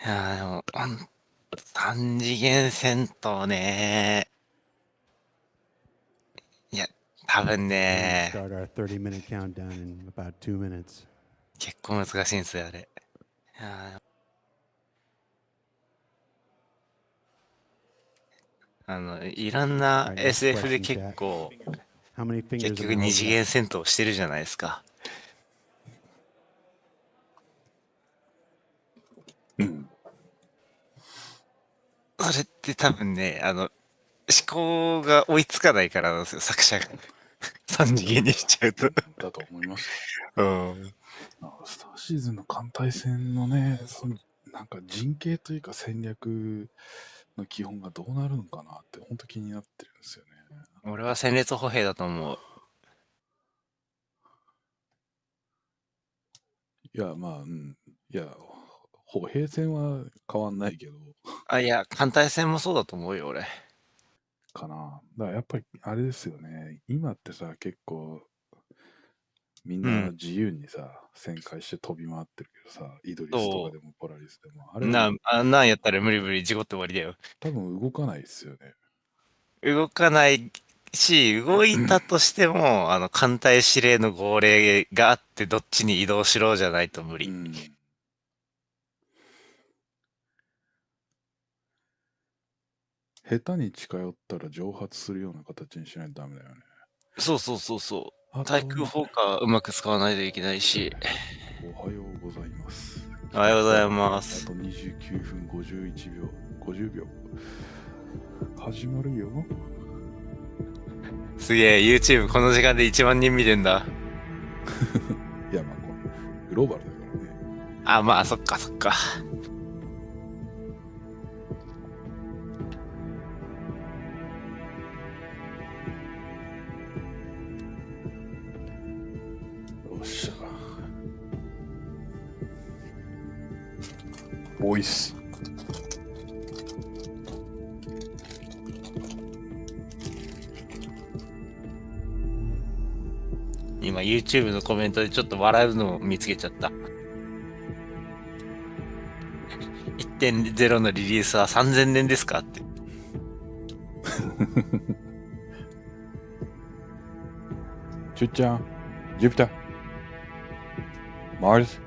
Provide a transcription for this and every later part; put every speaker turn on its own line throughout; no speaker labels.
いやーでも、三次元戦闘ね。いや、多分
We're gonna
ね、
start our 30-minute countdown in about 2 minutes.
結構難しいんですよ、あれ。いやいろんな
All right, next
SF で
question,
結
chat.
構、
How many
結
fingers
局
am I
二
holding
次
up?
元戦闘してるじゃないですか。
うん。
それって多分ね、思考が追いつかないからなんですよ、作者が。三次元にしちゃうと。
だと思います。
うん。
スターシーズンの艦隊戦のね、なんか陣形というか戦略の基本がどうなるのかなって本当気になってるんですよね。
俺は戦列歩兵だと思う。
いや、まあ、うん。いや、歩兵戦は変わんないけど、
あ、いや、艦隊戦もそうだと思うよ、俺。
かな。だからやっぱりあれですよね。今ってさ、結構みんな自由にさ、旋回して飛び回ってるけどさ、イドリスとかでもポラリスでも、あれ、
あんなんやったら無理無理事故って終わりだよ。
多分動かないですよね。
動かないし、動いたとしても、艦隊司令の号令があって、どっちに移動しろじゃないと無理。
うん。下手に近寄ったら蒸発するような形にしないとダメだよね。
そうそうそうそう。
あと
対空砲火うまく使わないといけないし。
おはようございます。
おはようございま
あ
す。
と29分51秒、50秒。始まるよ。
すげえ、YouTube この時間で1万人見てんだ。
いや、まあ、グローバルだからね。
あ、まあ、そっかそっか。
よっしゃ。ボイス。
今 YouTube のコメントでちょっと笑うのを見つけちゃった。1.0 のリリースは3000年ですかって。
チュッちゃん、ジュピター、マーズ。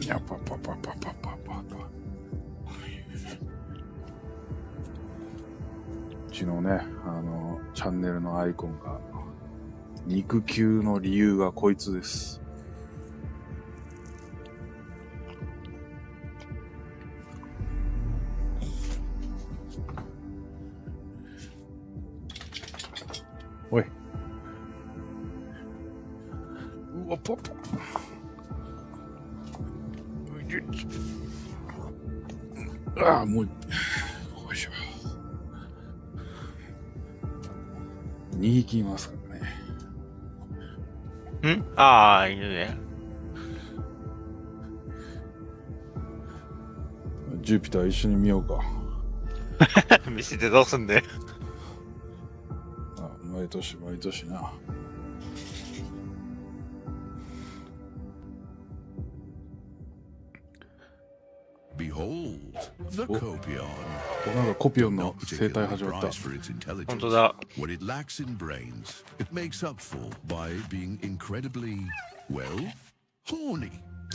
やパパパパパパパパ。うちのね、チャンネルのアイコンが、肉球の理由がこいつです。おい。うわ、パパ。ああ、もう、よいしょ。2匹いますからね。
ああ、いるね。
ジュピター一緒に見ようか。
見せてどうすんだよ。
あ、毎年毎年な。
Behold, the Copion.
なんかコピオンの生態始まった。
本当だ。
What it lacks in brains, it makes up for by being incredibly, well, horny.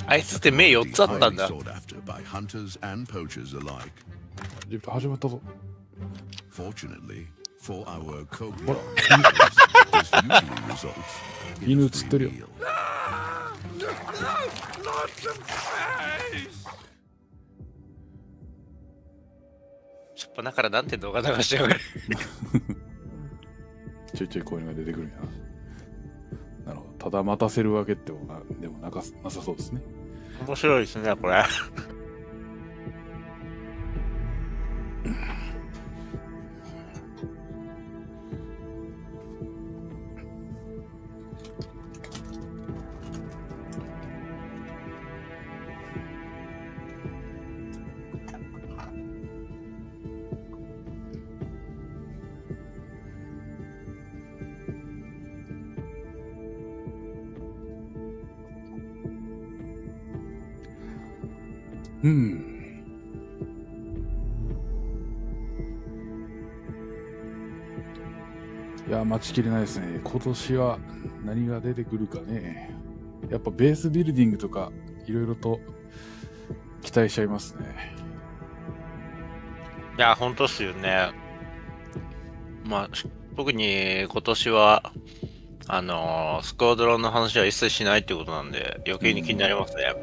あいつって目4つあったん
Highly
だ。
sought after by hunters and poachers alike.
ジュピター始まったぞ。
Fortunately, for our Copion,
ほら、
this usually results
犬映ってるよ。
meal.
しょっぱなからなんて動画流しやがる。
ちょいちょいこういうのが出てくるんやな。なるほど。ただ待たせるわけってでもなさそうですね。
面白いですね、これ。
うん。いや、待ちきれないですね。今年は何が出てくるかね。やっぱベースビルディングとかいろいろと期待しちゃいますね。
いや、本当っすよね。まあ、特に今年は、スクワドロンの話は一切しないってことなんで、余計に気になりますね。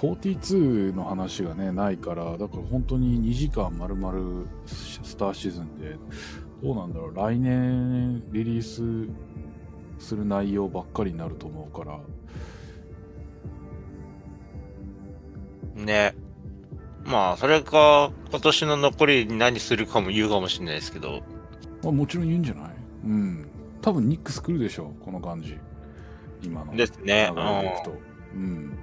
42の話がね、ないから、だから本当に2時間丸々スターシーズンで、どうなんだろう、来年リリースする内容ばっかりになると思うから。
ね。まあ、それか、今年の残りに何するかも言うかもしれないですけど。
まあ、もちろん言うんじゃない？うん。多分ニックス来るでしょ、この感じ。今の
ですね。
流れでいくと。うん。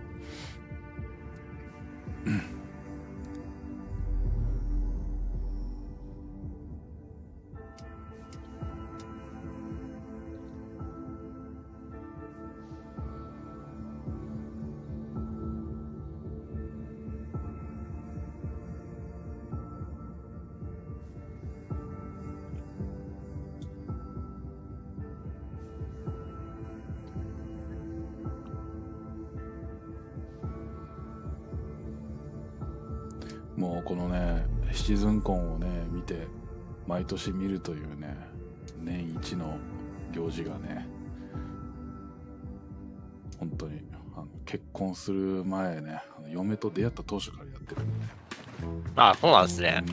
もうこのね、シチズンコンをね、見て、毎年見るというね、年一の行事がね、本当に結婚する前ね、嫁と出会った当初からやってるんでね。
あ、そうなんですね。
あ、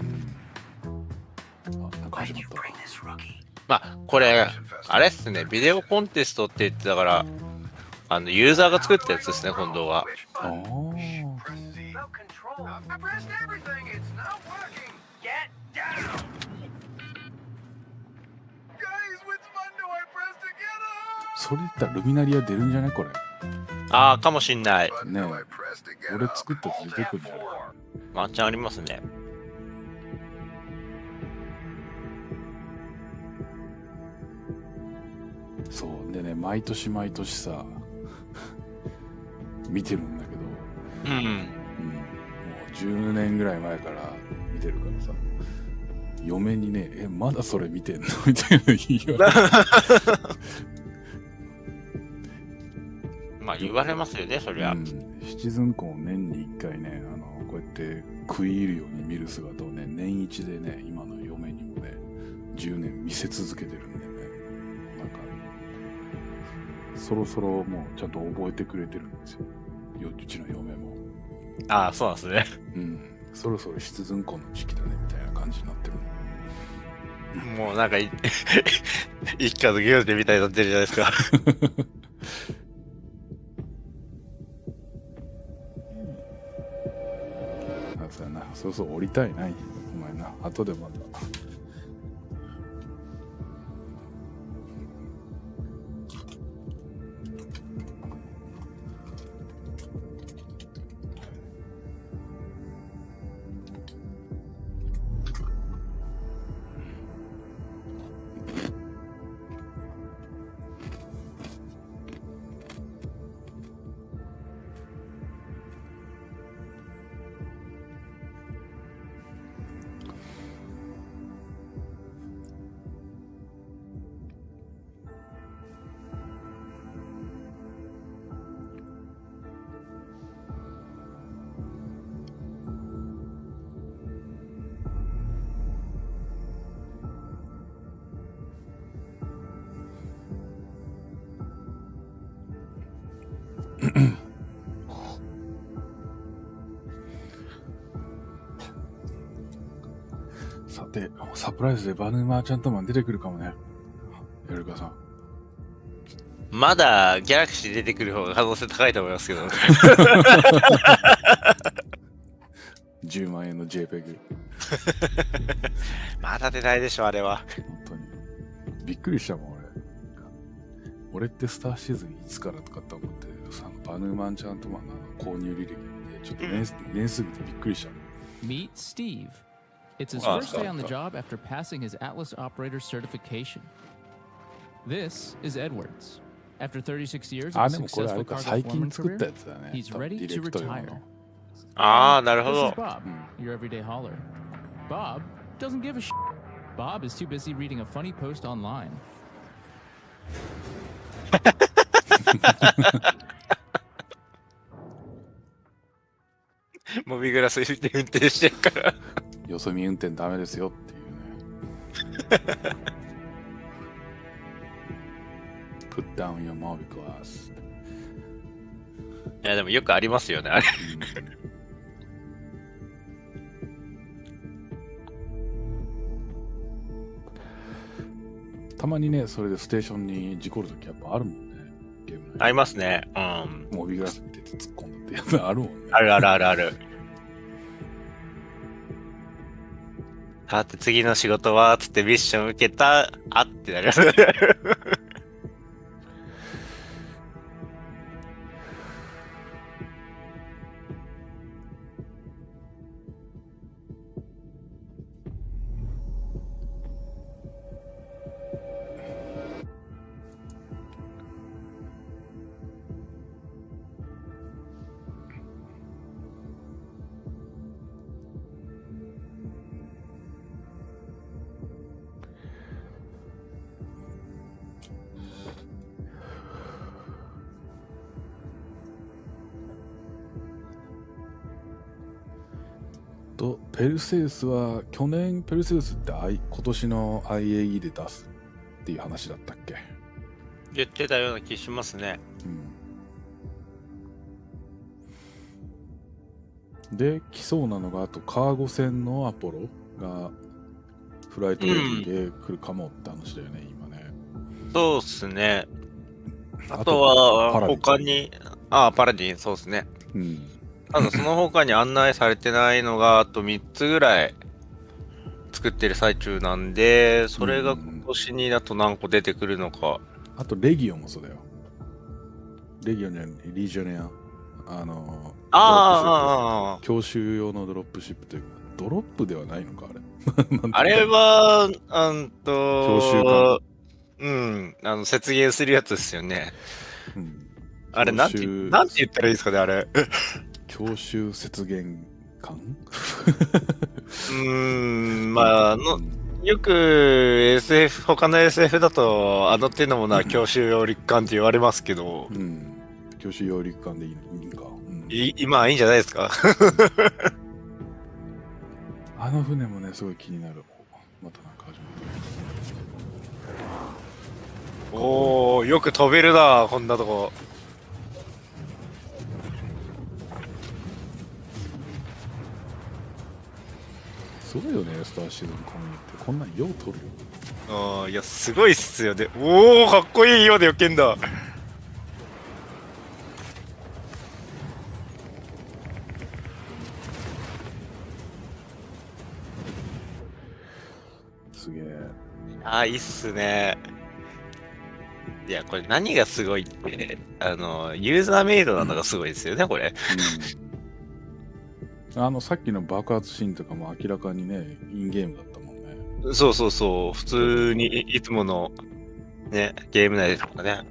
なんか始まった。
まあ、これ、あれっすね、ビデオコンテストって言ってたから、ユーザーが作ったやつですね、今度は。
ああ。それ言ったらルミナリア出るんじゃないこれ。
ああ、かもしんない。
ねえ。俺作ったやつ出てくるんじゃない？
ワンチャンありますね。
そうでね、毎年毎年さ見てるんだけど、
うん。
もう10年ぐらい前から見てるからさ、嫁にね、まだそれ見てんのみたいな言われ
まあ言われますよね、そりゃ。
シチズンコンを年に1回ね、こうやって食い入るように見る姿をね、年一でね、今の嫁にもね、10年見せ続けてるんでね、なんか、そろそろもうちゃんと覚えてくれてるんですよ。うちの嫁も。
ああ、そうなんですね。
そろそろシチズンコンの時期だね、みたいな感じになってる。
もうなんか一家のゲームでみたいになってるじゃないですか。
そうやな、そろそろ降りたいな、お前な、後でまた。さて、サプライズでバヌーマーチャントマン出てくるかもね。エルカさん。
まだギャラクシー出てくる方が可能性高いと思いますけど。
10万円の JPEG。
まだ出ないでしょ、あれは。
本当に。びっくりしたもん、俺ってスターシーズンいつからとかって思って、バヌーマンチャントマンの購入履歴で、ちょっと年数見てびっくりした。
Meet Steve. It's his first day on the job after passing his Atlas operator certification. This is Edwards. After 36 years of a successful cargo foreman career, he's ready to retire.
ああ、なるほ
This
ど
is。Bob, your everyday hauler. Bob doesn't give a shit. Bob is too busy reading a funny post online.
モビグラスで運転してるから。
よそ見運転ダメですよっていうね。Put down your movie glass.
いや、でもよくありますよね、あれ。
たまにね、それでステーションに事故るときやっぱあるもんね。ゲーム
ありますね。うん。
モビーグラス見てて突っ込んだってやつあるもんね。
あるあるあるある。さて次の仕事はつってミッション受けた、あってなります。
ペルセウスは去年ペルセウスって今年の IAE で出すっていう話だったっけ？
言ってたような気しますね。
で来そうなのがあとカーゴ船のアポロがフライトレディで来るかもって話だよね、今ね。
そうっすね。あとは他に、パラディン、そうっすね。ただその他に案内されてないのがあと3つぐらい作ってる最中なんで、それが今年にだと何個出てくるのか。
あとレギオンもそうだよ。レギオンじゃない、リージョネア。教習用のドロップシップというか、ドロップではないのか、あれ。
あれは、
教習
艦。節減するやつですよね。あれ、なんて言ったらいいですかね、あれ。
教習節減艦
よく SF、他の SF だと、あの手のものは教習用陸艦って言われますけど、
教習用陸艦でいいんか。
今はいいんじゃないですか。
あの船もね、すごい気になる。またなんか始まった。
おー、よく飛べるな、こんなとこ。
すごいよね、スターシーズンコミュニティ。こんなんよう取るよ。
いや、すごいっすよね。おー、かっこいいようでよけんだ。
すげえ。
いいっすね。いや、これ何がすごいって、ユーザーメイドなのがすごいですよね、これ。
さっきの爆発シーンとかも明らかにね、インゲームだったもんね。
そうそうそう、普通にいつもの、ね、ゲーム内ですからね。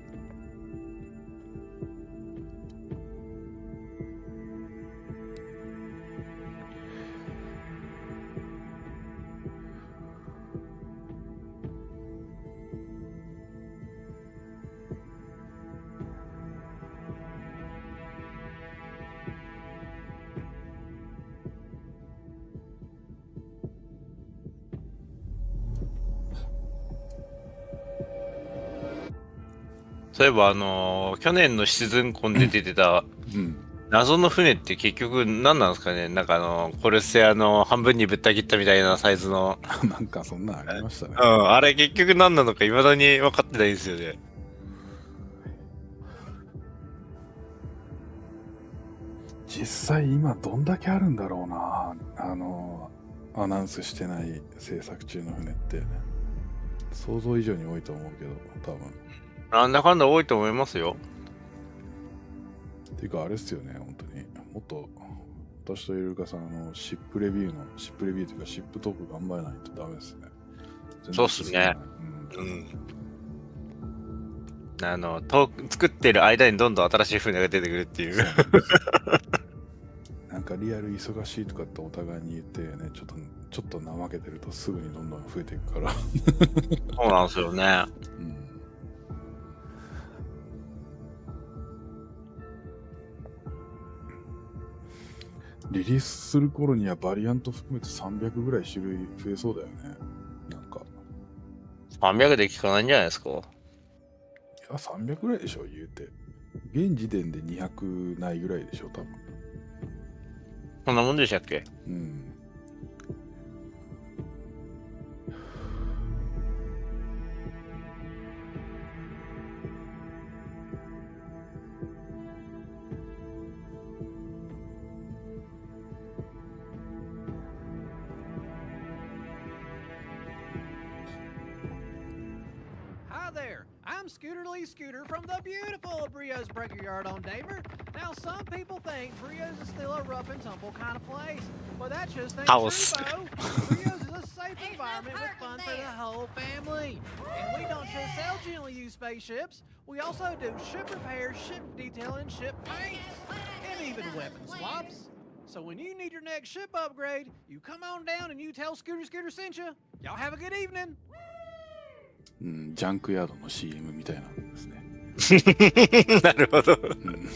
そういえば去年のシチズンコンで出てた謎の船って結局何なんですかね。なんかコルセアの半分にぶった切ったみたいなサイズの。
なんかそんなんありましたね。
あれ結局何なのか未だに分かってないんですよね。
実際今どんだけあるんだろうな。アナウンスしてない制作中の船って。想像以上に多いと思うけど、多分。
なんだかんだ多いと思いますよ。
っていうかあれっすよね、本当に。もっと、私とイルカさんシップレビューというかシップトーク頑張らないとダメですね。
そうっすね。作ってる間にどんどん新しい船が出てくるっていう。
なんかかリアル忙しいとかってお互いに言ってね、ちょっと怠けてるとすぐにどんどん増えていくから。
そうなんですよね。
うん。リリースする頃にはバリアント含めて300ぐらい種類増えそうだよね。なんか。
300で効かないんじゃないですか。
いや、300ぐらいでしょ、言うて。現時点で200ないぐらいでしょ、多分。
こんなもんでしたっけ？
うん。
Hi there, I'm Scooter Lee Scooter from the beautiful Brio's Breaker Yard on Damer. Now, some people think Brio's is still a rough and tumble kind of place, but that just ain't
House.
true, Bo. Brio's is a safe environment with fun for the whole family. And we don't just sell gently used spaceships, we also do ship repairs, ship detailing, ship paints, and even weapon swaps. So when you need your next ship upgrade, you come on down and you tell Scooter sent you. Y'all have a good evening.
うん、ジャンクヤードの CM みたいなんですね。
なるほど。
うん。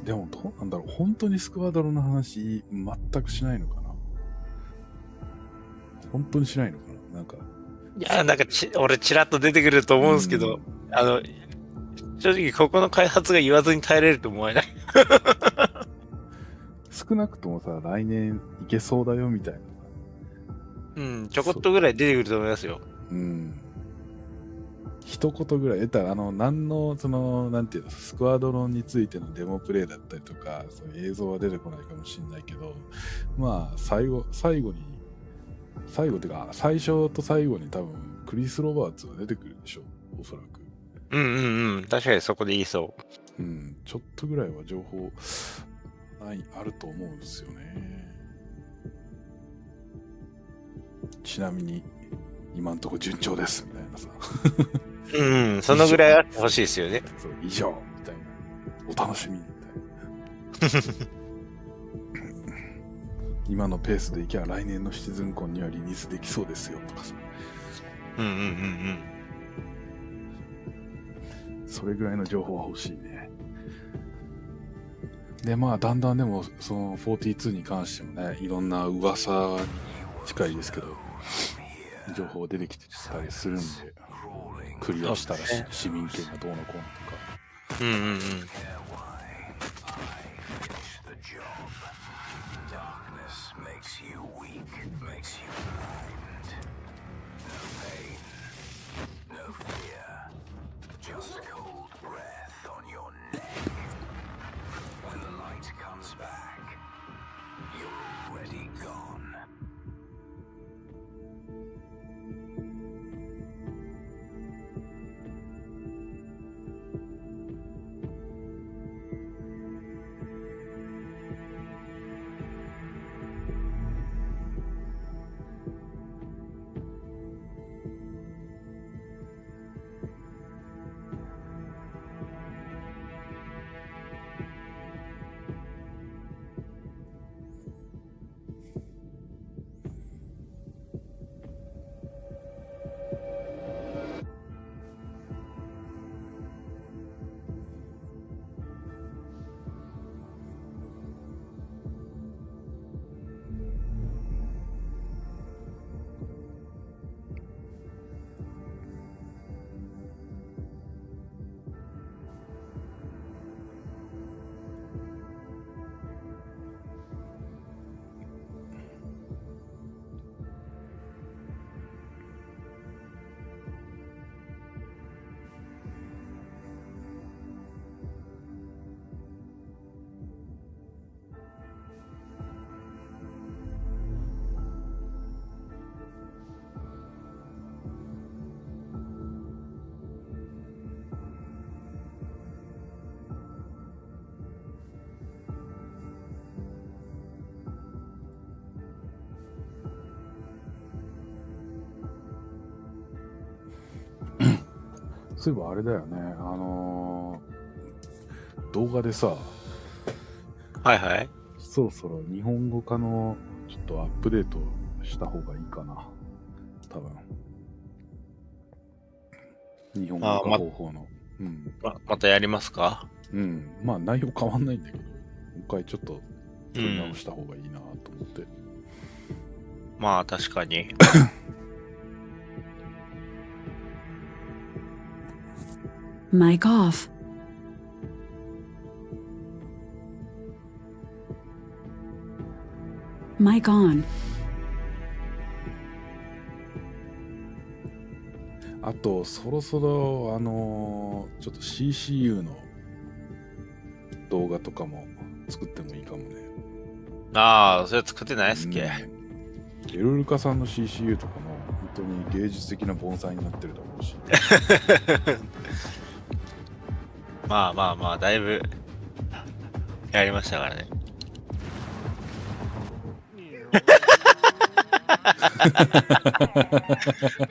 でもどうなんだろう、本当にスクワドロの話全くしないのかな。本当にしないのかな。なんか。
いや、なんか俺ちらっと出てくると思うんですけど、正直ここの開発が言わずに耐えれると思えない。
少なくともさ、来年いけそうだよみたいな。
うん、ちょこっとぐらい出てくると思いますよ。
うん。一言ぐらい得たら、何の、なんていうの、スクワドロンについてのデモプレイだったりとか、そういう映像は出てこないかもしれないけど、まあ、最後っていうか、最初と最後に多分、クリス・ロバーツが出てくるでしょ、おそらく。
うんうんうん、確かにそこで言いそう。
うん、ちょっとぐらいは情報、あると思うんですよね。ちなみに、今んとこ順調です、みたいなさ。
うん、そのぐらいあってほしいですよね。
そう、以上みたいな。お楽しみみたいな。今のペースでいけば来年のシティズンコンにはリリースできそうですよとかさ。
うんうんうん
それぐらいの情報は欲しいね。で、まあ、だんだんでも、その42に関してもね、いろんな噂に近いですけど、情報出てきてたりするんで、クリアしたら市民権がどうのこうのとか。
うん。うんうんうん。
そういえばあれだよね、動画でさ、
はいはい。
そろそろ日本語化のちょっとアップデートした方がいいかな。多分。日本語化方法の。
またやりますか？
まあ内容変わんないんだけど、もう一回ちょっと取り直した方がいいなと思って。
まあ確かに。
Mic off. Mic on.
あと、そろそろ、ちょっと CCU の動画とかも作ってもいいかもね。
ああ、それ作ってないっすっけ？
エルルカさんの CCU とかも本当に芸術的な盆栽になってると思うし。
まあ、だいぶやりましたからね。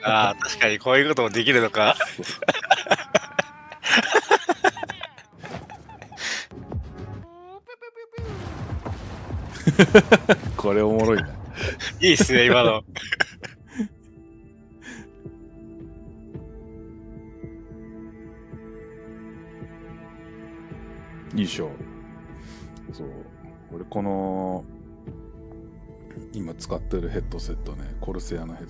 ああ、確かにこういうこともできるのか。
これおもろいね。
いいっすね、今の。
いいでしょ。そう。俺この今使ってるヘッドセットね、コルセアのヘッ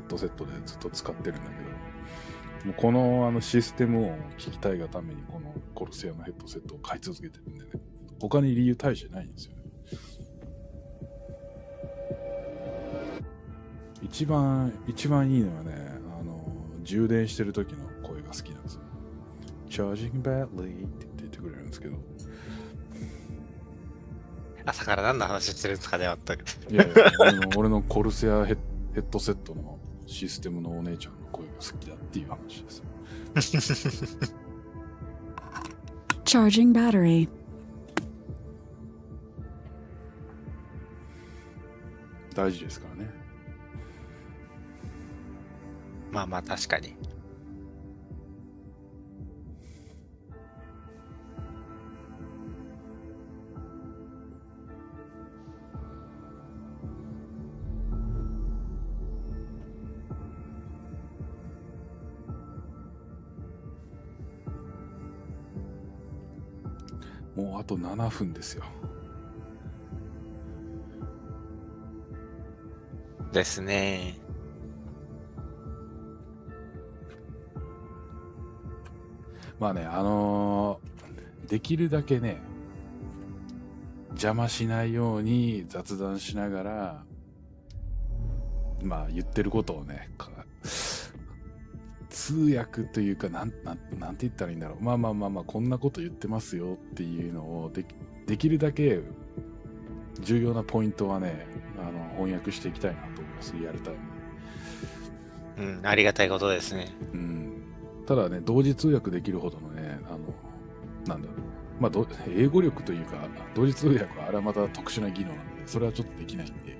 ドセットでずっと使ってるんだけど、もうこのシステムを聞きたいがためにこのコルセアのヘッドセットを買い続けてるんでね、他に理由大してないんですよね。一番いいのはね、充電してる時の声が好きなんですよ。Charging badly って言ってくれるんですけど。
朝から何の話してるんですかね、全く。
いや俺のコルセアヘッドセットのシステムのお姉ちゃんの声が好きだっていう話ですよ。
Charging battery.
大事ですからね。
まあ確かに。
もうあと7分ですよ。
ですね。
まあね、できるだけね、邪魔しないように雑談しながら、まあ言ってることをね、通訳というか、なんて言ったらいいんだろう。まあ、こんなこと言ってますよっていうのをできるだけ重要なポイントはね、翻訳していきたいなと思います、リアルタイ
ム。ありがたいことですね。
ただね、同時通訳できるほどのね、なんだろう。まあ、英語力というか、同時通訳はあれはまた特殊な技能なので、それはちょっとできないんで、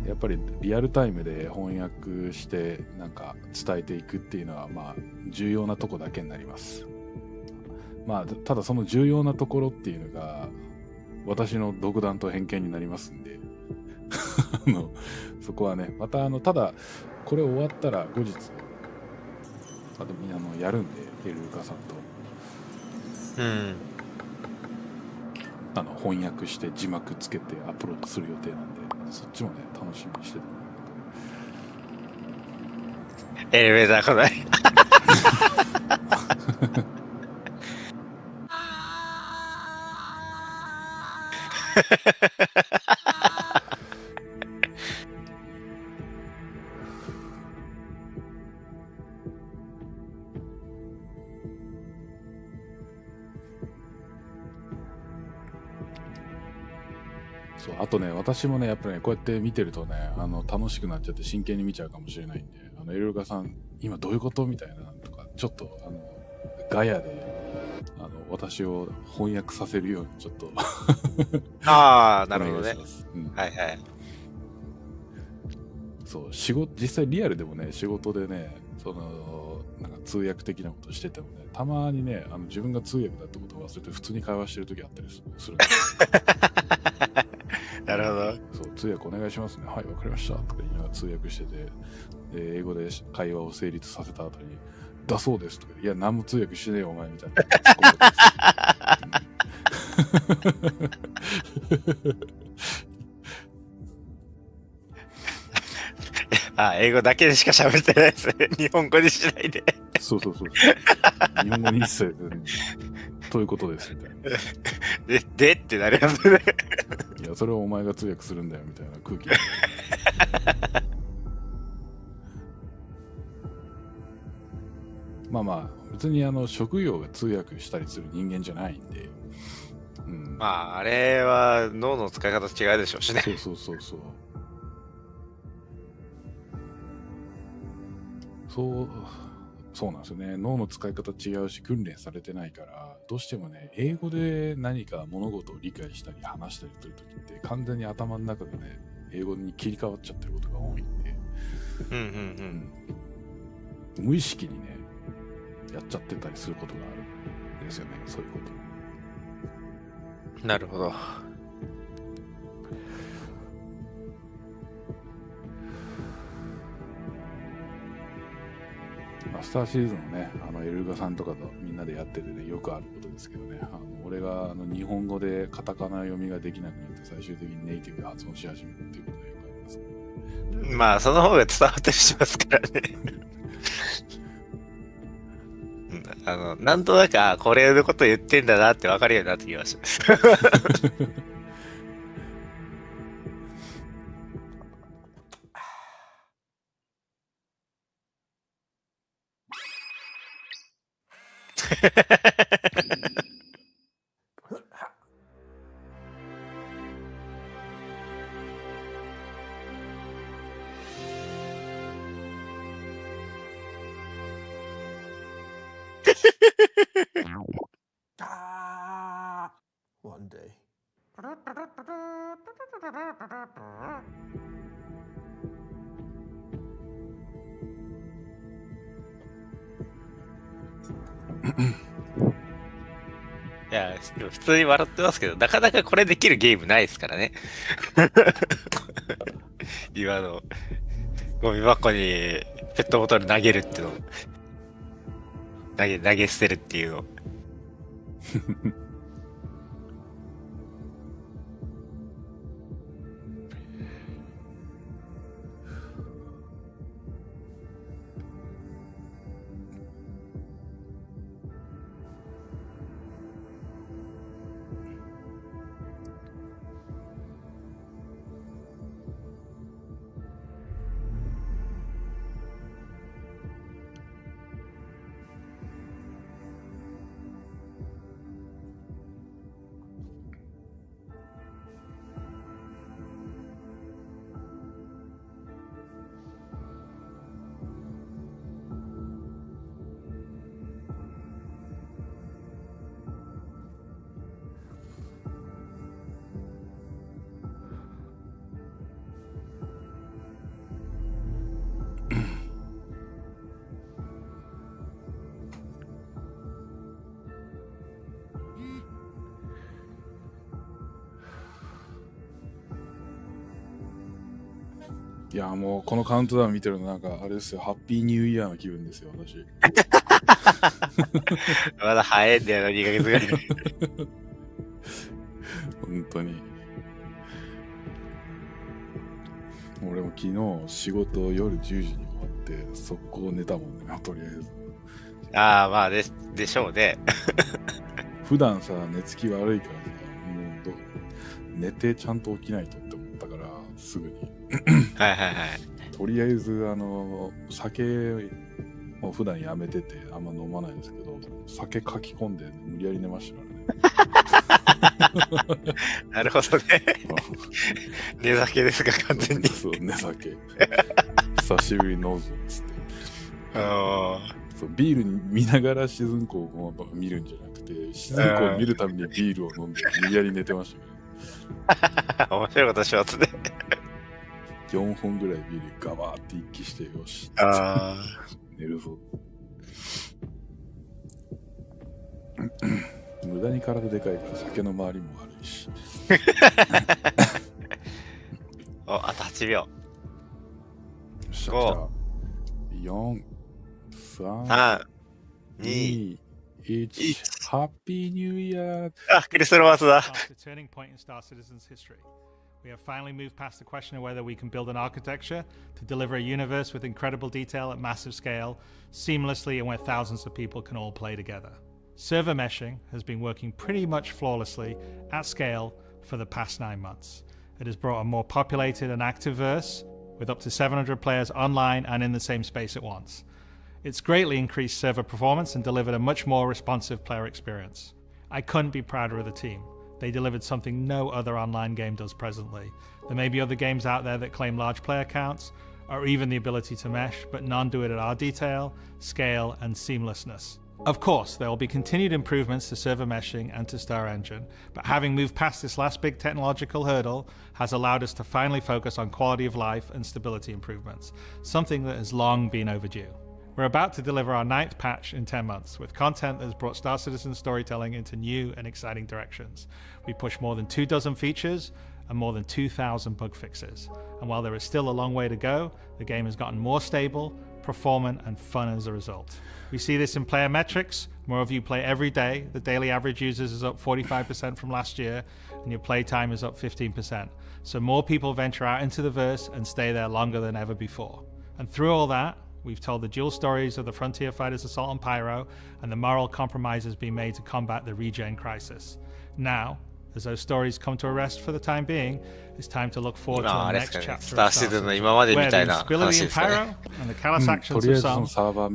やっぱりリアルタイムで翻訳してなんか伝えていくっていうのはまあ重要なとこだけになります。まあただその重要なところっていうのが私の独断と偏見になりますんでそこはね、またただこれ終わったら後日またやるんで、エルルカさんと翻訳して字幕つけてアップロードする予定なんで、そっちもね楽しみにしててもらえると。
エレベーター来ない。
そう、あとね、私もね、やっぱりね、こうやって見てるとね、楽しくなっちゃって真剣に見ちゃうかもしれないんで、エルルカさん、今どういうことみたいなのとか、ちょっと、ガヤで、私を翻訳させるように、ちょっと
ああ、なるほどね。はいはい。
そう、実際リアルでもね、仕事でね、そのなんか通訳的なことしててもね、たまにね、自分が通訳だってことを忘れて普通に会話してる時あったりするんですよ。
なるほど。
そう、通訳お願いしますね。はい、わかりました。とか言いながら通訳してて、で英語で会話を成立させた後に、だそうですとか、いや、何も通訳してねえよ、お前みたいな。
英語だけでしか喋ってないですね。日本語にしないで。
そう。日本語に一切で、ということですみたいな。
でってなりますね。
いや、それはお前が通訳するんだよみたいな空気。まあ、別に職業が通訳したりする人間じゃないんで。うん、
まあ、あれは脳の使い方違うでしょうしね。
そう。そうなんですよね。脳の使い方違うし、訓練されてないから、どうしてもね、英語で何か物事を理解したり話したりするときって、完全に頭の中がね、英語に切り替わっちゃってることが多いんで、無意識にね、やっちゃってたりすることがあるんですよね、そういうこと。
なるほど。
マスターシリーズのね、エルガさんとかとみんなでやっててね、よくあることですけどね、俺が日本語でカタカナ読みができなくなって、最終的にネイティブで発音し始めるっていうことがよくありますけど、
まあ、その方が伝わったりしますからね。なんとなく、これのこと言ってんだなって分かるようになってきました。
One day.
いや、でも普通に笑ってますけど、なかなかこれできるゲームないですからね。今の、ゴミ箱にペットボトル投げるっていうの。投げ捨てるっていうの。
いや、もうこのカウントダウン見てるのなんかあれですよ、ハッピーニューイヤーの気分ですよ、私。
まだ早いんだよな、2ヶ月ぐらい。
本当に。俺も昨日仕事夜10時に終わって速攻寝たもんね、とりあえず。
まあでしょうね。
普段さ、寝つき悪いからさ、もう寝てちゃんと起きないとって思ったから、すぐに。
はい。
とりあえず酒を普段やめててあんま飲まないんですけど、酒書き込んで無理やり寝ましたからね。
なるほどね。寝酒ですか、完全に。
そう、寝酒。久しぶりに飲むぞっつって。そう、ビールに見ながらシズンコを見るんじゃなくて、シズンコを見るためにビールを飲んで無理やり寝てましたけど。
面白いことしますね。
4本ぐらいビールガバーって一気してよし。寝るぞ。無駄に体でかいから酒の回りも悪いし。
お、あと8秒。
よっしゃ、
5、
4、3、
3、2、
2、1、ハッピーニューイヤー。
あ、クリスマスだ。
Marked a turning point in Star Citizen's history. We have finally moved past the question of whether we can build an architecture to deliver a universe with incredible detail at massive scale, seamlessly, and where thousands of people can all play together. Server meshing has been working pretty much flawlessly at scale for the past 9 months. It has brought a more populated and active verse with up to 700 players online and in the same space at once. It's greatly increased server performance and delivered a much more responsive player experience. I couldn't be prouder of the team. They delivered something no other online game does presently. There may be other games out there that claim large player counts, or even the ability to mesh, but none do it at our detail, scale, and seamlessness. Of course, there will be continued improvements to server meshing and to Star Engine, but having moved past this last big technological hurdle has allowed us to finally focus on quality of life and stability improvements, something that has long been overdue. We're about to deliver our 9th patch in 10 months, with content that has brought Star Citizen storytelling into new and exciting directions. We pushed more than 24 features and more than 2,000 bug fixes. And while there is still a long way to go, the game has gotten more stable, performant, and fun as a result. We see this in player metrics. More of you play every day. The daily average users is up 45% from last year, and your play time is up 15%. So more people venture out into the verse and stay there longer than ever before. And through all that, we've told the dual stories of the Frontier Fighters Assault on Pyro and the moral compromises being made to combat the regen crisis. Now, as those stories come to a rest for the time being, it's time to look forward to the next chapter of Star Citizen, where the instability in Pyro and the callous actions of some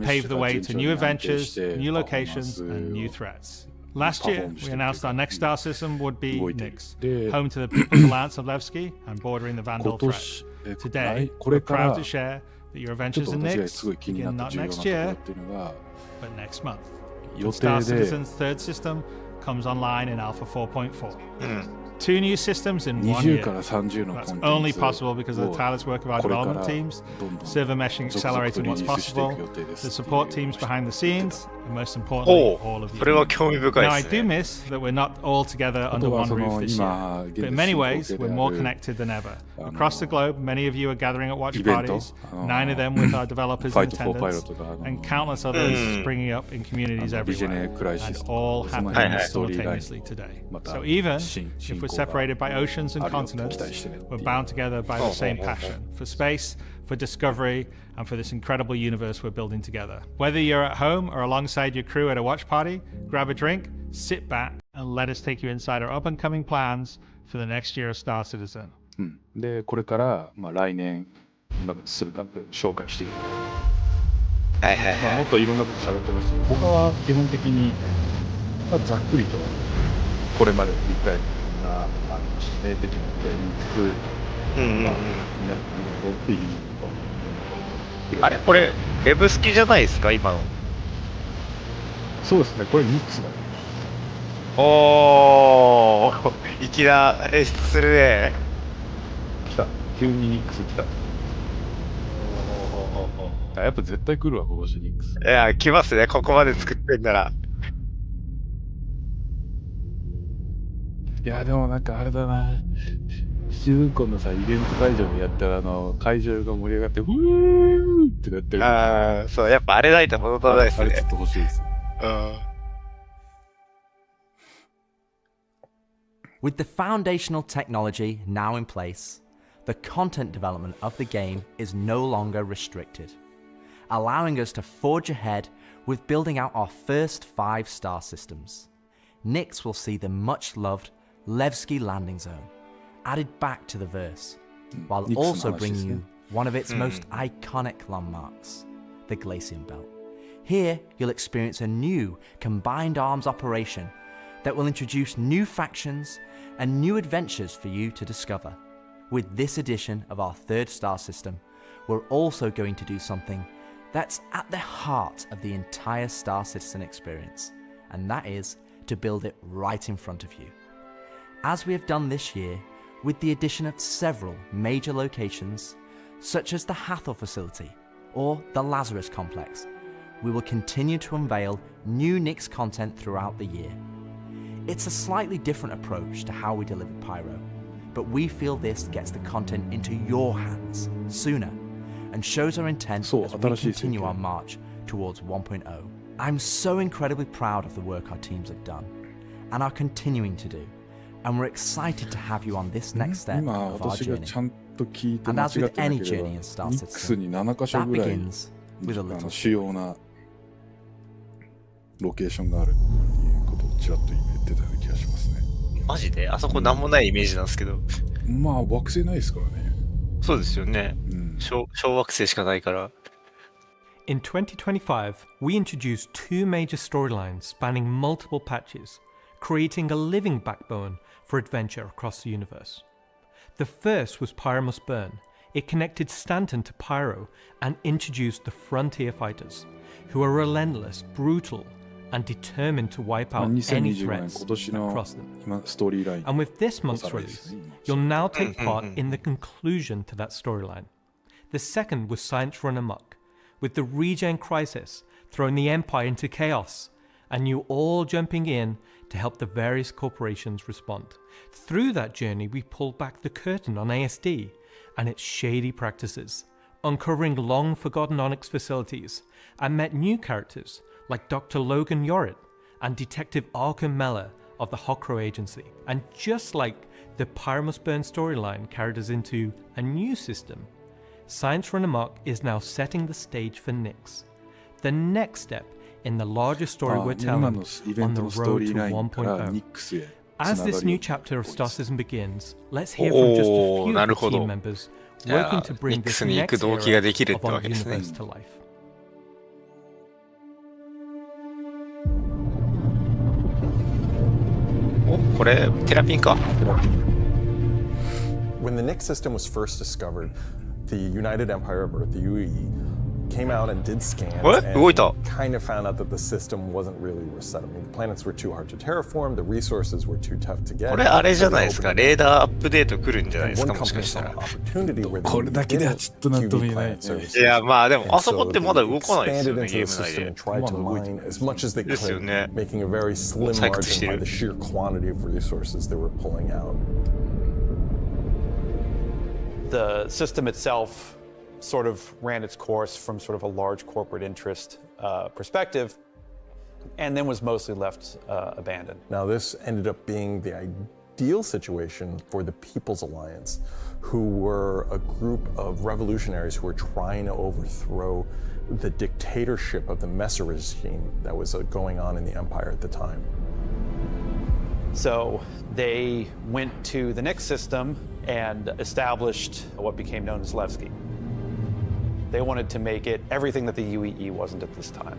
pave the way to new adventures, new locations, and new threats. Last year, we announced our next Star System would be Nyx, home to the People's Alliance of Levski and bordering the Vandal threat. Today, we're proud to share that your adventures in Nyx begin not next year, but next month. The Star Citizen's third system comes online in Alpha 4.4. 2 new systems in 1 year. That's only possible because of the tireless work of our development teams, server meshing accelerating what's possible, the support teams behind the scenes, and most importantly, all of you. Now, I do miss that we're not all together under one roof this year, but in many ways, we're more connected than ever. Across the globe, many of you are gathering at watch parties, 9 of them with our developers in attendance, and countless others springing up in communities everywhere, and all happening simultaneously today. So even if we're separated by oceans and continents, we're bound together by the same passion for space, for discovery, and for this incredible universe we're building together. Whether you're at home or alongside your crew at a watch party, grab a drink, sit back, and let us take you inside our up-and-coming plans for the next year of Star Citizen.
で、これから、来年、するかって紹介していく。もっといろんなこと喋ってますし、他は基本的に、ざっくりと、これまで振り返りがありまして、出てきて、皆さんっていう
あれこれ、ウェブ好きじゃないですか、今の。
そうですね、これニックスだね。
おー、粋な演出するね。
来た、急にニックス来た。やっぱ絶対来るわ、ここしニックス。
いや、来ますね、ここまで作ってんなら。
いや、でもなんかあれだな。シチズンコンのさ、イベント会場でやったら、会場が盛り上がって、ふーってなってる。
ああ、そう、やっぱあれないと物足りないですね。
あれちょっと欲しいです。
With the foundational technology now in place, the content development of the game is no longer restricted, allowing us to forge ahead with building out our first 5-star systems. Nyx will see the much-loved Levski landing zone added back to the verse, while also bringing you one of its most iconic landmarks, the Glacium Belt. Here, you'll experience a new combined arms operation that will introduce new factions and new adventures for you to discover. With this edition of our 3rd star system, we're also going to do something that's at the heart of the entire Star Citizen experience, and that is to build it right in front of you. As we have done this year, with the addition of several major locations, such as the Hathor facility or the Lazarus complex, we will continue to unveil new Nix content throughout the year. It's a slightly different approach to how we deliver Pyro, but we feel this gets the content into your hands sooner and shows our intent as we continue our march towards 1.0. I'm so incredibly proud of the work our teams have done and are continuing to do, and we're excited to have you on this next step
今
of our
私が
journey.
ちゃんと聞いて
And
間
as
違っ
with
てな
any
ければ
journey in Star
ニックス
Citizen,
に7箇所
that
ぐらい
begins with a little
主要なロケーションがあるっていうことをちらっと今言ってたような気がしますね。
マジであそこなんもないイメージなんですけど。
まあ惑星ないですからね。
そうですよね。
うん。
小惑星しかないから。
In 2025, we introduced two major storylines spanning multiple patches, creating a living backbone for adventure across the universe. The first was Pyro Must Burn. It connected Stanton to Pyro and introduced the Frontier Fighters, who are relentless, brutal, and determined to wipe out any
2025年
threats
今年の
across them.
今ストーリーライン
And with this
お
month's
さらいです
release,
ね。
you'll now take part in the conclusion to that storyline. The second was Science Run Amok, with the regen crisis throwing the Empire into chaos, and you all jumping in to help the various corporations respond. Through that journey, we pulled back the curtain on ASD and its shady practices, uncovering long-forgotten Onyx facilities, and met new characters like Dr. Logan Yorit and Detective Arkham Meller of the Hokro Agency. And just like the Pyro Must Burn storyline carried us into a new system, Science Run Amok is now setting the stage for Nix, the next step in the larger story we're
今
telling
のイベ
on
ン
the
トのストー
road
リ
to
ーラインから
1.0.
ニックスへ
As
つな
this
がる
new
ような
chapter of
とこ
Star
ろです。
Citizen begins, let's hear from just a few of the
なるほど。
team members
じゃあ
working to bring
ニック
this
スに行く
next
動機が
era
できるっ
of
て
our
わけですね。
universe to life.
Oh, これテラピンか。
When the Nix system was first discovered, the United Empire of Earth, the UE, came out and did scans and
動いた。
kind of found out that the system wasn't really worth settling. The planets were too hard to terraform, the resources were too tough to get.
これあれじゃないですか。レーダーアップデート来るんじゃないです
And
か。
one
もしか
company
した
saw
ら
an。opportunity where
これ
they
だけでは
didn't
ちょっとなんとも
QB
言えない
planet
ね。
services.
いやまあでも
And
あそこ
so
ってまだ
they
動かないですよ
expanded
ね。
into
ゲ
the
ーム内
system
で
and。tried to mine as much as they
ですよ
could,
ね。
making a very slim
採掘して
margin
る。
by the sheer quantity of resources they were pulling out.
The system itself sort of ran its course from sort of a large corporate interest perspective, and then was mostly left abandoned.
Now, this ended up being the ideal situation for the People's Alliance, who were a group of revolutionaries who were trying to overthrow the dictatorship of the Messer regime that was going on in the empire at the time.
So they went to the next system and established what became known as Levski. They wanted to make it everything that the UEE wasn't at this time.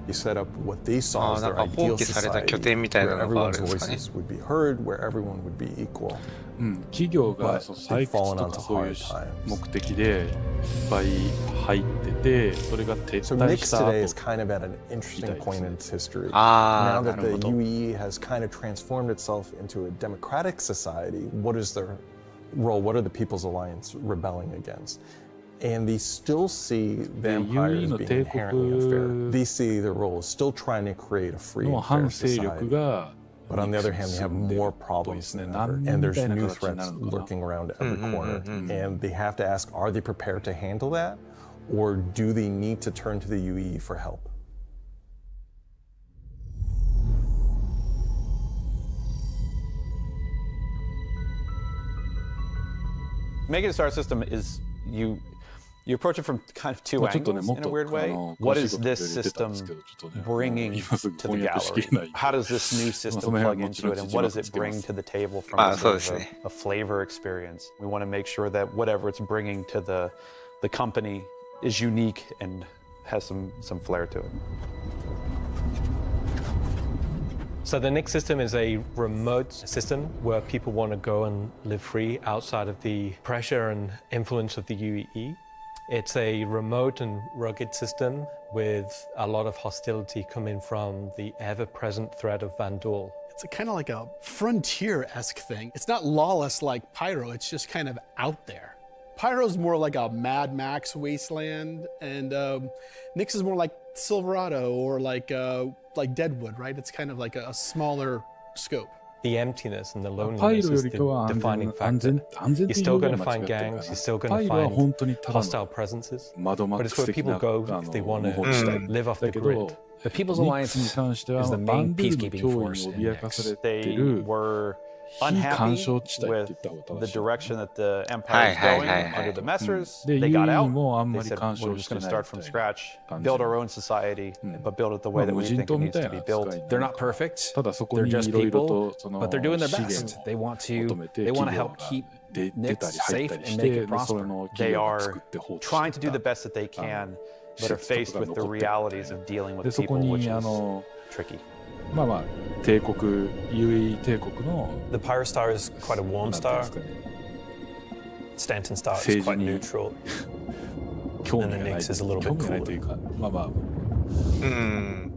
They set up what they saw as
ああ、
their
なんか放
ideal
棄された拠
society,
点みたいな
where
のがあ
everyone's
るんですかね。
voices would be heard, where everyone would be equal.
うん、企業が
But
その
they've
採掘
fallen
と
onto
かそういう
hard times.
目的でいっぱい入ってて、それが撤
So
退
Nix
した
today is
後、
kind of at an interesting
Right.
point in its history.
ああ、
Now
な
that
る
the
ほど。
UE has kind of transformed itself into a democratic society, what is their role? What are the People's Alliance rebelling against? And they still see the empire as being inherently unfair. They see their role as still trying to create a free
の
and
反
fair
勢力
society.
が
But on the other hand, they have more problems than ever, and there's new threats lurking around every corner. And they have to ask, are they prepared to handle that? Or do they need to turn to the UE for help?
Making a star system is you approach it from kind of two
まあちょっとね、
angles
もっ
in a
と
weird way.
詳
What
しい
is
こと
this
言ってたん
system
ですけど、ちょっとね、
bringing
今すぐ
to the
翻訳しき
gallery?
れない。
How does this new
まあ
system
その辺は
plug
もち
into
ろん
it, and
字
what
幕
does
つ
it
けま
bring
す。
to the table from
ああ、
a
そう
sort
です
of
ね。
a flavor experience? We want to make sure that whatever it's bringing to the company is unique and has some flair to it.
So the Nix system is a remote system where people want to go and live free outside of the pressure and influence of the UEE. It's a remote and rugged system with a lot of hostility coming from the ever-present threat of Vandal.
It's kind of like a frontier-esque thing. It's not lawless like Pyro, it's just kind of out there. Pyro's more like a Mad Max wasteland, and Nyx is more like Silverado or like Deadwood, right? It's kind of like a smaller scope.
The emptiness and the loneliness is the defining factor. You're still going to find gangs, you're still going to find hostile presences, but it's where people go if they want to live off the grid.
The People's Alliance is the main peacekeeping force in Nyx.
They were unhappy with the direction that the Empire is going under the Messers. They got out. They said, we're just going to start from scratch, build our own society, but build it the way that we think it needs to be built.
They're not perfect. They're just people, but they're doing their best. They want to help keep Nyx safe and make it prosper.
They are trying to do the best that they can, but are faced with the realities of dealing with people, which is tricky.
The
Pyro Star is quite a warm star. Stanton Star is quite neutral. And the Nyx is a little bit cooler.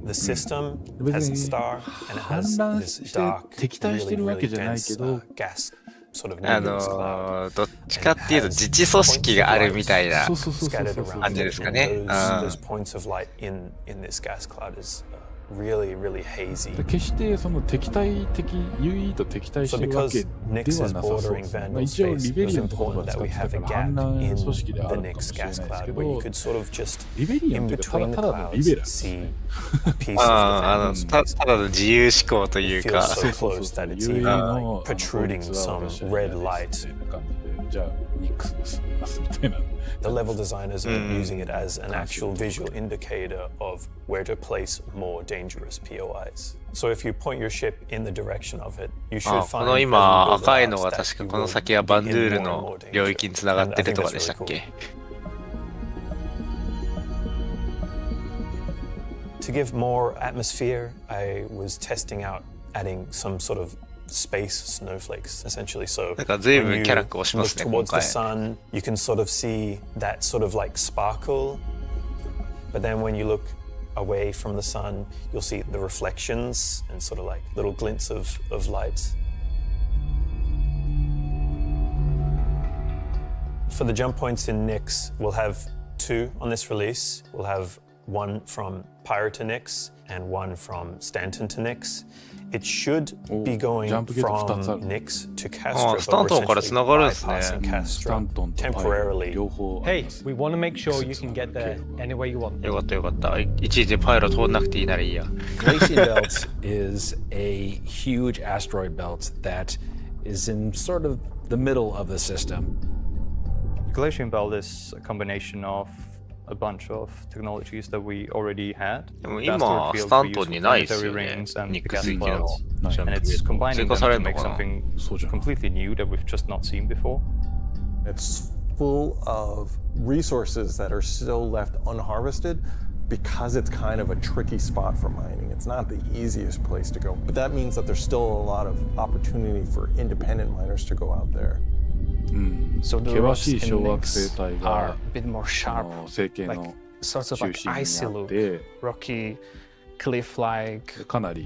The system has a star, and it has this dark, really dense gas sort of nucleus cloud.
どっちかっていうと自治組織があるみたいな
Scattered around
感じですかね。
those points of light in this gas cloud is really, really hazy.
決してその敵対的 UE と敵対してるわけではなさそうですね。一応リベリアンとかは使ってたから反乱組織であるかもしれないですけど、リベリアンというかただのリベラル。
ただの自由思考というか。
そうそうそう。UE の protruding some red light.
じゃあニックスですみたいな。
The level designers are using it as an actual visual indicator of where to place more dangerous POIs. So if you point your ship in the direction of it, you should find
この今赤いのが確かこの先はバンドゥールの領域に繋がってるとかでしたっけ？
To give more atmosphere, I was testing out adding some sort of space snowflakes, essentially. So when you look towards the sun, you can sort of see that sort of like sparkle. But then when you look away from the sun, you'll see the reflections and sort of like little glints of light. For the jump points in Nyx, we'll have 2 on this release. We'll have 1 from Pyro to Nyx and 1 from Stanton to Nyx. It should be going from Nyx to Castro, but we're essentially bypassing Castro temporarily.
Hey, we want to make sure you can get there any way you want.
よかったよかった。いちいちパイロ通んなくていいならいいや。
Glacian Belt is a huge asteroid belt that is in sort of the middle of the system.
Glacian Belt is a combination of a bunch of technologies that we already had.
でも今スタントにないですよね。ニックス域の。
And it's combining them to make something completely new that we've just not seen before.
It's full of resources that are still left unharvested because it's kind of a tricky spot for mining. It's not the easiest place to go, but that means that there's still a lot of opportunity for independent miners to go out there.
So the rocks in Nyx are a bit more sharp, like sorts of like icy look, rocky, cliff-like,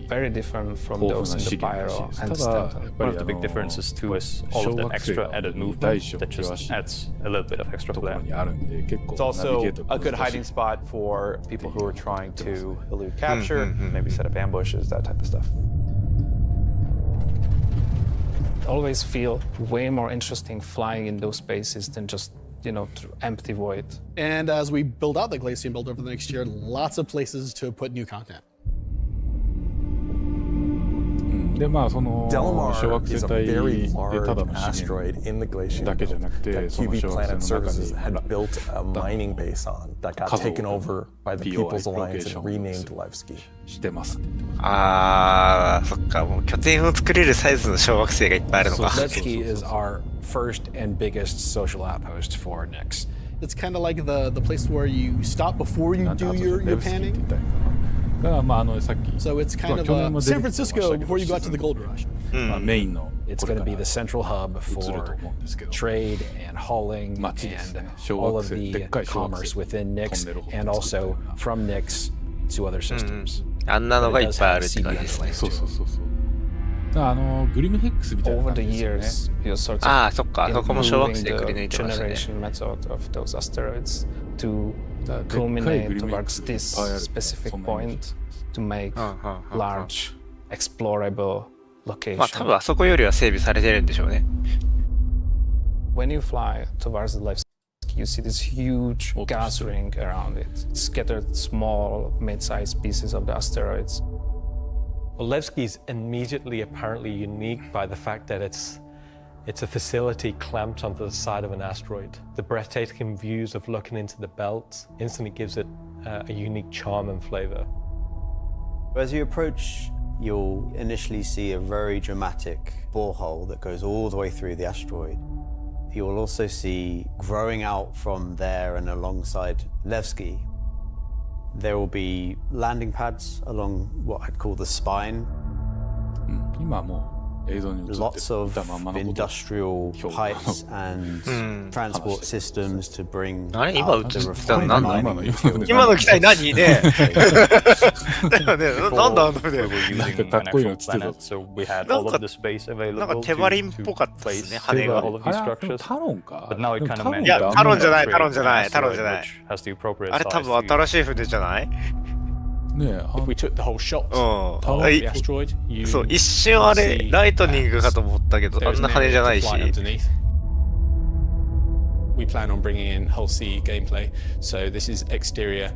very different from those in the Pyro and Stanton.
One of the big differences too is all of that extra added movement that just adds a little bit of extra flair.
It's also a good hiding spot for people who are trying to elude capture, maybe set up ambushes, that type of stuff.
Always feel way more interesting flying in those spaces than just, you know, empty void.
And as we build out the Glacian Belt over the next year, lots of places to put new content.
でまあその小惑星帯でただの資源だけじゃなくてその小惑星の中に家族ロケーションしてます。
ああ、そっか、もう拠点を作れるサイズの小惑星がいっぱいあるのか。
Levski is our first and biggest social outpost for Nyx.
It's kind of like the place where you stop before you do your panning. So it's kind of San Francisco before you go out to the gold rush.
It's going to be the central hub for trade and hauling and all of the commerce within Nyx and also from Nyx to other systems.
あんなのがいっぱいあるって感じですね。
そうそうそうそう。グリムヘックスみたいな
over
感
the
じですよね。
years, you're sort
ああ、
of
そっか。そこも小惑
improving
星くり抜い
the
てましたね。
generation method of those asteroids to
だからでっかい
culminate
グリムヘック
towards
スがいっ
this
ぱいあるから、
specific
そんなイメージ。
point to make
うんうんうんうん。
large explorable
まあ多
location.
分あそこよりは整備されてるんでしょうね。
When you fly towards the left, you see this huge gas ring around it, scattered small, mid-sized pieces of the asteroids.
Well, Levski is immediately apparently unique by the fact that it's a facility clamped onto the side of an asteroid. The breathtaking views of looking into the belt instantly gives it a unique charm and flavor.
As you approach, you'll initially see a very dramatic borehole that goes all the way through the asteroid. You'll also see, growing out from there and alongside Levski, there will be landing pads along what I'd call the spine.
今もう映像に映ってる
Lots of
まんまのこと
industrial pipes and transport systems to bring
あれ今映
the
ってたの
refined
何な
mining
の
materials.
今の機体何ねだよね。なんだあの船。
We were using an actual planet, so we had all of the space
なんか
available
手割りっぽかったですね、羽が。
all of these structures.
タロンか
But now it kind of
いや、タロンじゃない、タロンじゃない、タロン
asteroid
じゃない。
which has the appropriate
あれ多
size
分
to
新しい船じゃない？
ねえ、
If we took the whole shot
うん。
of the asteroid, you
そう、一瞬あれ、ライトニングかと思ったけど、あんな羽じゃないし。
We plan on bringing in hull C gameplay, so this is exterior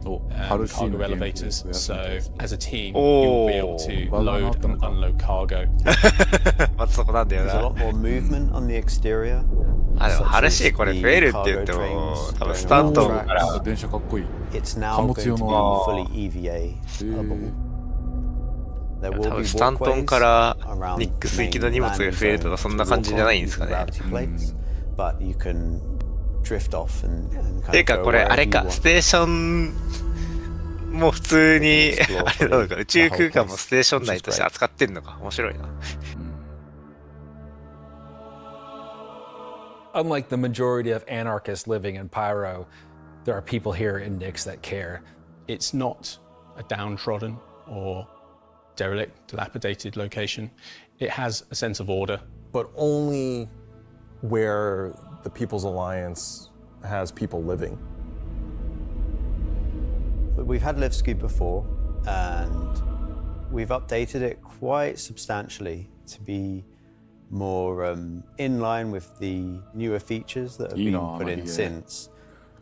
cargo elevators. So as a team, you'll be able to load and unload cargo.
まずそこなんだよ
There's a
な。
lot more movement on the exterior.
あ、でも、
such
ハル
as
シーこれ
the
増えるって言って
cargo
も、
trains
多分
going
スタン
on
ト
the
か
tracks.
ら。
電車かっこいい。
It's
貨
now
物
going
用
to
の
be fully EVA-able. There
多
will
分
be
スタントン
walkways
からニ
around
ック
the
ス行きの
main
荷物が
landing
増えると
zone
か、そん
to
な感じ
walk
じゃないん
on
ですか
the
ね。
gravity plates, but you can drift off and
ていう
kind
か
of
こ
go
れ、あ
wherever
れ
you
か、
want.
ステーションも普通に、あれなのか、宇宙空間もステーション内として扱ってんのか。面白いな。
Unlike the majority of anarchists living in Pyro, there are people here in Nix that care.
It's not a downtrodden or derelict, dilapidated location. It has a sense of order.
But only where the People's Alliance has people living.
But we've had Levski before, and we've updated it quite substantially to be more in line with the newer features that have been put in since.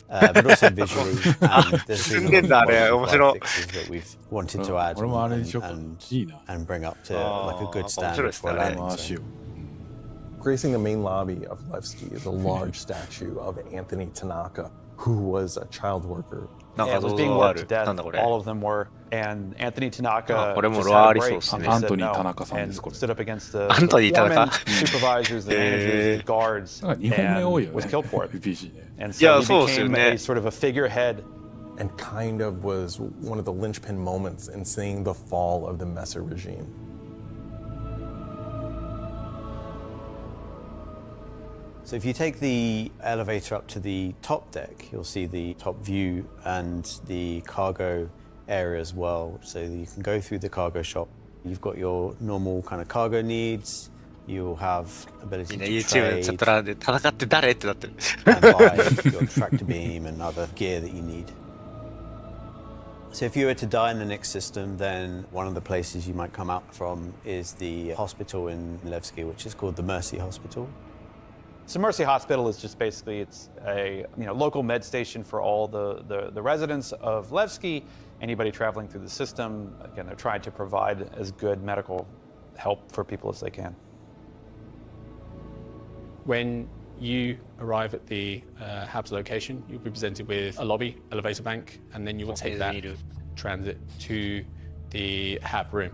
But also visually, and there's been a lot of fixes that we've wanted to add and bring up to like a good standard for a landing zone.
Gracing the main lobby of Levski is a large statue of Anthony Tanaka, who was a child worker.
Yeah, it was being worked to death. All of them were. And Anthony Tanaka just had a break. He said no and stood up against the foremen, supervisors, the managers, the guards, and was killed for it. And so he became a sort of a figurehead.
And kind of was one of the linchpin moments in seeing the fall of the Messer regime.
So if you take the elevator up to the top deck, you'll see the top view and the cargo area as well. So you can go through the cargo shop. You've got your normal kind of cargo needs. You'll have ability to trade and buy your tractor beam and other gear that you need. So if you were to die in the Nix system, then one of the places you might come out from is the hospital in Levski, which is called the Mercy Hospital.
So Mercy Hospital is just basically, it's a local med station for all the residents of Levski, anybody traveling through the system. Again, they're trying to provide as good medical help for people as they can.
When you arrive at the HAB's location, you'll be presented with a lobby, elevator bank, and then you will take that transit to the HAB room.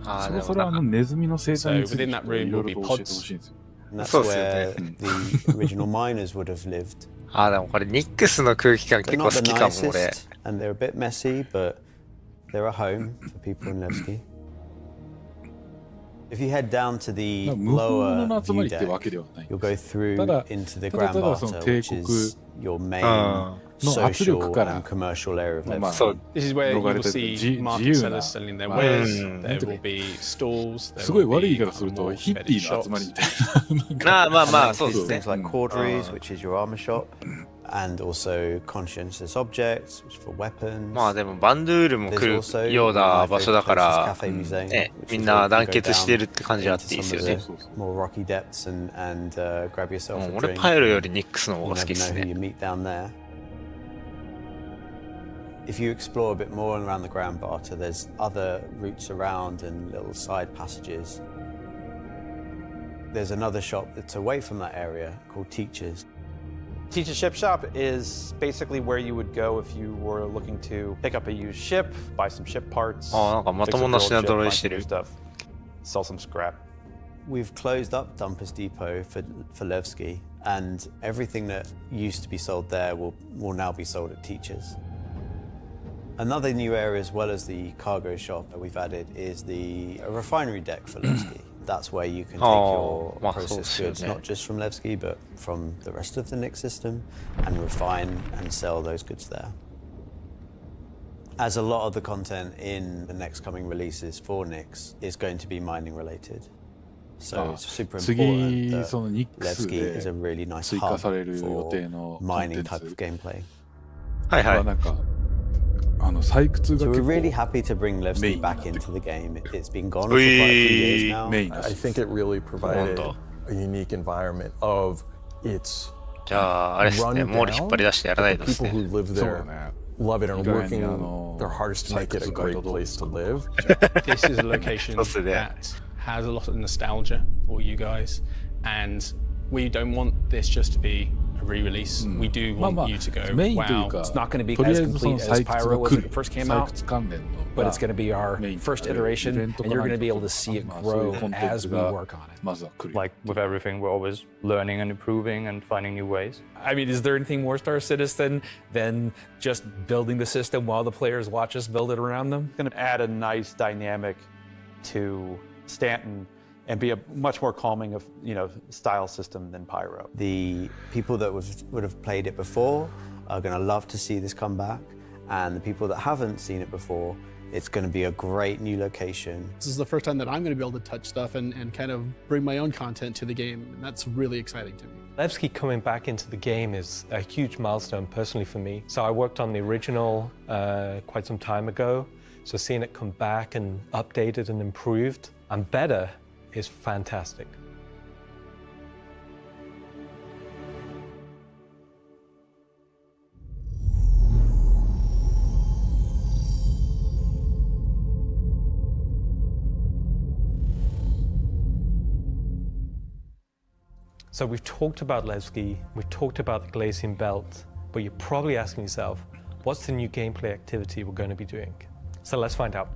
So
within that room will be pods.
And that's where the original miners would have lived.
あ、でもこれニックスの空気感結構好きかも俺。
And they're a bit messy, but they're a home for people in Levski. If you head down to the lower view deck, you'll go through into the Grand Barter, which is your main social and commercial area of Levski.
This is where you will see market sellers selling their wares. There will be stalls. There will be embedded shops.
Things like corderies, which is your armor shop, and also conscientious objects, which is for weapons.
まあでもバンドゥールも来るような場所だから、ね、みんな団結してるって感じあっていいですよね。
More rocky depths and grab yourself a drink.
俺パイロよりニックスの方が好きですね。
If you explore a bit more around the Grand Barter, there's other routes around and little side passages. There's another shop that's away from that area called Teachers.
Teacher's Ship Shop is basically where you would go if you were looking to pick up a used ship, buy some ship parts,
なんかまともな品揃えしてる。
stuff, sell some scrap.
We've closed up Dumpers Depot for Levski, and everything that used to be sold there will now be sold at Teachers. Another new area, as well as the cargo shop that we've added, is the refinery deck for Levski. That's where you can take your processed goods, not just from Levski, but from the rest of the Nix system, and refine and sell those goods there. As a lot of the content in the next coming releases for Nix is going to be mining related. So it's super important that Levski is a really nice hub for mining type of gameplay. So we're really happy to bring Levski back into the game. It's been gone for quite a few years now.
I think it really provided a unique environment of its run down. The people who live there love it and are working their hardest to make it a great place to live.
This is a location that has a lot of nostalgia for you guys, and we don't want this just to be a re-release. We do want you to go, wow.
It's not going to be as complete as Pyro was when it first came out, but it's going to be our first iteration, and you're going to be able to see it grow as we work on it.
Like with everything, we're always learning and improving and finding new ways.
I mean, is there anything more Star Citizen than just building the system while the players watch us build it around them?
It's going to add a nice dynamic to Stanton and be a much more calming of, style system than Pyro.
The people that would have played it before are going to love to see this come back, and the people that haven't seen it before, it's going to be a great new location.
This is the first time that I'm going to be able to touch stuff and kind of bring my own content to the game, and that's really exciting to me.
Levski coming back into the game is a huge milestone personally for me. So I worked on the original quite some time ago, so seeing it come back and updated and improved and better is fantastic. So we've talked about Levski, we've talked about the Glacian Belt, but you're probably asking yourself, what's the new gameplay activity we're going to be doing? So let's find out.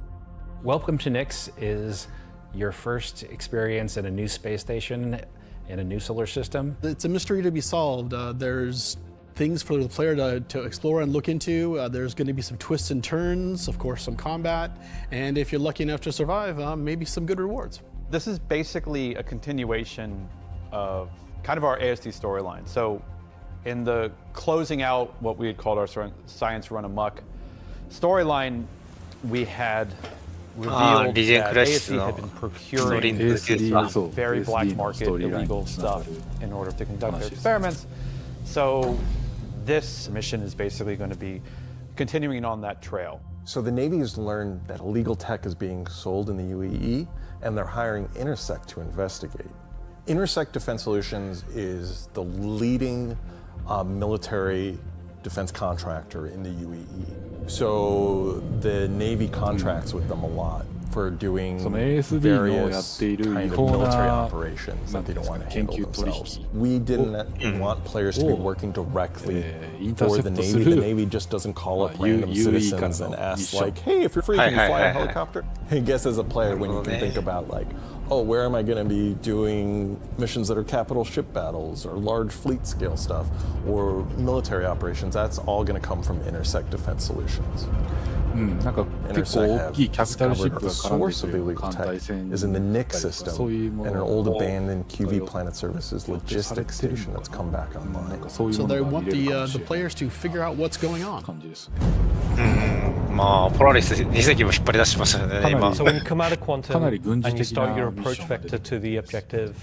Welcome to Nix is your first experience in a new space station in a new solar system.
It's a mystery to be solved. There's things for the player to explore and look into. There's going to be some twists and turns, of course, some combat, and if you're lucky enough to survive, maybe some good rewards.
This is basically a continuation of kind of our ASD storyline. So in the closing out what we had called our Science Run Amok storyline, we had revealed that ASD had been procuring very black market illegal stuff in order to conduct their experiments. So this mission is basically going to be continuing on that trail.
So the Navy has learned that illegal tech is being sold in the UAE, and they're hiring Intersect to investigate. Intersect Defense Solutions is the leading military defense contractor in the UAE. So the Navy contracts with them a lot for doing various kind of military operations that they don't want to handle themselves. We didn't want players to be working directly for the Navy. The Navy just doesn't call up random citizens and ask like, hey, if you're free, can you fly a helicopter? I guess as a player, when you can think about like, oh, where am I going to be doing missions that are capital ship battles or large fleet scale stuff or military operations? That's all going to come from Intersect Defense Solutions.
なんか結構大きいキャピタルシップが
The
絡んで
source
く
of
る
illegal
艦隊
tech
戦
is in the
だ
NIC
ったりとか
system
そういうも
and
の
an old
を
abandoned QV Planet Services logistics station that's come back online.
そういう
So
も
they
のが
want
見れるか
the
もし
the
れない
players to figure out what's going on.
感じですね。
まあ、ポラリス2隻も引っ張り出してますよね、今。
So when you come out of quantum
かなり軍事
and you
的な
start your
ミッ
approach
ションが出て
vector to the objective,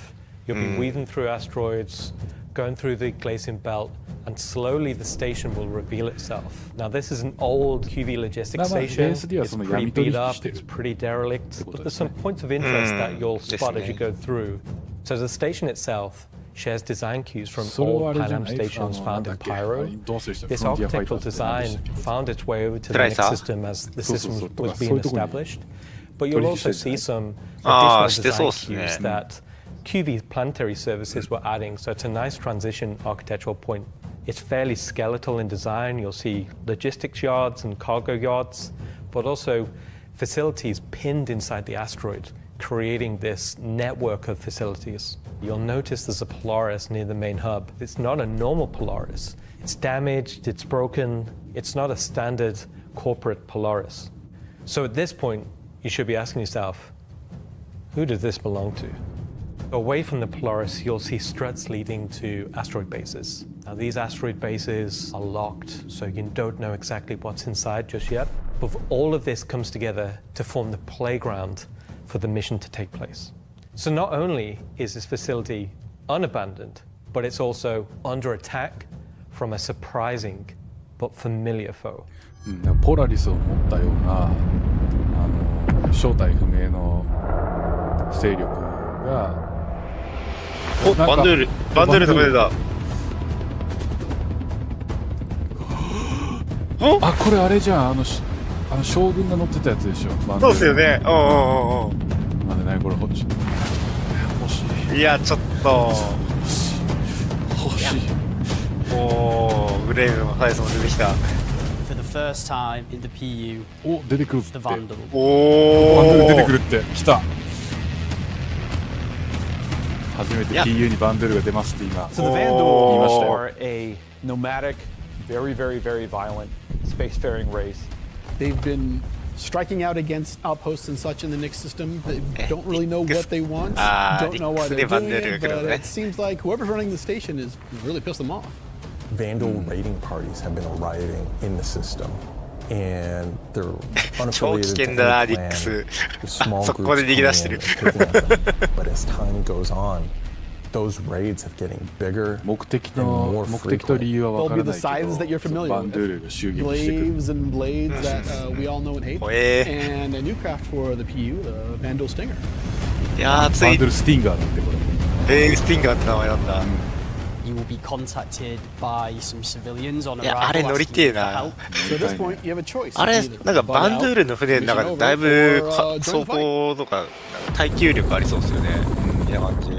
you'll be weaving through asteroids, going through the glacial belt, and slowly the station will reveal itself. Now this is an old QV logistics
まあ
station.
ベースでは
It's
その
pretty
闇取
beat
引
up,
してる
it's pretty derelict,
こと
but
で
there's
すね。
some points of interest that you'll spot as you go through. So the station itself shares design cues from
それはあ
old
れじゃ
Pan
な
Am
い
stations
なん
found
だ
in
っけ
Pyro.
どうせした
This
フロンティアファイタ
architectural
ーズって何で
design
したっけ
found its way over to the
Tracer?
next system as the system was being established. But you'll also see some
Ah,
additional design
してそうっすね。
cues that QV planetary services were adding, so it's a nice transition architectural point. It's fairly skeletal in design. You'll see logistics yards and cargo yards, but also facilities pinned inside the asteroid, creating this network of facilities. You'll notice there's a Polaris near the main hub. It's not a normal Polaris. It's damaged, it's broken. It's not a standard corporate Polaris. So at this point, you should be asking yourself, who does this belong to? Away from the Polaris, you'll see struts leading to asteroid bases. Now, these asteroid bases are locked, so you don't know exactly what's inside just yet. But all of this comes together to form the playground for the mission to take place. So not only is this facility unabandoned, but it's also under attack from a surprising but familiar foe.
ポラリスを持ったような正体不明の勢力が
お、バンドゥールとか出た。
あ、これあれじゃん、将軍が乗ってたやつでしょ。
そうっすよね。うんうんうんうん。
なんで何これ欲しい。
いや、ちょっと。
欲しい。
おー、グレイブもサイズも出てきた。
For the first time in the PU,
お、出てくるって。
the Vandal.
バンドゥール出てくるって。来た。初めて PU にバンドゥールが出ますって今。
So the Vandal are a nomadic, very, very, very violent spacefaring race.
They've been striking out against outposts and such in the NIC system. They don't really know what they want, don't know why they're doing it, but it seems like whoever's running the station is really pissed them off.
Vandal raiding parties have been arriving in the system. And they're unaffiliated to any plan. There's small groups coming in and taking out them. But as time goes on, those raids have getting bigger and more frequent.
They'll be the scythes that you're familiar with. Glaives and blades that we all know and hate. And a new craft for the PU, the Vandal Stinger.
いやー、つい。
バンドルスティンガーなんてこれ。
スティンガーって名前なんだ。
You will be contacted by some civilians on
いや、あれ乗りてえな。
So at this point, you have a choice.
あれ、なんかバンドゥールの船の中でだいぶ走行とか耐久力ありそうですよね。みたいな感じ。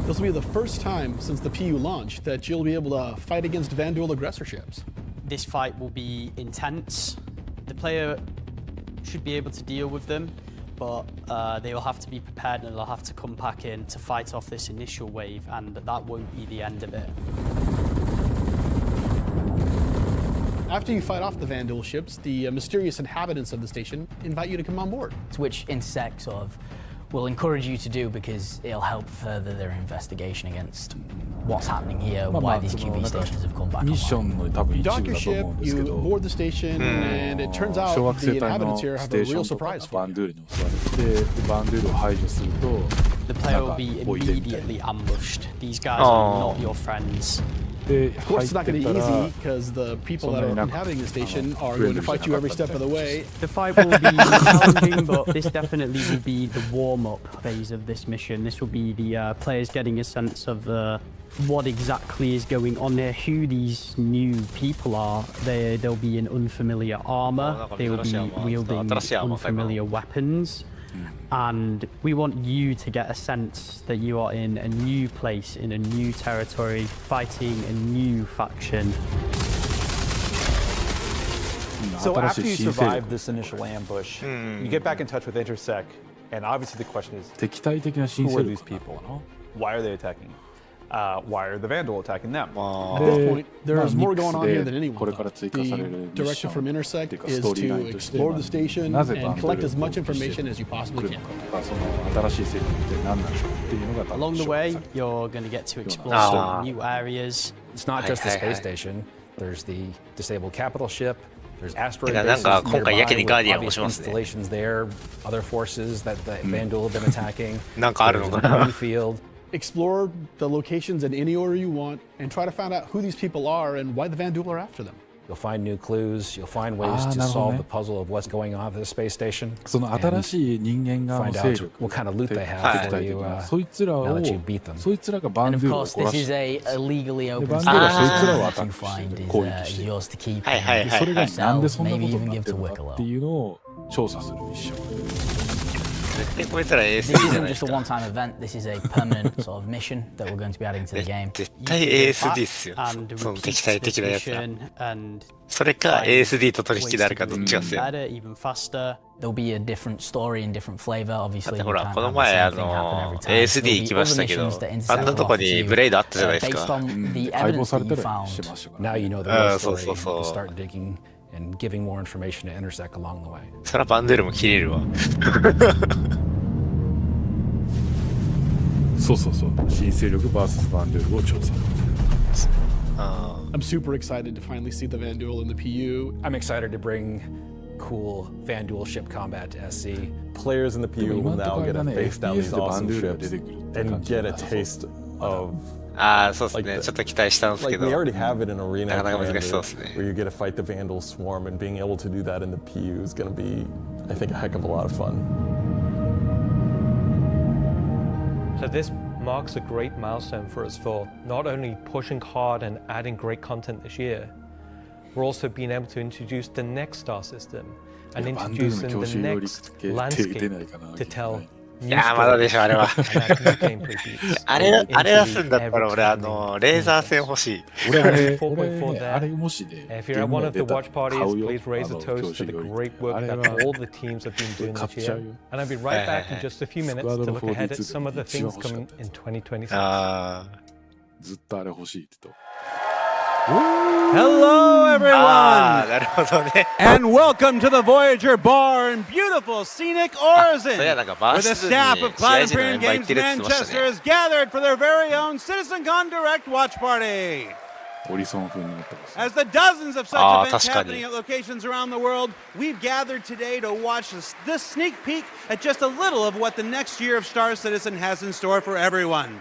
This will be the first time since the PU launch that you'll be able to fight against Vandal aggressor ships.
This fight will be intense. The player should be able to deal with them, but they will have to be prepared and they'll have to come back in to fight off this initial wave, and that won't be the end of it.
After you fight off the Vandal ships, the mysterious inhabitants of the station invite you to come on board.
Which Intersect sort of will encourage you to do because it'll help further their investigation against what's happening here, why these QV stations have come back online.
You dock your ship, you board the station, and it turns out the inhabitants here have a real surprise for you.
The player will be immediately ambushed. These guys are not your friends.
Of course, it's not going to be easy because the people that are inhabiting the station are going to fight you every step of the way.
The fight will be challenging, but this definitely will be the warm-up phase of this mission. This will be the players getting a sense of what exactly is going on here, who these new people are. They'll be in unfamiliar armor. They will be wielding unfamiliar weapons. And we want you to get a sense that you are in a new place, in a new territory, fighting a new faction.
So after you survive this initial ambush, you get back in touch with Intersect, And obviously the question is,
敵対的な新
who
勢
are
力
these people? Why are they attacking? Why are the Vandal attacking them?
At this point, there's more going on here than
こ
anyone
れから
thought.
追加される
The
ミッ
direction
ション
from
っ
Intersect
ていうか
is
ストーリーライ
to
ンとして
explore the station
なぜ
and
バンド
collect
ル
as
を
much
攻撃して
information as you
く
possibly
る
can.
のかとか、その新しい勢力って何なのかっていうのが多分
Along the
紹介
way,
されてる
you're going to get to explore
Ah.
some new areas.
It's not just the
Hi, hi,
space
hi.
station. There's the disabled capital ship. There's asteroid
てかなん
bases
か今回
nearby
やけに
with
ガーディアンを
obvious
しますね。
installations there, other forces that the Vandal have been attacking.
なんかあるの
There's
か
a
な
movie field.
Explore the locations in any order you want and try to find out who these people are and why the Vandal are after them.
You'll find new clues. You'll find ways to
なるほど
solve
ね。
the puzzle of what's going on at the space station.
その新しい人間側の
Find
勢
out
力
what kind of loot they
敵
have
対
for
的
you
な
uh,
そいつらを
now that you beat them.
そいつらがバ
And
ン
of
ドゥールを
course,
懲ら
this is
して
a illegally
で
open
バンドゥールはそいつらをア
station
タッ
you
クして
find is
攻撃して
yours to keep.
はいはいはい
それがなんでそんなこ
Maybe
とに
even
なっ
give
て
to
るのかって
Wicklow.
いうのを調査するミッション。
絶対こいつら ASD
This
じゃ
isn't
ないです
just a
か。
one-time event. This is a permanent sort of mission that we're going to be adding to the game.
絶対 ASD っすよ。
And
その
repeat
敵対
this
的なやつら。
mission and
それか
find
ASD と取引
ways
である
to
か
do
どっ
it
ちかっす
even
よ。
better, even faster. There'll be a different story and different flavor.
だっ
Obviously,
て
you
ほら、
can't
この
have the
前
same thing happen every time.
ASD
There'll
行
be
きま
other
したけど
missions that、
あんな
Intersect
と
will
こ
offer to
に
you
ブレイドあったじゃないです
based
か。
on the
解剖
evidence
され
that
た
you
りし
found.
ましたから
Now you know the
あ
real
あ、そう
story.
そう
You
そ
can
う。
start digging and giving more information to Intersect along the way.
そらバンドゥールも切れるわ。
そうそうそう。新勢力 VS バンドゥールを調査。
I'm super excited to finally see the Vandal in the PU.
I'm excited to bring cool Vandal ship combat to SC.
Players in the PU will now get to face down these awesome ships and get a taste of
ああ、そうですね。ちょっと期待したんですけ
like
ど。
we already have it in Arena
なかなか
Commander,
難しそうですね。
where you get to fight the Vandal swarm, and being able to do that in the PU is going to be, I think, a heck of a lot of fun.
So this marks a great milestone for us for not only pushing hard and adding great content this year, we're also being able to introduce the next star system and introducing the next landscape to tell
いやー、まだでしょ、あれは。あれ出すんだったら俺、レーザー線欲しい。
俺あれもしで、
If you're at one of the watch parties, please raise a toast to the great work that all the teams have been doing this year. And I'll be right back in just a few minutes to look ahead at some of the things coming in 2026.
ずっとあれ欲しいって言った。
Hello, everyone!
なるほどね。
And welcome to the Voyager Bar in beautiful scenic Orison,
そうや、なんかバー
where the
室に
staff of
試合
Cloud
時のメン
Imperium
バー行っ
Games
てるって言ってました
Manchester
ね。
is gathered for their very own CitizenCon Direct Watch Party.
オリソン風になってます。
As the dozens of such
Ah,
events
確かに。
happening at locations around the world, we've gathered today to watch this sneak peek at just a little of what the next year of Star Citizen has in store for everyone.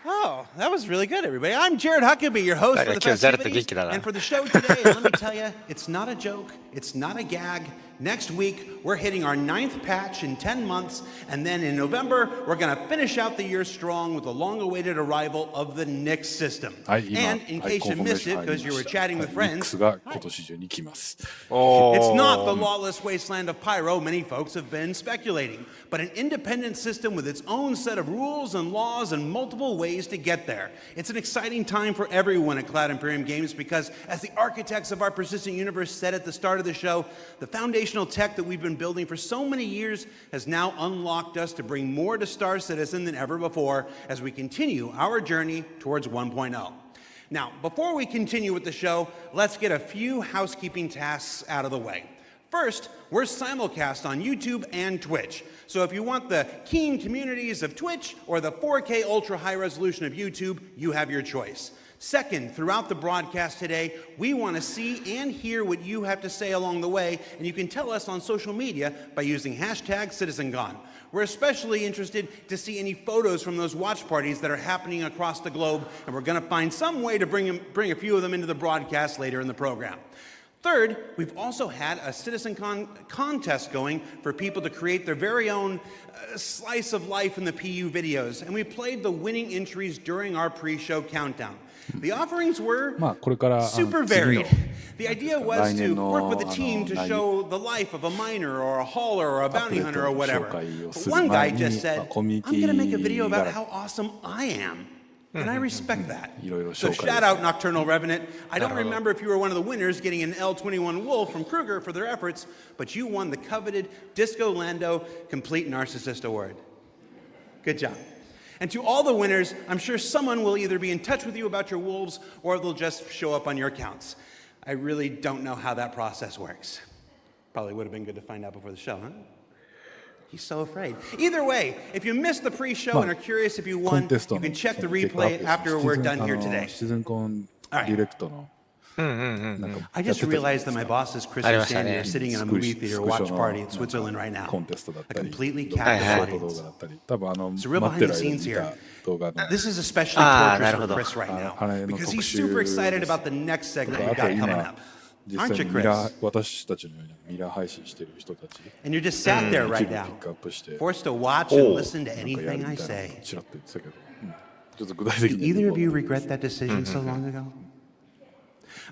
Oh, that was really good, everybody. I'm Jared Huckabee, your host for the festivities. And for the show today, let me tell you, it's not a joke, it's not a gag. Next week, we're hitting our 9th patch in 10 months, and then in November, we're going to finish out the year strong with the long-awaited arrival of the Nix system. And in case you missed it, because you were chatting with friends,
が今年中に来ます。
it's not the lawless wasteland of Pyro many folks have been speculating, but an independent system with its own set of rules and laws and multiple ways to get there. It's an exciting time for everyone at Cloud Imperium Games because, as the architects of our persistent universe said at the start of the show, the foundational tech that we've been building for so many years has now unlocked us to bring more to Star Citizen than ever before as we continue our journey towards 1.0. Now, before we continue with the show, let's get a few housekeeping tasks out of the way. First, we're simulcast on YouTube and Twitch. So if you want the keen communities of Twitch or the 4K ultra high resolution of YouTube, you have your choice. Second, throughout the broadcast today, we want to see and hear what you have to say along the way, and you can tell us on social media by using hashtag CitizenCon. We're especially interested to see any photos from those watch parties that are happening across the globe, and we're going to find some way to bring a few of them into the broadcast later in the program. Third, we've also had a CitizenCon contest going for people to create their very own slice of life in the PU videos, and we played the winning entries during our pre-show countdown. The offerings were super varied. The idea was to work with a team to show the life of a miner or a hauler or a bounty hunter or whatever. But one guy just said, I'm going to make a video about how awesome I am.
And I respect that. So shout out Nocturnal Revenant. I don't remember if you were one of the winners getting an L21 Wolf from Kruger for their efforts, but you won the coveted Disco Lando Complete Narcissist Award. Good job. And to all the winners, I'm sure someone will either be in touch with you about your wolves or they'll just show up on your accounts. I really don't know how that process works. Probably would have been good to find out before the show, huh? He's so afraid. Either way, if you missed the pre-show and are curious if you won, you can check the replay after we're done here today. All right. I just realized that my boss's Christmas Sandy are sitting in a movie theater watch party in Switzerland right now. A completely captive audience. So real behind the scenes here. This is especially torturous for Chris right now because he's super excited about the next segment we've got coming up. Aren't you, Chris? And you're just sat there right now, forced to watch and listen to anything I say. Do either of you regret that decision so long ago?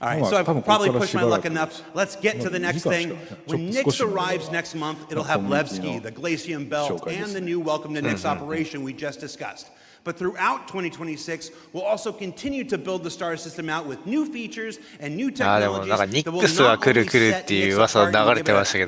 All right, so I've probably pushed my luck enough. Let's get to the next thing. When Nyx arrives next month, it'll have Levski, the Glacium Belt, and the new Welcome to Nyx operation we just discussed. But throughout 2026, we'll also continue to build the star system out with new features and new technologies that will not only set Nyx apart and give it a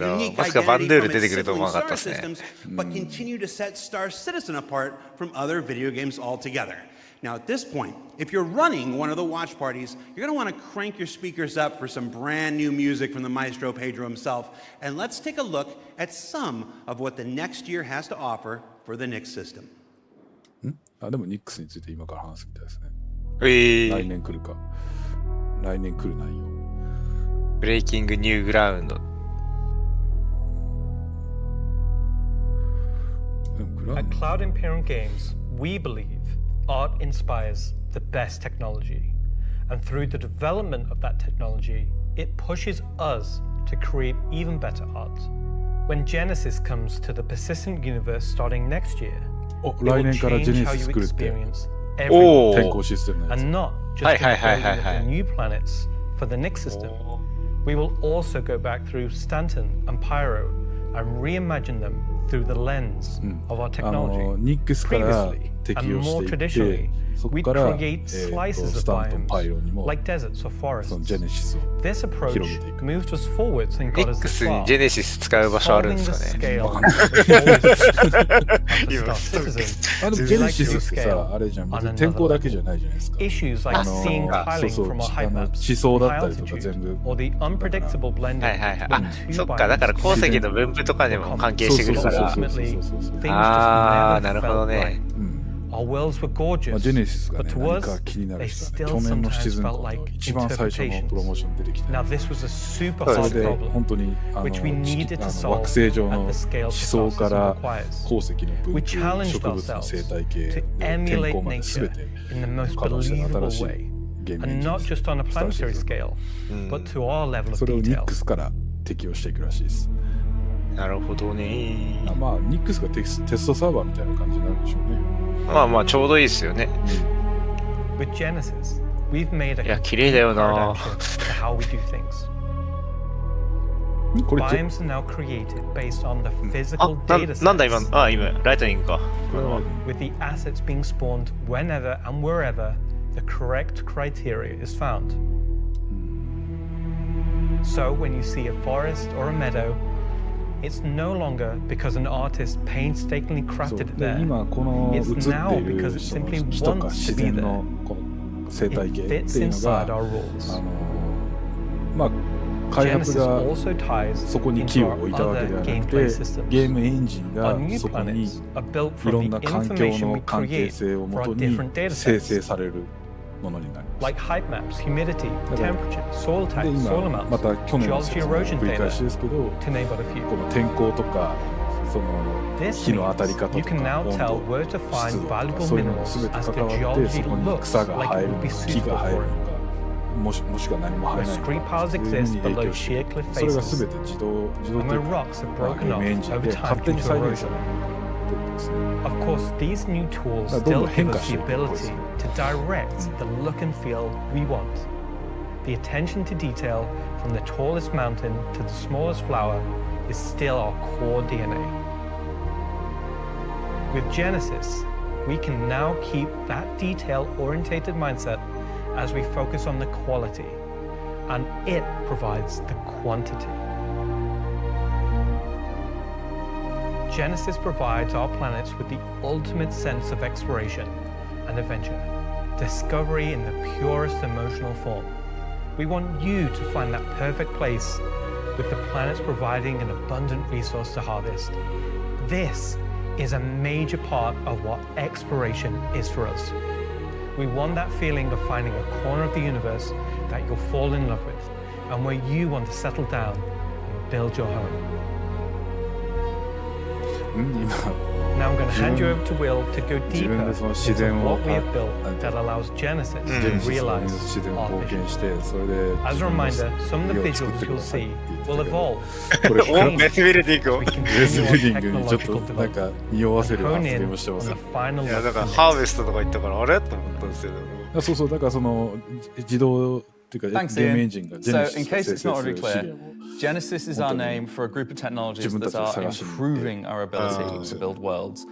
unique identity from its sibling star systems, but continue to set Star Citizen apart from other video games altogether. Now, at this point, if you're running one of the watch parties, you're going to want to crank your speakers up for some brand new music from the Maestro Pedro himself. And let's take a look at some of what the next year has to offer for the Nyx system.
でもニックスについて今から話すみたいですね。来年来るか。来年来る内容。
ブレイキングニューグラウンド。
At Cloud Imperium Games, we believe art inspires the best technology. And through the development of that technology, it pushes us to create even better art. When Genesis comes to the persistent universe starting next year, it will change how you experience everything. And not just the building of the new planets for the Nyx system. We will also go back through Stanton and Pyro and reimagine them through the lens of our technology. Previously, and more traditionally, we create slices of biomes, like deserts or forests. This approach moved us forwards and got us this far, solving the scale of issues like seeing tiling from our height maps, high altitude, or the unpredictable blending of two biomes. Our worlds were gorgeous, but to us, they still sometimes felt like interpretations. Now this was a super hard problem, which we needed to solve at the scale the star system requires. We challenged ourselves to emulate nature in the most believable way, and not just on a planetary scale, but to our level of detail.
なるほどね。
まあ、ニックスがテストサーバーみたいな感じになるんでしょうね。
まあまあ、ちょうどいいですよね。
With Genesis, we've made a
いや、綺麗だよな。
how we do things. Biomes are now created based on the physical data sets.
なんだ今、今、ライトニングか。
With the assets being spawned whenever and wherever the correct criteria is found. So when you see a forest or a meadow, it's no longer because an artist painstakingly crafted it there. It's now because it simply wants to be there. It fits inside our rules. Genesis also ties into our other gameplay systems. Our new planets are built from the information we create for our different data sets. Like height maps, humidity, temperature, soil type, soil amounts, geology erosion data, to name but a few. This means you can now tell where to find valuable minerals as the geology looks like it would be suitable for it. Where scree piles exist below sheer cliff faces, and where rocks have broken off over time due to erosion. Of course, these new tools still give us the ability to direct the look and feel we want. The attention to detail from the tallest mountain to the smallest flower is still our core DNA. With Genesis, we can now keep that detail-orientated mindset as we focus on the quality, and it provides the quantity. Genesis provides our planets with the ultimate sense of exploration and adventure, discovery in the purest emotional form. We want you to find that perfect place, with the planets providing an abundant resource to harvest. This is a major part of what exploration is for us. We want that feeling of finding a corner of the universe that you'll fall in love with, and where you want to settle down and build your home. Now I'm going to hand you over to Will to go deeper into what we have built that allows Genesis to realize our vision. As a reminder, some of the visuals you'll see will evolve.
ベースビルディングを。
ベースビルディングにちょっとなんか匂わせる発言をしてます。
いやだからハーベストとか言ったからあれと思ったんですよ。
そうそうだからその自動っていうかゲームエンジンがジェネシス
So in case it's not already clear, Genesis is our name for a group of technologies that are improving our ability to build worlds,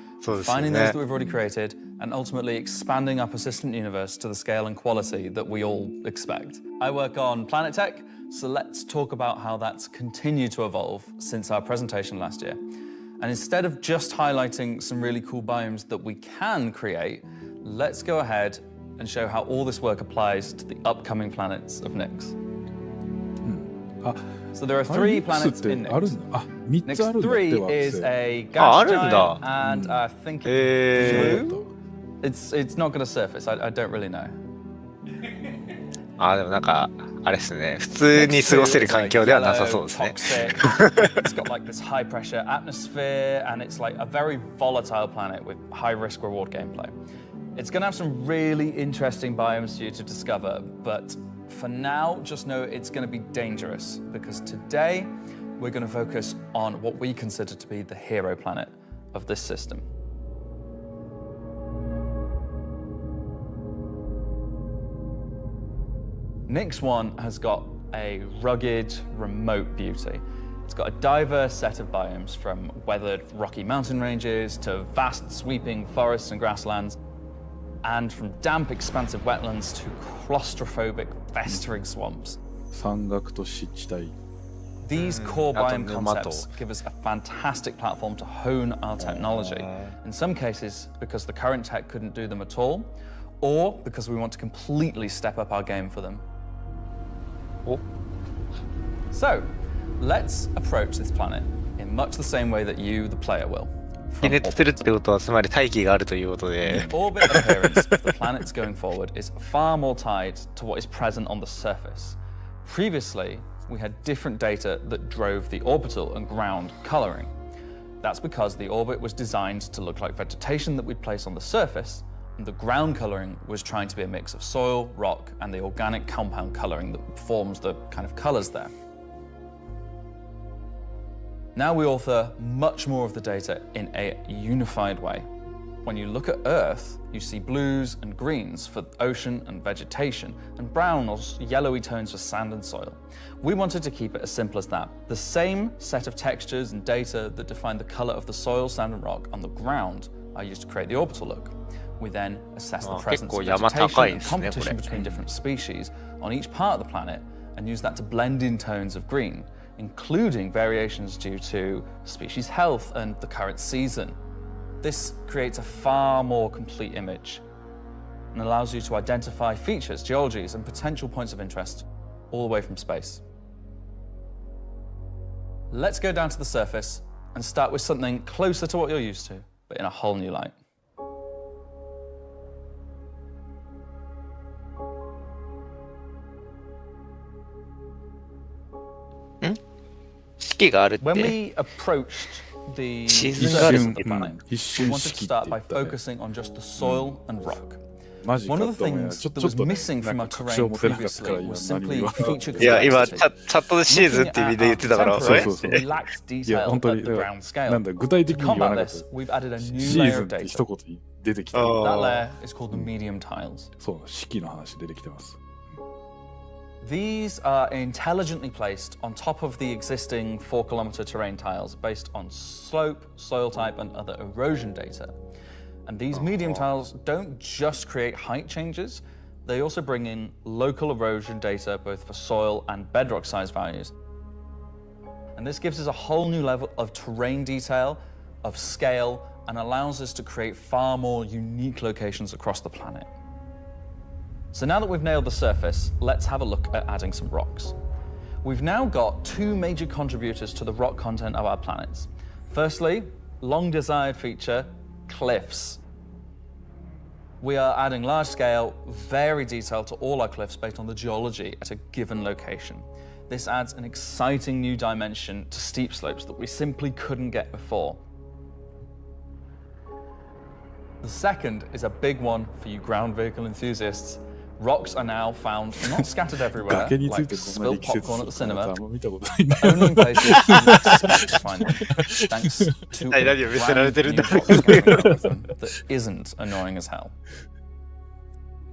finding those that we've already created, and ultimately expanding our persistent universe to the scale and quality that we all expect. I work on Planet Tech, so let's talk about how that's continued to evolve since our presentation last year. And instead of just highlighting some really cool biomes that we can create, let's go ahead and show how all this work applies to the upcoming planets of Nyx. So there are 3 planets in Nyx. Nyx 3 is a gas giant, and I think it's blue. It's not going to surface. I don't really know.
でもなんかあれですね。普通に過ごせる環境ではなさそうですね。
It's got like this high pressure atmosphere, and it's like a very volatile planet with high risk reward gameplay. It's going to have some really interesting biomes for you to discover, but for now, just know it's going to be dangerous, because today we're going to focus on what we consider to be the hero planet of this system. Nyx 1 has got a rugged, remote beauty. It's got a diverse set of biomes, from weathered rocky mountain ranges to vast sweeping forests and grasslands, and from damp, expansive wetlands to claustrophobic, festering swamps. These core biome concepts give us a fantastic platform to hone our technology, in some cases because the current tech couldn't do them at all, or because we want to completely step up our game for them. So, let's approach this planet in much the same way that you, the player, will.
気熱するってことはつまり大気があるということで。
The orbit appearance of the planets going forward is far more tied to what is present on the surface. Previously, we had different data that drove the orbital and ground coloring. That's because the orbit was designed to look like vegetation that we'd place on the surface, and the ground coloring was trying to be a mix of soil, rock, and the organic compound coloring that forms the kind of colors there. Now we author much more of the data in a unified way. When you look at Earth, you see blues and greens for ocean and vegetation, and brown or yellowy tones for sand and soil. We wanted to keep it as simple as that. The same set of textures and data that define the color of the soil, sand, and rock on the ground are used to create the orbital look. We then assess the presence of vegetation and competition between different species on each part of the planet, and use that to blend in tones of green, including variations due to species health and the current season. This creates a far more complete image and allows you to identify features, geologies, and potential points of interest all the way from space. Let's go down to the surface and start with something closer to what you're used to, but in a whole new light. When we approached the surface of the planet, we wanted to start by focusing on just the soil and rock. One of the things that was missing from our terrain previously was simply feature complexity.
いや、今チャットでシーズンって意味で言ってたから、それ。
We lacked detail at the ground scale. To combat this, we've added a new layer of data. That layer is called the medium tiles.
そう、四季の話出てきてます。
These are intelligently placed on top of the existing 4-kilometer terrain tiles based on slope, soil type, and other erosion data. And these medium tiles don't just create height changes, they also bring in local erosion data both for soil and bedrock size values. And this gives us a whole new level of terrain detail, of scale, and allows us to create far more unique locations across the planet. So now that we've nailed the surface, let's have a look at adding some rocks. We've now got two major contributors to the rock content of our planets. Firstly, long desired feature, cliffs. We are adding large scale, very detailed to all our cliffs based on the geology at a given location. This adds an exciting new dimension to steep slopes that we simply couldn't get before. The second is a big one for you ground vehicle enthusiasts. Rocks are now found not scattered everywhere, like spilled popcorn at the cinema, but only in places you expect to find them, thanks to a brand new rock scattering algorithm that isn't annoying as hell.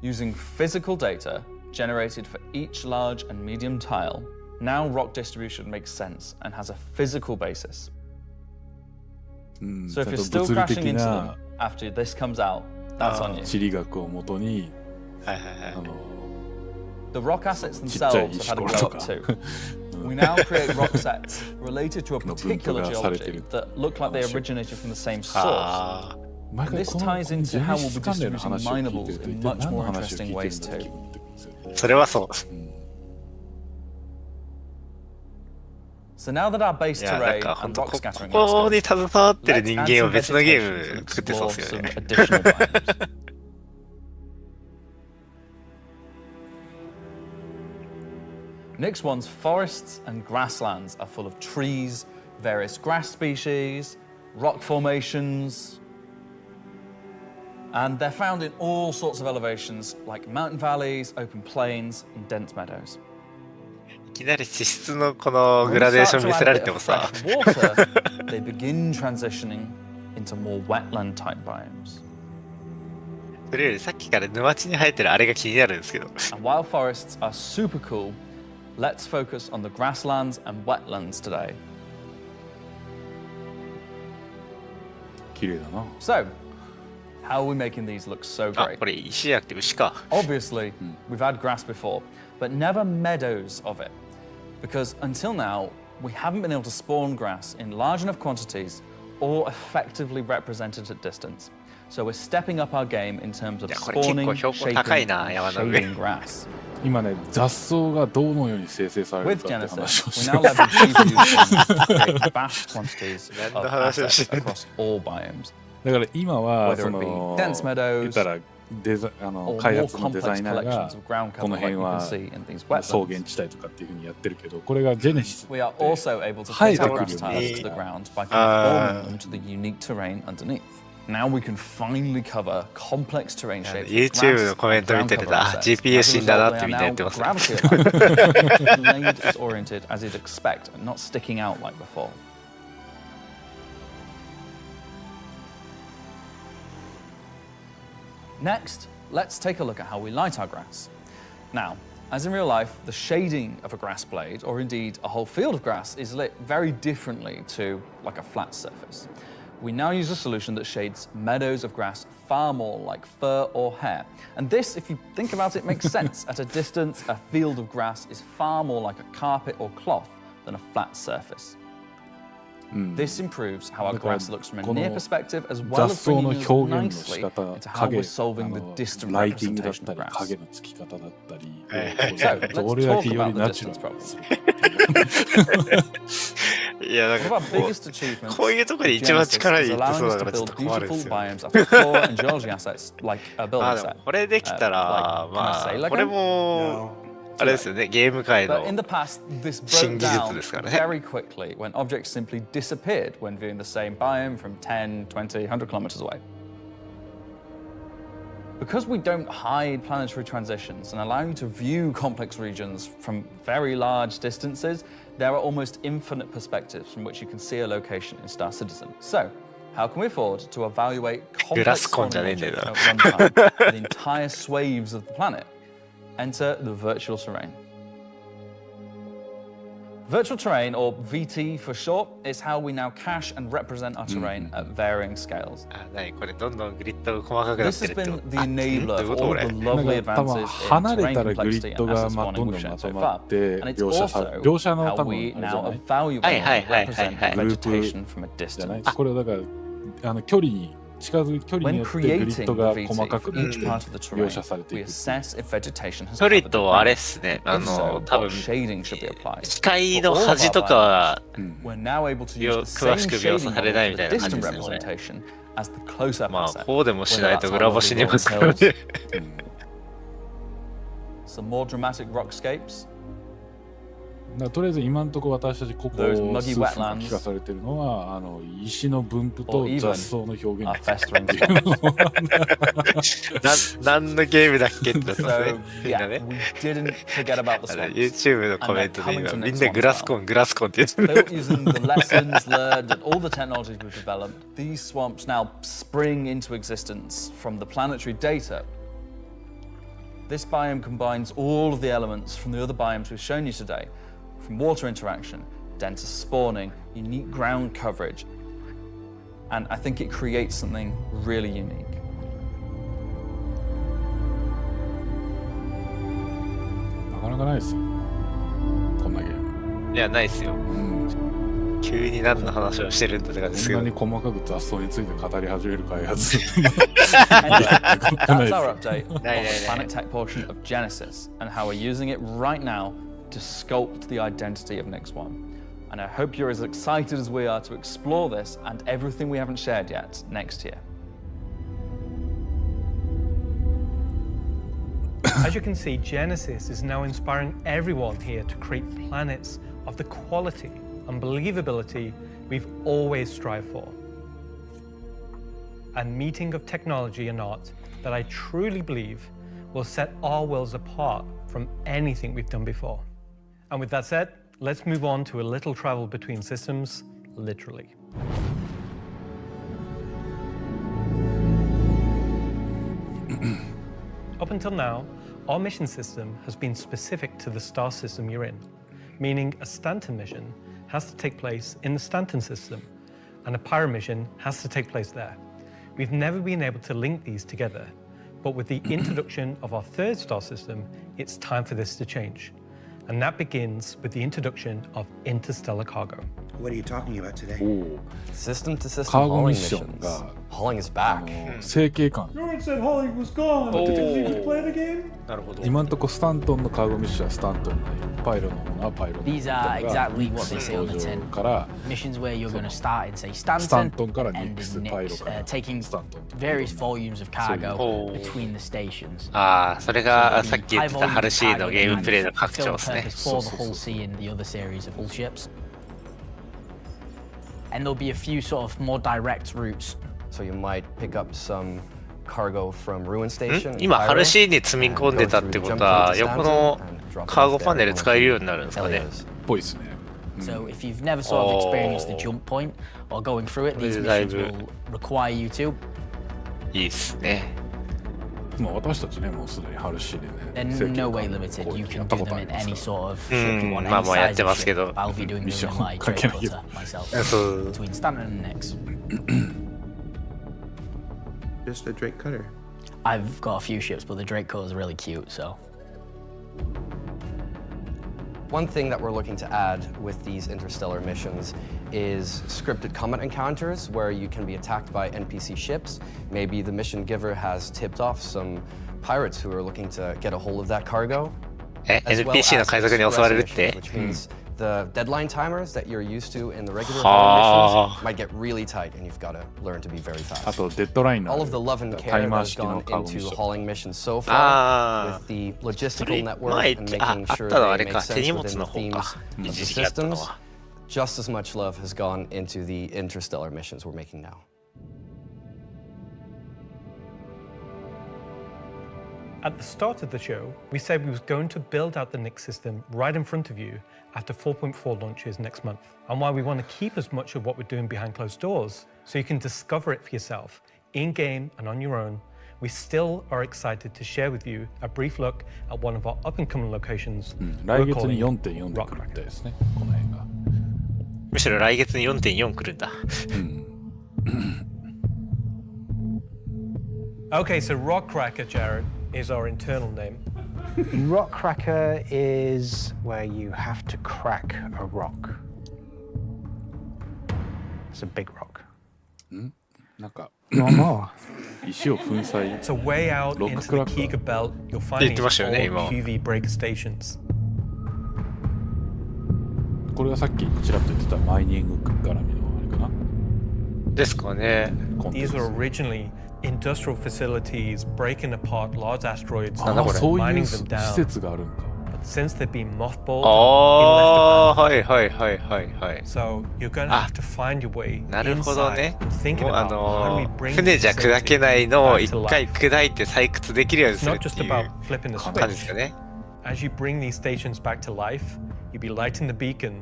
Using physical data generated for each large and medium tile, now rock distribution makes sense and has a physical basis. So if you're still crashing into them after this comes out, that's on you. The rock assets themselves have had a glow up too. We now create rock sets related to a particular geology that look like they originated from the same source. And this ties into how we'll be distributing minables in much more interesting ways too.
それはそう。
So now that our base
いや、なん
terrain
か本
and
当
rock
こ
scattering
こに
is good,
携わってる
let's
人
add
間は
some
別のゲ
vegetation
ーム
to
作ってそう
explore
ですよ
some
ね。
additional biomes. Next one's forests and grasslands are full of trees, various grass species, rock formations, and they're found in all sorts of elevations like mountain valleys, open plains, and dense meadows.
いきなり地質のこのグラデーション見せられてもさ。
Water, they begin transitioning into more wetland type biomes.
それよりさっきから沼地に生えてるあれが気になるんですけど。
And while forests are super cool, let's focus on the grasslands and wetlands today.
綺麗だな。
So, how are we making these look so
あ、
great?
これ石じゃなくて牛か。
Obviously, we've had grass before, but never meadows of it. Because until now, we haven't been able to spawn grass in large enough quantities or effectively represented at distance. So we're stepping up our game in terms of
いや、これ結構
spawning,
標高高い
shaping,
な、
and
山の上。
shading grass.
今ね、雑草がどのように生成される
With
かって話を
Genesis,
し
we
て
now leverage GPUs to create vast quantities of
何の話を
assets
してる
across all biomes.
だから今は
Whether
そ
it be
の
dense meadows
言ったら開発のデザイナーがこの辺は草原地帯とかっていうふうにやってるけど、これがジェネシス
We are also able to
生え
fit
て
our
く
grass
るよ
tiles to
ね。
the ground by conforming them to the unique terrain underneath. Now we can finally cover complex terrain shapes.
YouTube のコメント見てると、あ、GPU 死んだなってみんな言ってますね。
Laid is oriented as you'd expect and not sticking out like before. Next, let's take a look at how we light our grass. Now, as in real life, the shading of a grass blade, or indeed a whole field of grass, is lit very differently to like a flat surface. We now use a solution that shades meadows of grass far more like fur or hair. And this, if you think about it, makes sense. At a distance, a field of grass is far more like a carpet or cloth than a flat surface. This improves how our grass looks from a near perspective, as well as bringing us nicely into how we're solving the distant representation of grass. So, let's talk about the distance problem.
いや、なん
One
か
of our biggest achievements
こういうところで
with
一番
Genesis
力
is
入れてそう
allowing
だ
us
か
to
らちょっ
build
と困るん
beautiful
ですよ。
biomes after flora and geology assets like a
あ、
building
でも
set.
これできたら、まあ、これも、あれですよね、ゲーム界
But
の
in the past, this
新
broke
技術
down
ですからね。
very quickly when objects simply disappeared when viewing the same biome from 10, 20, 100 kilometers away. Because we don't hide planetary transitions and allow you to view complex regions from very large distances, there are almost infinite perspectives from which you can see a location in Star Citizen. So, how can we afford to evaluate complex spawning objects at one time with entire swathes of the planet? Enter the virtual terrain. Virtual terrain, or VT for short, is how we now cache and represent our terrain at varying scales.
何これどんどんグリッドが細かくなっ
This
て
has
るって
been the enabler of
どういうこと
all
こ
of
れ
the lovely
多分
advances in
離れ
terrain
たらグリ
complexity
ッド
and
が
SS1
どんど
and
ん
we've
ま
shown
と
so
ま
far.
って
And it's
描写され
also
描写の
how
多分
we
あれじゃ
now
ない
evaluate and represent vegetation from a
じゃない
distance.
これだから距離に近づく距離に
When
よってグリッ
creating
ド
the
が
VT
細かく
for
なっ
each
て
part of the
描
terrain,
写されてい
we
く。
assess if vegetation has
距離
covered the
とあれっ
ground.
すね。
If so,
多
what
分
shading should be applied?
視界
For
の
all of
端
our
とかは
biomes, we're now able to
よ
use the
詳
same
しく描写
shading
され
model
ない
for
み
the
たいな感じ
distant
ですね。
representation as the close-up
まあ
asset.
こうでもしない
whether
と
that's
グ
our
ラボし
lovely
に
rolling
ますからね。
hills. Some more dramatic rockscapes.
とりあえず今のところ私たちここ
Those
数
muggy
分間
wetlands.
聞かされてるのは石の分布
Or
と
even
雑草の表現
our festering
っていうのを
何のゲームだっけってですね
So
みんな
yeah,
ね
we didn't forget about the
YouTube
swamps.
のコメントで
And
今
they're coming to
みん
next
なグラスコングラスコンって言ってる
Built using the lessons learned and all the technologies we've developed, these swamps now spring into existence from the planetary data. This biome combines all of the elements from the other biomes we've shown you today, from water interaction, denser spawning, unique ground coverage, and I think it creates something really unique.
なかなかないですよこんなゲーム。
いやないっすよ。急に何の話をしてるんだって感じですけど。
こんなに細かく雑草について語り始める開発。
That's our update on the planet tech portion of Genesis and how we're using it right now to sculpt the identity of Nix 1. And I hope you're as excited as we are to explore this and everything we haven't shared yet next year.
As you can see, Genesis is now inspiring everyone here to create planets of the quality and believability we've always strived for. A meeting of technology and art that I truly believe will set our worlds apart from anything we've done before. And with that said, let's move on to a little travel between systems, literally. Up until now, our mission system has been specific to the star system you're in, meaning a Stanton mission has to take place in the Stanton system, and a Pyro mission has to take place there. We've never been able to link these together, but with the introduction of our third star system, it's time for this to change. And that begins with the introduction of interstellar cargo.
What are you talking about today?
System to system
カーゴ
hauling
ミッション
missions.
が
Hauling is back.
整形感
No one said hauling was gone.
Oh.
Did you play the game?
なるほど。
今のところスタントンのカーゴミッションはスタントン内パイロのものはパイロの
These are exactly what they say on the tin.
から
Missions where you're going to start in, say,
スタン
Stanton
トンからニッ
and
クス
in
パイロ
Nix,
から
taking
スタントン
various volumes of cargo
Oh.
between the stations.
ああ、それがさっき言
High
ってた
volumes
ハル
of
シーの
cargo
ゲームプレイの
and
拡張
fill
ですね。
purpose for the Hull Sea and the other series of Hull ships. And there'll be a few sort of more direct routes.
So you might pick up some cargo from Ruin Station.
今、ハルシーに積み込んでたってことは、横のカーゴパネル使えるようになるんですかね。
ぽいですね。
So if you've never sort of experienced the jump point or going through it, these missions will require you to.
いいっすね。
まあ私たちね、もうすでにハルシーでね。
They're no way limited. You can do them in any sort of ship you want,
まあ
any
もうやっ
size
て
of
ますけ
ship.
ど。
I'll be doing them in my Drake cutter myself. Between Stanton and Nix.
Just a Drake cutter.
I've got a few ships, but the Drake cutter is really cute, so.
One thing that we're looking to add with these interstellar missions is scripted combat encounters where you can be attacked by NPC ships. Maybe the mission giver has tipped off some pirates who are looking to get a hold of that cargo.
NPC の海賊に襲われるって
Which means the deadline timers that you're used to in the regular hauling missions might get really tight, and you've got to learn to be very fast.
あとデッドラインの
All of the love and
タイ
care
マー
has
式の
gone
カーゴミッ
into
ション。
hauling missions so far, with the logistical network and making sure they make sense within the themes of the systems. Just as much love has gone into the interstellar missions we're making now.
At the start of the show, we said we was going to build out the Nix system right in front of you after 4.4 launches next month, and why we want to keep as much of what we're doing behind closed doors so you can discover it for yourself, in-game and on your own,
we still are excited to share with you a brief look at one of our up-and-coming locations.
来月に 4.4 で来るみたいですね、この辺が。
むしろ来月に 4.4 来るんだ。
Okay, so Rock Cracker, Jared, is our internal name.
Rock cracker is where you have to crack a rock. It's a big rock.
なんか
No more.
石を粉砕。
So way out into the Hyuga belt, you'll find these old QV breaker stations.
これがさっきちらっと言ってたマイニング絡みのあれかな。
ですかね。
These were originally industrial facilities breaking apart large asteroids and
そういう
mining
施
them down.
設があるんか。
But since they've been mothballed,
ああ、はいはいはいはいはい。
so you're going to have to find your way
なるほど
inside
ね。
and thinking
もう
about how do we bring
船
this
じゃ砕けない
facility
のを
back
一
to
回
life.
砕いて採掘できるように
It's
するっ
not
て
just
いう
about flipping the
感じです
switch.
かね。
As you bring these stations back to life, you'll be lighting the beacon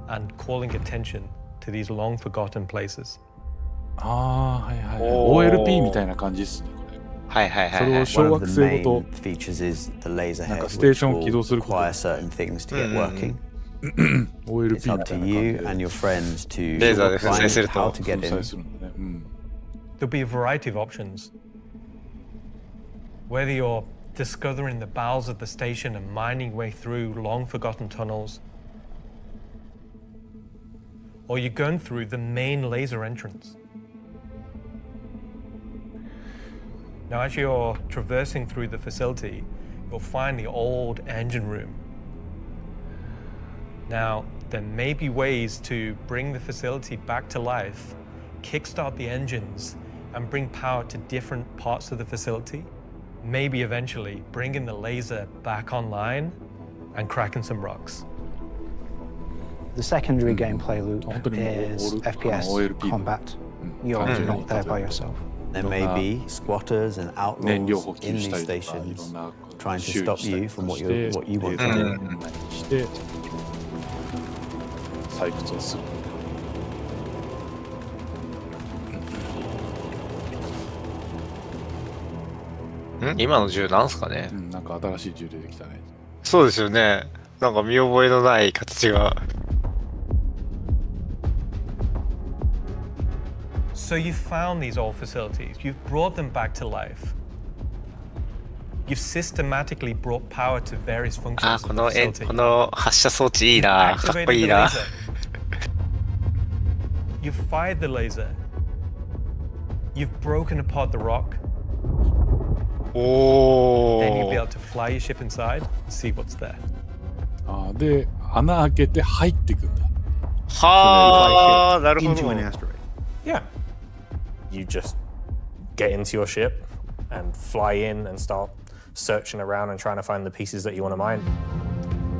and calling attention to these long forgotten places.
ああ、はいはいはい。OLP みたいな感じですね。
はいはいはい。
それを小惑星ごと
features is the laser
なん
head,
かステーションを
which
起動
will
すること
require certain things to get working.
OLP
It's up to you and your friends to
レーザーで粉砕
find
する
how
と
to get
粉砕
in.
するんだね。
There'll be a variety of options. Whether you're discovering the bowels of the station and mining your way through long forgotten tunnels, or you're going through the main laser entrance. Now, as you're traversing through the facility, you'll find the old engine room. Now, there may be ways to bring the facility back to life, kickstart the engines, and bring power to different parts of the facility. Maybe eventually bringing the laser back online and cracking some rocks.
The secondary gameplay loop is FPS combat. You're not there by yourself.
There may be squatters and outlaws in these stations trying to stop you from what you want to do.
採掘をする。
今の銃なんすかね。
なんか新しい銃出てきたね。
そうですよね。なんか見覚えのない形が。
So you found these old facilities, you've brought them back to life. You've systematically brought power to various functions
あ、
of
こ
the
の
facility.
この発射装置いいな。かっこいい
Activated the
な。
laser. You've fired the laser. You've broken apart the rock.
お
Then you'll be
ー。
able to fly your ship inside and see what's there.
あーで、穴開けて入っていくんだ。
はあ、なるほ
into
ど
an。asteroid.
Yeah. You just get into your ship and fly in and start searching around and trying to find the pieces that you want to mine.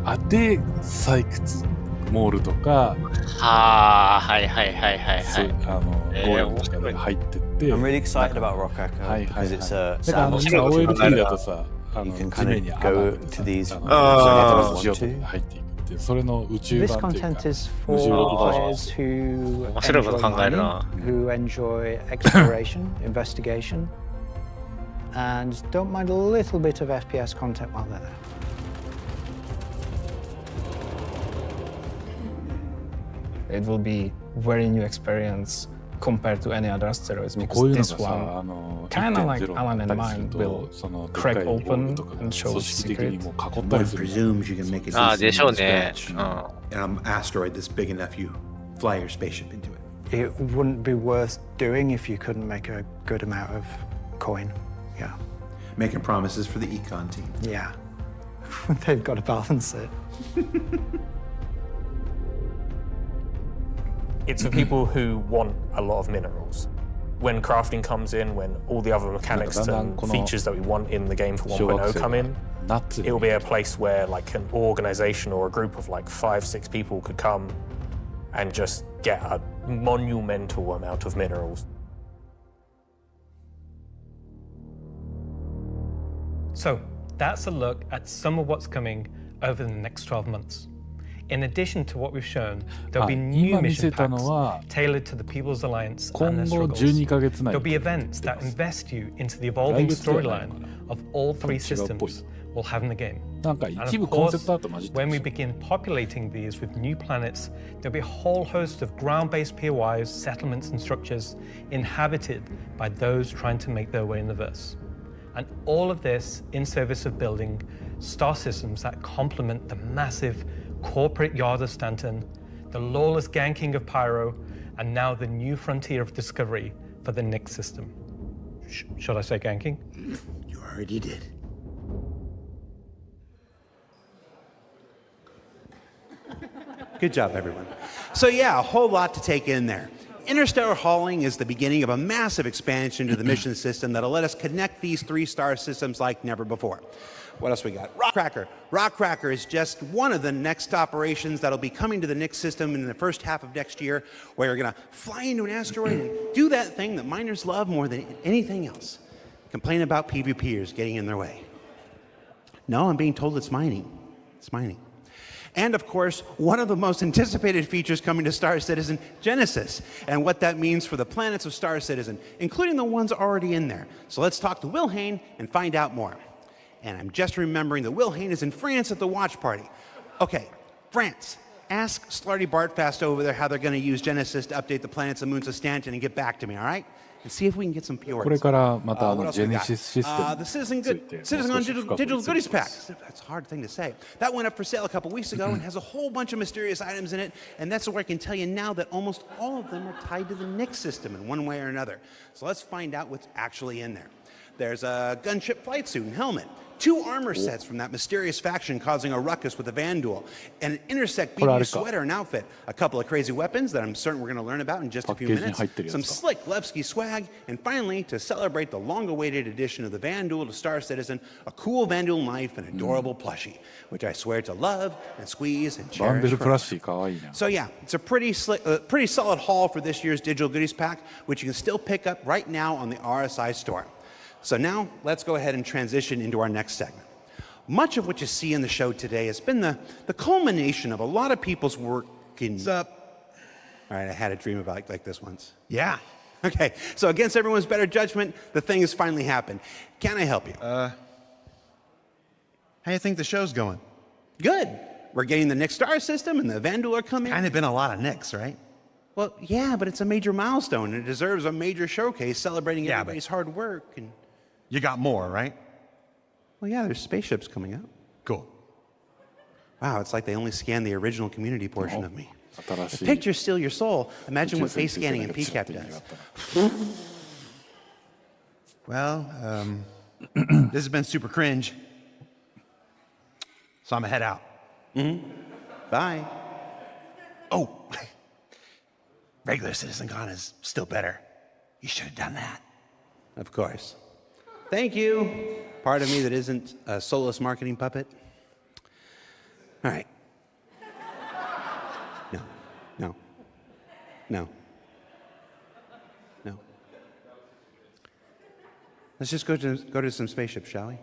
あ、で、採掘モールとか、
はあ、はいはいはいはいはい。
ゴーヤの中で入ってって。
I'm really excited about Rock Hacker
はいはい
because it's a
だから今 OLP だとさ、
you can
地
kind
面に
of
穴
go
開けて
to these
さ、
want
ジオ
to.
入っていくっていう、それの宇宙
This
版というか、
content is
無
for
重力バージョン。
players who
面白いこと
enjoy
考える
mining,
な。
who enjoy exploration, investigation, and don't mind a little bit of FPS content while they're there.
It will be very new experience compared to any other asteroids
こう
because
いうのが
this
さ、
one, kind of like Alan and mine, will
その
crack
でっかいボー
open
ルとか
and show
組
its
織的に
secret.
もう囲ったり
One
する。
presumes you can make a
ああ、でしょう
system
ね。
from scratch. An asteroid that's big enough, you fly your spaceship into it.
It wouldn't be worth doing if you couldn't make a good amount of coin. Yeah.
Making promises for the econ team.
Yeah. They've got to balance it.
It's for people who want a lot of minerals. When crafting comes in, when all the other mechanics and features that we want in the game for 1.0 come in, it will be a place where like an organization or a group of like 5-6 people could come and just get a monumental amount of minerals.
So that's a look at some of what's coming over the next 12 months. In addition to what we've shown, there'll be new mission packs tailored to the People's Alliance and their struggles. There'll be events that invest you into the evolving storyline of all three systems we'll have in the game. And of course, when we begin populating these with new planets, there'll be a whole host of ground-based POIs, settlements and structures inhabited by those trying to make their way in the verse. And all of this in service of building star systems that complement the massive corporate yard of Stanton, the lawless ganking of Pyro, and now the new frontier of discovery for the Nyx system. Should I say ganking?
You already did. Good job, everyone. So yeah, a whole lot to take in there. Interstellar hauling is the beginning of a massive expansion to the mission system that'll let us connect these three star systems like never before. What else we got? Rockcracker. Rockcracker is just one of the next operations that'll be coming to the Nyx system in the first half of next year, where you're going to fly into an asteroid and do that thing that miners love more than anything else. Complain about PvPers getting in their way. No, I'm being told it's mining. It's mining. And of course, one of the most anticipated features coming to Star Citizen, Genesis, and what that means for the planets of Star Citizen, including the ones already in there. So let's talk to Will Hain and find out more. And I'm just remembering that Will Hain is in France at the watch party. Okay, France. Ask Slarty Bartfast over there how they're going to use Genesis to update the planets and moons of Stanton and get back to me, all right? And see if we can get some PORs.
これからまたGenesis
the CitizenCon Digital Goodies Pack. That's a hard thing to say. That went up for sale a couple weeks ago and has a whole bunch of mysterious items in it. And that's where I can tell you now that almost all of them are tied to the Nyx system in one way or another. So let's find out what's actually in there. There's a gunship flight suit and helmet. 2 armor sets from that mysterious faction causing a ruckus with the Vanduul, and an Intersect BB sweater and outfit, a couple of crazy weapons that I'm certain we're going to learn about in just a few minutes, some slick Levski swag, and finally, to celebrate the long-awaited addition of the Vanduul to Star Citizen, a cool Vanduul knife and adorable plushie, which I swear to love and squeeze and cherish forever. So yeah, it's a pretty solid haul for this year's Digital Goodies Pack, which you can still pick up right now on the RSI store. So now, let's go ahead and transition into our next segment. Much of what you see in the show today has been the culmination of a lot of people's work in... What's up? All right, I had a dream about like this once. Yeah. Okay, so against everyone's better judgment, the thing has finally happened. Can I help you? How do you think the show's going? Good. We're getting the Nyx star system and the Vanduul are coming. Kind of been a lot of Nyx, right? Well, yeah, but it's a major milestone and it deserves a major showcase celebrating everybody's hard work and... You got more, right? Well, yeah, there's spaceships coming out. Cool. Wow, it's like they only scanned the original community portion of me. If pictures steal your soul, imagine what face scanning and PCAP does. Well, this has been super cringe. So I'm gonna head out. Bye. Oh, regular CitizenCon is still better. You should have done that. Of course. Thank you. Part of me that isn't a soulless marketing puppet. All right. No. Let's just go to some spaceships, shall we?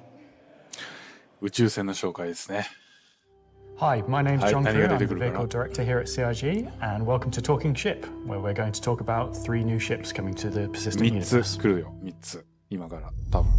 宇宙船の紹介ですね。
Hi, my name's John Crew. I'm the Vehicle Director here at CIG, and welcome to Talking Ship, where we're going to talk about 3 new ships coming to the persistent universe.
3つ来るよ、3つ。今から、多分。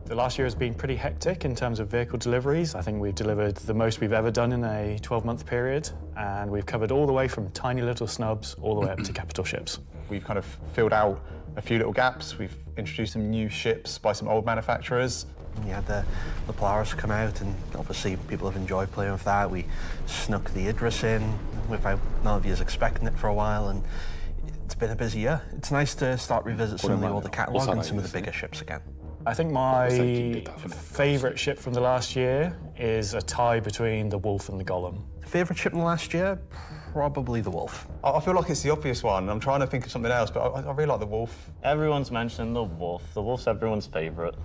The last year has been pretty hectic in terms of vehicle deliveries. I think we've delivered the most we've ever done in a 12-month period, and we've covered all the way from tiny little snubs all the way up to capital ships.
We've kind of filled out a few little gaps. We've introduced some new ships by some old manufacturers.
We had the Polaris come out, and obviously people have enjoyed playing with that. We snuck the Idris in, without none of you expecting it for a while, and it's been a busy year. It's nice to start revisit some of the older catalogue and some of the bigger ships again.
I think my favourite ship from the last year is a tie between the Wolf and the Golem.
Favourite ship from the last year? Probably the Wolf.
I feel like it's the obvious one. I'm trying to think of something else, but I really like the Wolf.
Everyone's mentioning the Wolf. The Wolf's everyone's favourite.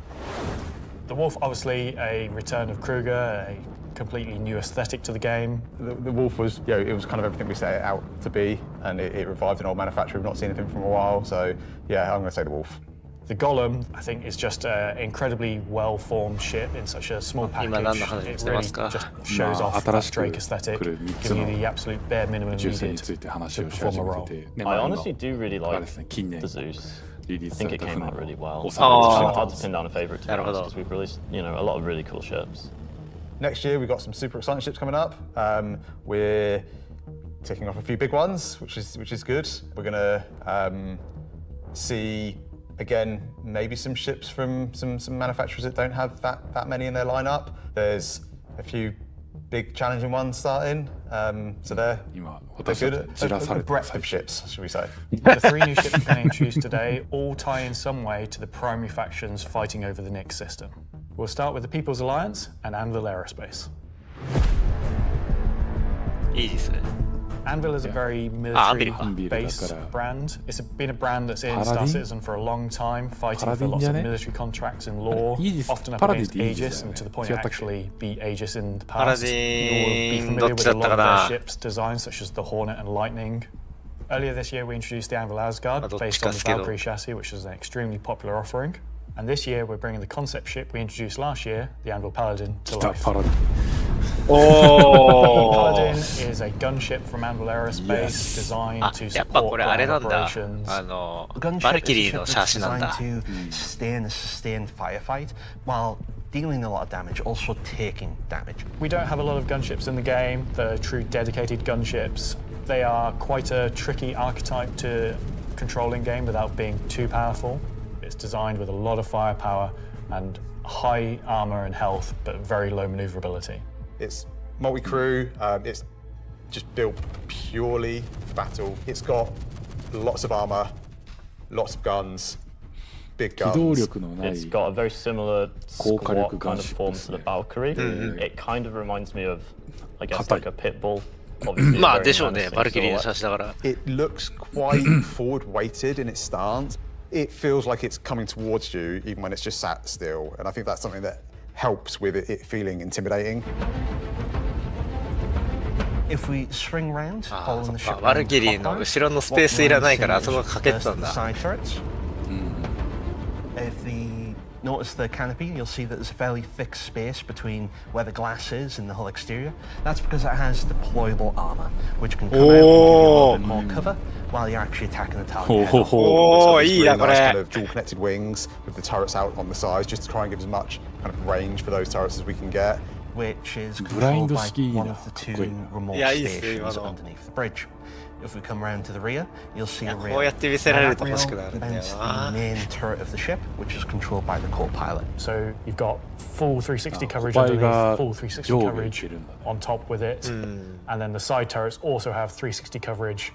The Wolf, obviously, a return of Kruger, a completely new aesthetic to the game.
The Wolf was, it was kind of everything we set it out to be, and it revived an old manufacturer we've not seen anything from a while, so yeah, I'm going to say the Wolf.
The Golem, I think, is just an incredibly well-formed ship in such a small package. It really just shows off that Drake aesthetic, giving you the absolute bare minimum needed to perform a role.
I honestly do really like the Zeus. I think it came out really well. It's hard to pin down a favourite to be honest, because we've released, a lot of really cool ships.
Next year we've got some super exciting ships coming up. We're ticking off a few big ones, which is good. We're gonna see again maybe some ships from some manufacturers that don't have that many in their lineup. There's a few big challenging ones starting, so they're good at a breadth of ships, should we say.
The 3 new ships we're going to introduce today all tie in some way to the primary factions fighting over the Nyx system. We'll start with the People's Alliance and Anvil Aerospace.
Easy.
Anvil is a very military-based brand. It's been a brand that's in Star Citizen for a long time, fighting for lots of military contracts and lore, often up against Aegis, and to the point it actually beat Aegis in the past. You'll be familiar with a lot of their ships' designs, such as the Hornet and Lightning. Earlier this year, we introduced the Anvil Asgard, based on the Valkyrie chassis, which is an extremely popular offering. And this year, we're bringing the concept ship we introduced last year, the Anvil Paladin, to life. Paladin is a gunship from Anvil Aerospace designed to support ground operations.
Gunship is a ship that's designed to stay in a sustained firefight while dealing a lot of damage, also taking damage.
We don't have a lot of gunships in the game that are true dedicated gunships. They are quite a tricky archetype to control in game without being too powerful. It's designed with a lot of firepower and high armor and health, but very low maneuverability.
It's multi-crew, it's just built purely for battle. It's got lots of armor, lots of guns, big guns.
It's got a very similar squat kind of form to the Valkyrie. It kind of reminds me of, I guess, like a pit bull.
It looks quite forward-weighted in its stance. It feels like it's coming towards you even when it's just sat still, and I think that's something that helps with it feeling intimidating.
If we swing round, following the ship,
バルキリーの後ろのスペースいらないからあそこかけてたんだ。
If you notice the canopy, you'll see that there's a fairly thick space between where the glass is and the hull exterior. That's because it has deployable armor, which can come out and give you a little bit more cover while you're actually attacking the target.
So it's really nice kind of dual connected wings with the turrets out on the sides, just to try and give as much kind of range for those turrets as we can get.
Which is controlled by one of the 2 remote stations underneath the bridge. If we come around to the rear, you'll see a rear that's the main turret of the ship, which is controlled by the co-pilot.
So you've got full 360 coverage underneath, full 360 coverage on top with it, and then the side turrets also have 360 coverage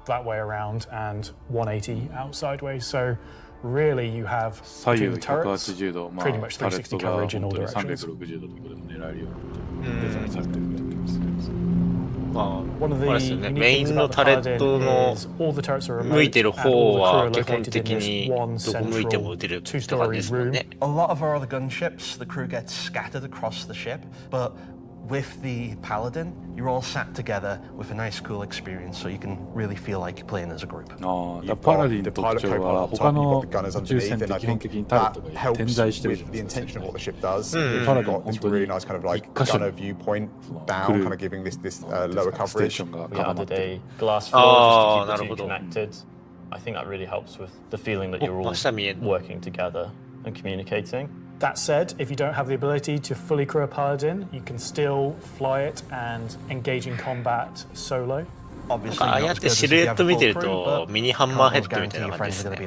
that way around and 180 out sideways. So really you have between the turrets pretty much 360 coverage in all directions. One of the unique things about the Paladin is all the turrets are remote and all the crew are located in this one central 2-story room.
A lot of our other gunships, the crew gets scattered across the ship, but with the Paladin, you're all sat together with a nice, cool experience, so you can really feel like you're playing as a group.
The pilot co-pilot up top, and you've got the gunners underneath, and I think that helps with the intention of what the ship does. You've got this really nice kind of like gunner viewpoint down, kind of giving this lower coverage.
We added a glass floor just to keep the 2 connected. I think that really helps with the feeling that you're all working together and communicating.
That said, if you don't have the ability to fully crew a Paladin, you can still fly it and engage in combat solo.
Obviously,
ああやってシルエット見てるとミニハンマーヘッドみたいな感じですね。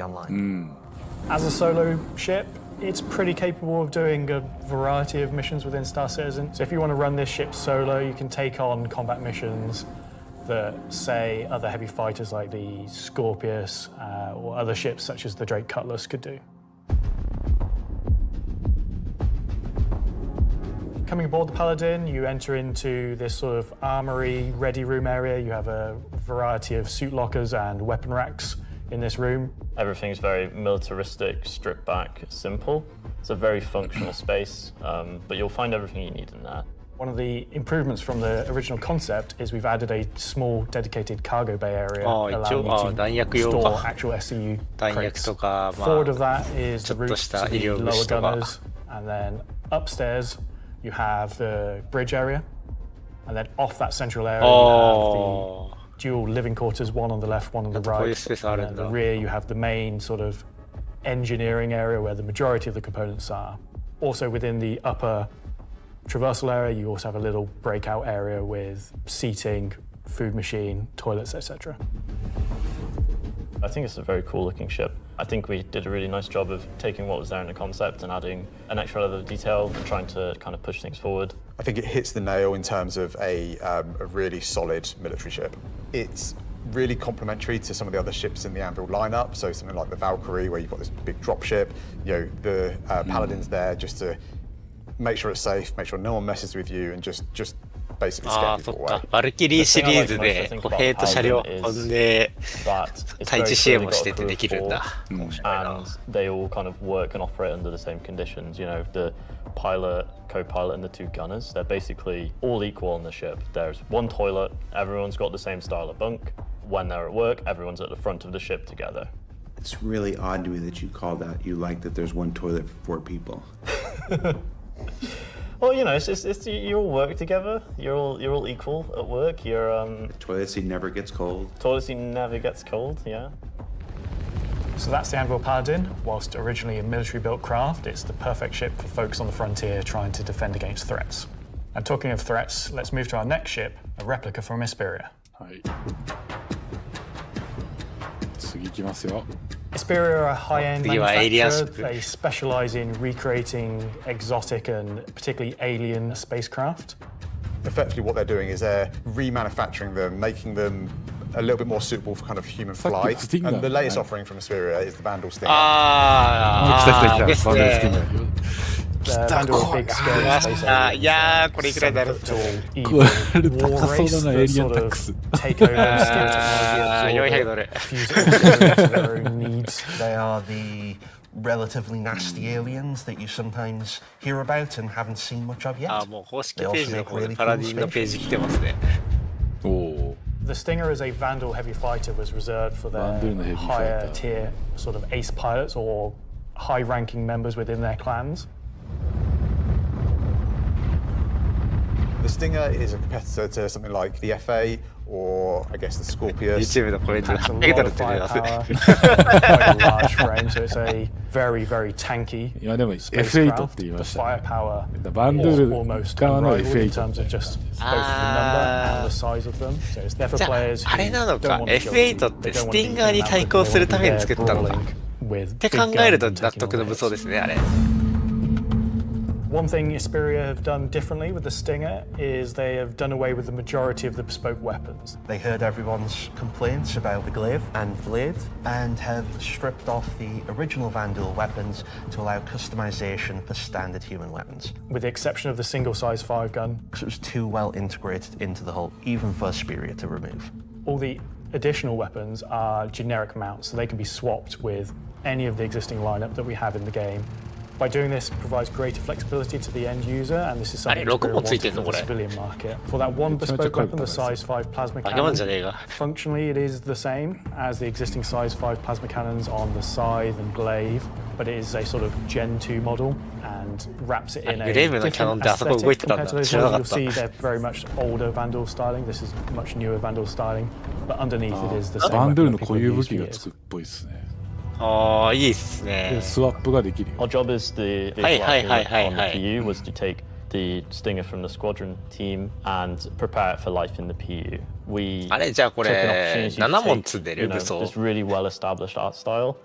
As a solo ship, it's pretty capable of doing a variety of missions within Star Citizen. So if you want to run this ship solo, you can take on combat missions that, say, other heavy fighters like the Scorpius or other ships such as the Drake Cutlass could do. Coming aboard the Paladin, you enter into this sort of armory, ready room area. You have a variety of suit lockers and weapon racks in this room.
Everything's very militaristic, stripped back, simple. It's a very functional space, but you'll find everything you need in there.
One of the improvements from the original concept is we've added a small dedicated cargo bay area allowing you to store actual SCU crates. Forward of that is the route to the lower gunners, and then upstairs you have the bridge area, and then off that central area you have the dual living quarters, one on the left, one on the right, and then the rear you have the main sort of engineering area where the majority of the components are. Also within the upper traversal area, you also have a little breakout area with seating, food machine, toilets, etc.
I think it's a very cool looking ship. I think we did a really nice job of taking what was there in the concept and adding an extra level of detail and trying to kind of push things forward.
I think it hits the nail in terms of a really solid military ship. It's really complementary to some of the other ships in the Anvil lineup, so something like the Valkyrie, where you've got this big drop ship, the Paladin's there just to make sure it's safe, make sure no one messes with you, and just basically scare people away.
バルキリーシリーズで歩兵と車両飛んで対地支援もしててできるんだ。
And they all kind of work and operate under the same conditions. You know, the pilot, co-pilot, and the two gunners, they're basically all equal on the ship. There's one toilet, everyone's got the same style of bunk. When they're at work, everyone's at the front of the ship together.
It's really odd to me that you call that, you like that there's one toilet for 4 people.
Well, you know, it's you all work together. You're all equal at work. The
toilet seat never gets cold.
Toilet seat never gets cold. Yeah.
So that's the Anvil Paladin. Whilst originally a military-built craft, it's the perfect ship for folks on the frontier trying to defend against threats. And talking of threats, let's move to our next ship, a replica from Isperia. Isperia are a high-end manufacturer. They specialize in recreating exotic and particularly alien spacecraft.
Effectively what they're doing is they're remanufacturing them, making them a little bit more suitable for kind of human flight. And the latest offering from Isperia is the Vandal Stinger.
The Vandal are big, scary space aliens.
いやー、これいくらになるんですか。
Evil war race that sort of take over and steal technology, absorb it, fuse it into their own needs.
They are the relatively nasty aliens that you sometimes hear about and haven't seen much of yet.
もう公式ページの方でパラディンのページ来てますね。
The Stinger as a Vandal heavy fighter was reserved for their higher tier sort of ace pilots or high-ranking members within their clans.
The Stinger is a competitor to something like the FA or I guess the Scorpius.
YouTube のコメントで800ドルって出ますね。
Quite a large frame, so it's a very, very tanky spacecraft. The firepower is almost unrivaled in terms of just both the number and the size of them. So it's there for players who
あれなの
don't
か
want to kill
F8
them.
っ
They
て
don't
ス
want
テ
to
ィン
beat
ガーに
them out
対
with
抗するために
they're
作ったのか
brawling with
って考
big
えると
guns
納
and
得の武装ですねあれ。
One thing Isperia have done differently with the Stinger is they have done away with the majority of the bespoke weapons.
They heard everyone's complaints about the glaive and blade and have stripped off the original Vandal weapons to allow customization for standard human weapons.
With the exception of the single-size 5-gun.
Because it was too well integrated into the hull, even for Isperia to remove.
All the additional weapons are generic mounts, so they can be swapped with any of the existing lineup that we have in the game. By doing this, provides greater flexibility to the end user, and this is something that's very wanted for the civilian market. For that one bespoke weapon, the size 5 plasma cannon, functionally it is the same as the existing size 5 plasma cannons on the Scythe and Glaive, but it is a sort of Gen 2 model and wraps it in a different aesthetic compared to those ones. You'll see they're very much older Vandal styling. This is much newer Vandal styling, but underneath it is the same weapon that people use for years.
ああ、いいっすね。
スワップができるよ。
Our job as the vehicle on the PU was to take the Stinger from the squadron team and prepare it for life in the PU. We
あれじゃあこ
took an
れ
opportunity to
7問
take,
積んで
you
る
know,
武装。
this really well-established art style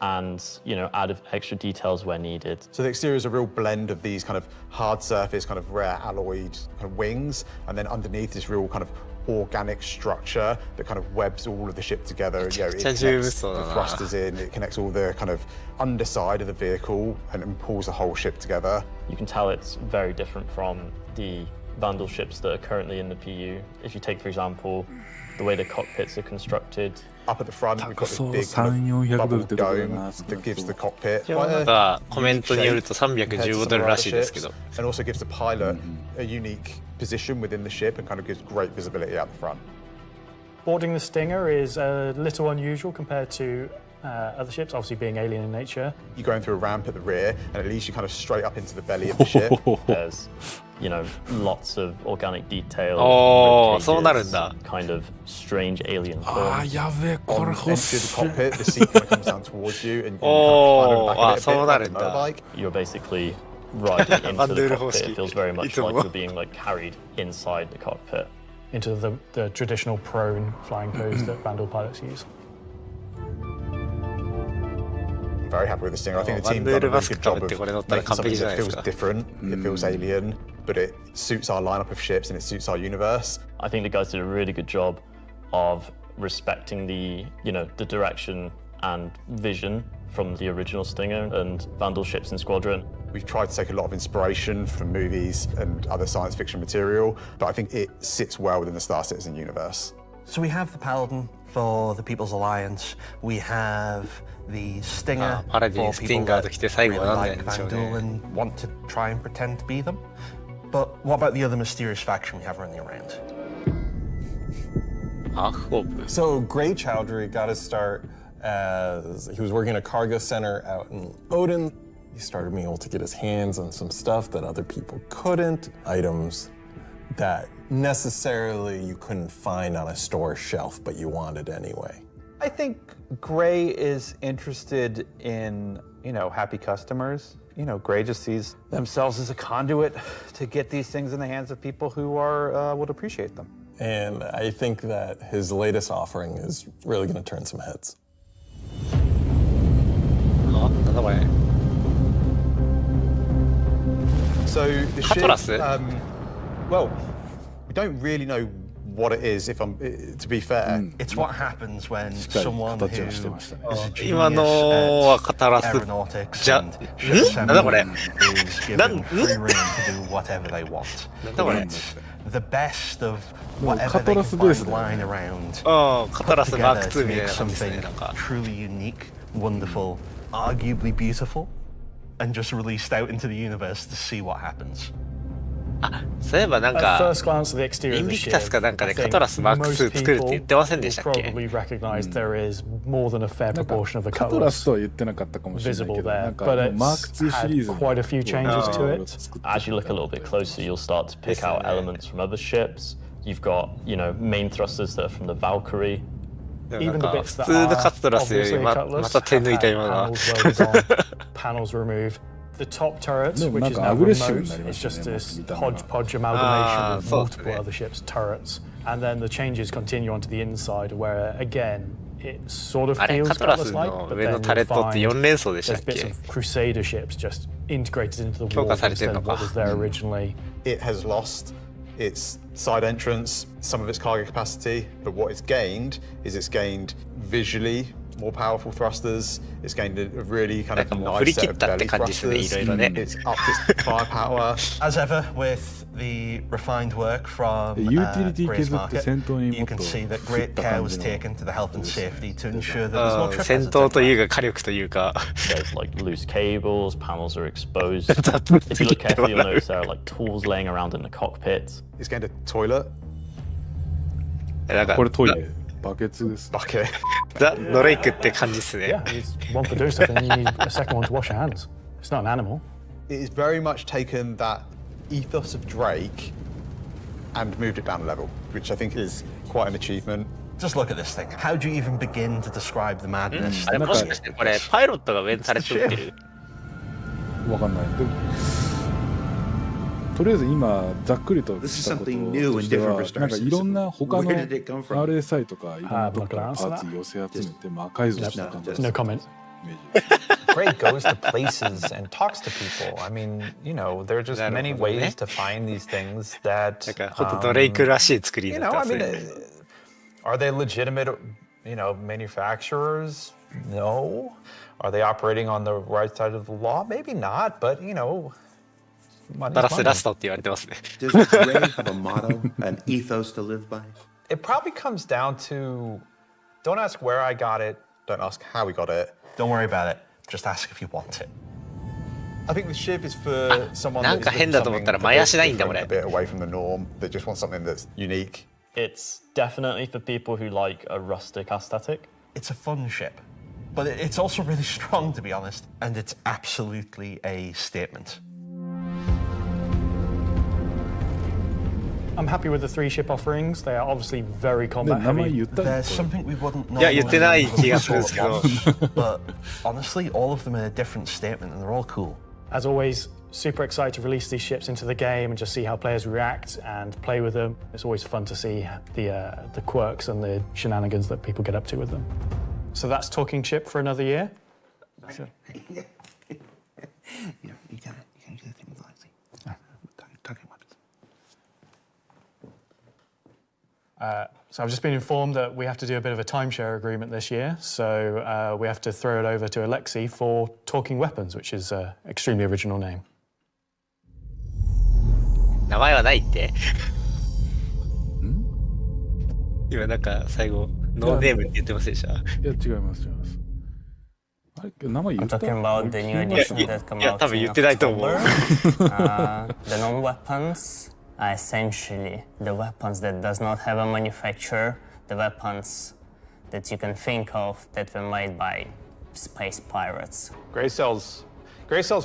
and, you know, add extra details where needed.
So the exterior is a real blend of these kind of hard surface, kind of rare alloyed kind of wings, and then underneath this real kind of organic structure that kind of webs all of the ship together. You know, it connects the thrusters in, it connects all the kind of underside of the vehicle and pulls the whole ship together.
You can tell it's very different from the Vandal ships that are currently in the PU. If you take, for example, the way the cockpits are constructed,
Up at the front, we've got this
そう
big kind of
300-400 ド
bubble
ルってことだ
dome
な。
that gives the cockpit
なんかコメントによると315ドルらしいですけど。
and also gives the pilot a unique position within the ship and kind of gives great visibility out the front.
Boarding the Stinger is a little unusual compared to other ships, obviously being alien in nature.
You're going through a ramp at the rear, and it leads you kind of straight up into the belly of the ship.
There's, you know, lots of organic detail.
おー、そうなるんだ。
Kind of strange alien
あー、
forms.
やべえ、これ
On
欲
entry
し
of
い。
the cockpit, the seat kind of comes down towards you, and you kind of climb
Oh,
back a bit,
そうなる
like
ん
a
だ。
motorbike.
You're basically riding into
バンド
the
ゥール方
cockpit.
式。
It feels very
い
much
つも
like you're being like carried inside the cockpit.
Into the traditional prone flying pose that Vandal pilots use.
I'm very happy with this thing. I think the team done a really good job of making something that feels different, it feels alien, but it suits our lineup of ships and it suits our universe.
I think the guys did a really good job of respecting the, you know, the direction and vision from the original Stinger and Vandal ships and Squadron.
We've tried to take a lot of inspiration from movies and other science fiction material, but I think it sits well within the Star Citizen universe.
So we have the Paladin for the People's Alliance. We have the Stinger for people that really like Vandal and want to try and pretend to be them. But what about the other mysterious faction we have running around?
So Gray Chowdhury got his start as he was working at a cargo center out in Odin. He started being able to get his hands on some stuff that other people couldn't, items that necessarily you couldn't find on a store shelf, but you wanted anyway.
I think Gray is interested in, you know, happy customers. You know, Gray just sees themselves as a conduit to get these things in the hands of people who are would appreciate them.
And I think that his latest offering is really going to turn some heads.
Another way.
So the ship, well, we don't really know what it is, if I'm, to be fair.
It's what happens when someone who is a genius
今のは語らす。
at aeronautics
じゃ、
and ship
なんだこれ
assembly is given free rein to do whatever they want.
なんだこれ
It's the best of
もう
whatever
カ
they
ト
can
ラスベー
find
スだよ
lying
ね。
around.
ああ、カタラ
put
スマーク
together
2
to
みたい
make
な感じですね。
something
なんか。
truly unique, wonderful, arguably beautiful, and just released out into the universe to see what happens.
そういえばなん
At
か、
first glance at the exterior
イ
of
ン
the
ビキタ
ship,
スかなんか
I
でカ
think
トラスマーク
most
2作るって言ってませんで
people
したっけ
will probably recognize there is more than a fair
なんか
proportion of the
カトラス
colours
とは言ってなかったかもしれない
visible
けど、な
there,
んか
but
マーク
it's
2シリー
had
ズの
quite a few changes to it.
As you look a little bit closer, you'll start to pick out elements from other ships. You've got, you know, main thrusters that are from the Valkyrie.
なん
Even the
か
bits
普
that
通の
are
カトラスよ
obviously
りま
cutlass
た手
have
抜いた
had
今のは。
panels welded on, panels removed. The top turret,
でも
which
なん
is
か
now
アグレッシブ
remote,
になりま
is
した
just
ね、
this
見た目が。
hodgepodge amalgamation of
そうですね。
multiple other ships' turrets. And then the changes continue onto the inside, where again, it sort of
あれ、
feels
カトラス
cutlass-like,
の
but
上の
then
タレ
you'll
ットって
find
4連装でしたっ
there's bits
け
of Crusader ships just integrated into the
強
wall
化されて
instead
んの
of
か
what was there originally.
It has lost its side entrance, some of its cargo capacity, but what it's gained is it's gained visually more powerful thrusters. It's gained a really kind of nice set of belly thrusters. It's upped its firepower.
As ever, with the refined work from
ユーティリティ
Gray's
削って
Market,
戦闘にも
you
っと
can see that
振っ
great
た
care
感
was
じの
taken to the health and safety to ensure that there's
う
no
ん
trip
戦
hazards
闘と
anywhere.
いうか火力というか
There's like loose cables, panels are exposed. If you look carefully, you'll notice there are like tools laying around in the cockpit.
It's gained a toilet.
なんか
これトイレ、バケツです。
Bucket.
ザ・ドレイクって感じですね。
Yeah, it's one for doing stuff, and you need a second one to wash your hands. It's not an animal.
It has very much taken that ethos of Drake and moved it down a level, which I think is quite an achievement.
Just look at this thing. How do you even begin to describe the madness?
あれもしかしてこれパイロットが上にされてってる
わかんない。でもとりあえず今ざっくりとしたこととしては、なんかいろんな他の RSI とかいろんなとこからパーツ寄せ集めて魔改造した感じです。
No comment.
Gray goes to places and talks to people. I mean, you know, there are just many ways to find these things that.
なんかほんとドレイクらしい作りに
You
なっ
know,
て
I
ます
mean,
ね。
are they legitimate, you know, manufacturers? No. Are they operating on the right side of the law? Maybe not, but you know.
ダラスラストって言われてますね。
Does Gray have a motto, an ethos to live by?
It probably comes down to Don't ask where I got it.
Don't ask how we got it.
Don't worry about it. Just ask if you want it.
I think the ship is for someone
なんか変だと思ったら前足ないんだ、俺。
A bit away from the norm. That just wants something that's unique.
It's definitely for people who like a rustic aesthetic.
It's a fun ship, but it's also really strong, to be honest, and it's absolutely a statement.
I'm happy with the 3 ship offerings. They are obviously very combat heavy.
There's something we wouldn't know.
いや、言ってない気がするんですけど。
But honestly, all of them are a different statement, and they're all cool.
As always, super excited to release these ships into the game and just see how players react and play with them. It's always fun to see the quirks and the shenanigans that people get up to with them. So that's talking ship for another year. So.
You can do the thing lightly. Talking weapons.
So I've just been informed that we have to do a bit of a timeshare agreement this year. So we have to throw it over to Alexei for Talking Weapons, which is an extremely original name.
名前はないって。今なんか最後ノーネームって言ってませんでした？い
や違います違います。あれ名前言った？
I'm talking about the new edition that come out
いや多分言ってないと思う。
The non-weapons are essentially the weapons that does not have a manufacturer, the weapons that you can think of that were made by space pirates.
Gray sells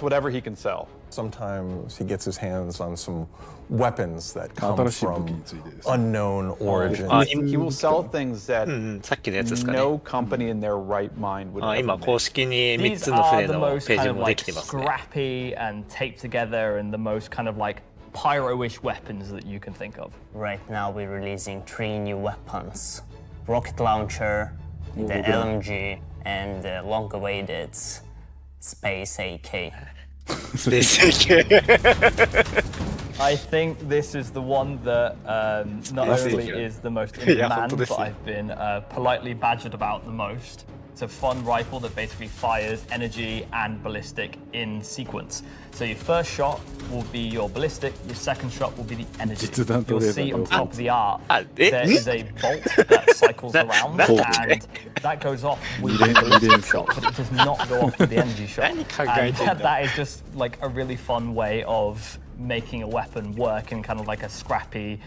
whatever he can sell.
Sometimes he gets his hands on some weapons that come from unknown origin.
He will sell things that no company in their right mind would ever make.
公式に3つの船のページもできてますね。
Scrappy and taped together and the most kind of like pyro-ish weapons that you can think of.
Right now we're releasing 3 new weapons. Rocket launcher, the LMG, and the long-awaited Space AK.
Space AK.
I think this is the one that not only is the most in demand, but I've been politely badgered about the most. It's a fun rifle that basically fires energy and ballistic in sequence. So your first shot will be your ballistic, your second shot will be the energy. You'll see on top of the art, there is a bolt that cycles around and that goes off with the ballistic shot, but it does not go off with the energy shot. And that is just like a really fun way of making a weapon work in kind of like a scrappy,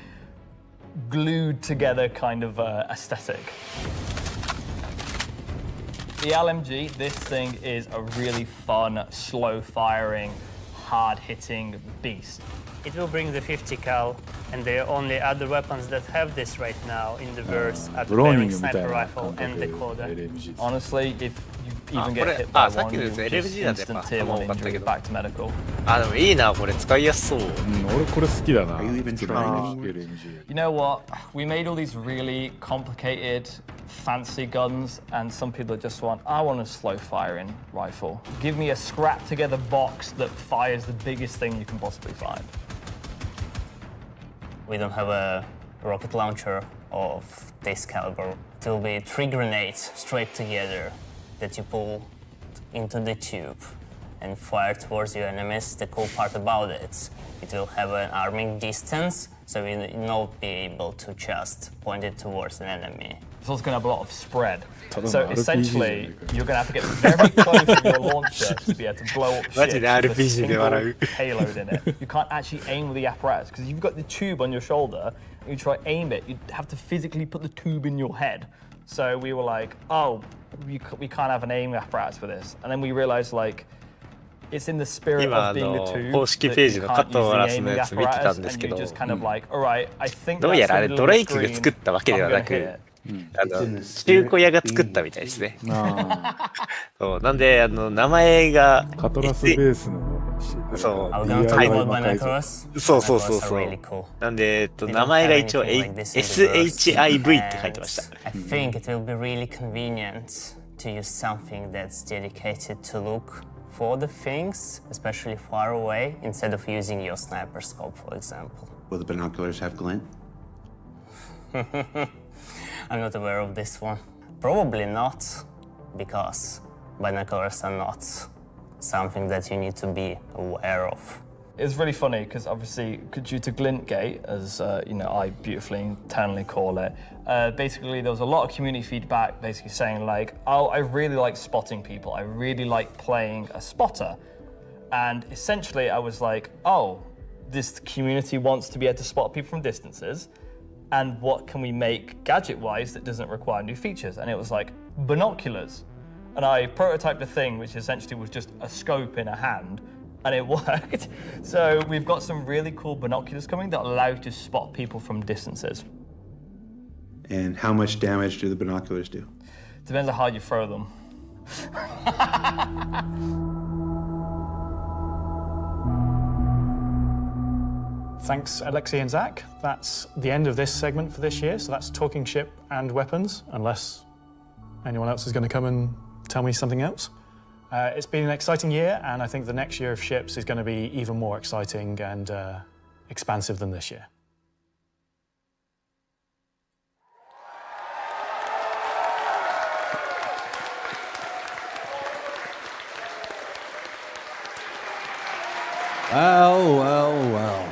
glued together kind of aesthetic. The LMG, this thing is a really fun, slow-firing, hard-hitting beast.
It will bring the 50 cal, and the only other weapons that have this right now in the verse are the bearing sniper rifle and the Coda.
Honestly, if you even get hit by one, you just instant tier 1 injury back to medical.
あ、でもいいな、これ使いやすそう。
俺これ好きだな。
You know what? We made all these really complicated, fancy guns, and some people just want, I want a slow-firing rifle. Give me a scrap-together box that fires the biggest thing you can possibly find.
We don't have a rocket launcher of this caliber. It will be 3 grenades straight together that you pull into the tube and fire towards your enemies. The cool part about it will have an arming distance, so you will not be able to just point it towards an enemy.
It's also going to have a lot of spread. So essentially, you're going to have to get very close to your launcher to be able to blow up ships with a single payload in it. You can't actually aim with the apparatus, because if you've got the tube on your shoulder, and you try to aim it, you'd have to physically put the tube in your head. So we were like, oh, we can't have an aim apparatus for this. And then we realized, like, it's in the spirit of being the tube that you can't use the aiming apparatus, and you're just kind of like, all right, I think that's the middle of the screen, I'm going to hit it.
中古屋が作ったみたいですね。そうなんで名前が
カトラスベースの
そうそうそうそうなんで名前が一応 SHIV って書いてました。
I think it will be really convenient to use something that's dedicated to look for the things, especially far away, instead of using your sniper scope, for example.
Will the binoculars have glint?
I'm not aware of this one. Probably not, because binoculars are not something that you need to be aware of.
It's really funny because obviously due to Glintgate, as I beautifully internally call it, basically there was a lot of community feedback basically saying like, oh, I really like spotting people. I really like playing a spotter. And essentially I was like, oh, this community wants to be able to spot people from distances. And what can we make gadget-wise that doesn't require new features? And it was like binoculars. And I prototyped a thing which essentially was just a scope in a hand, and it worked. So we've got some really cool binoculars coming that allow you to spot people from distances.
And how much damage do the binoculars do?
Depends on how you throw them.
Thanks, Alexei and Zach. That's the end of this segment for this year. So that's Talking Ship and Weapons, unless anyone else is going to come and tell me something else. It's been an exciting year, and I think the next year of ships is going to be even more exciting and expansive than this year.
Well.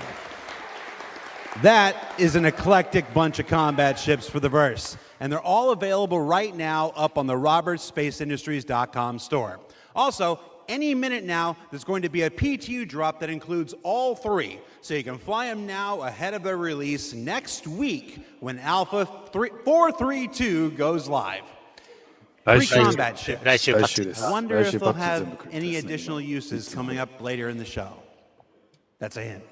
That is an eclectic bunch of combat ships for the verse, and they're all available right now up on the robertsspaceindustries.com store. Also, any minute now, there's going to be a PTU drop that includes all three, so you can fly them now ahead of their release next week when Alpha 432 goes live. Three combat ships. I wonder if they'll have any additional uses coming up later in the show. That's a hint.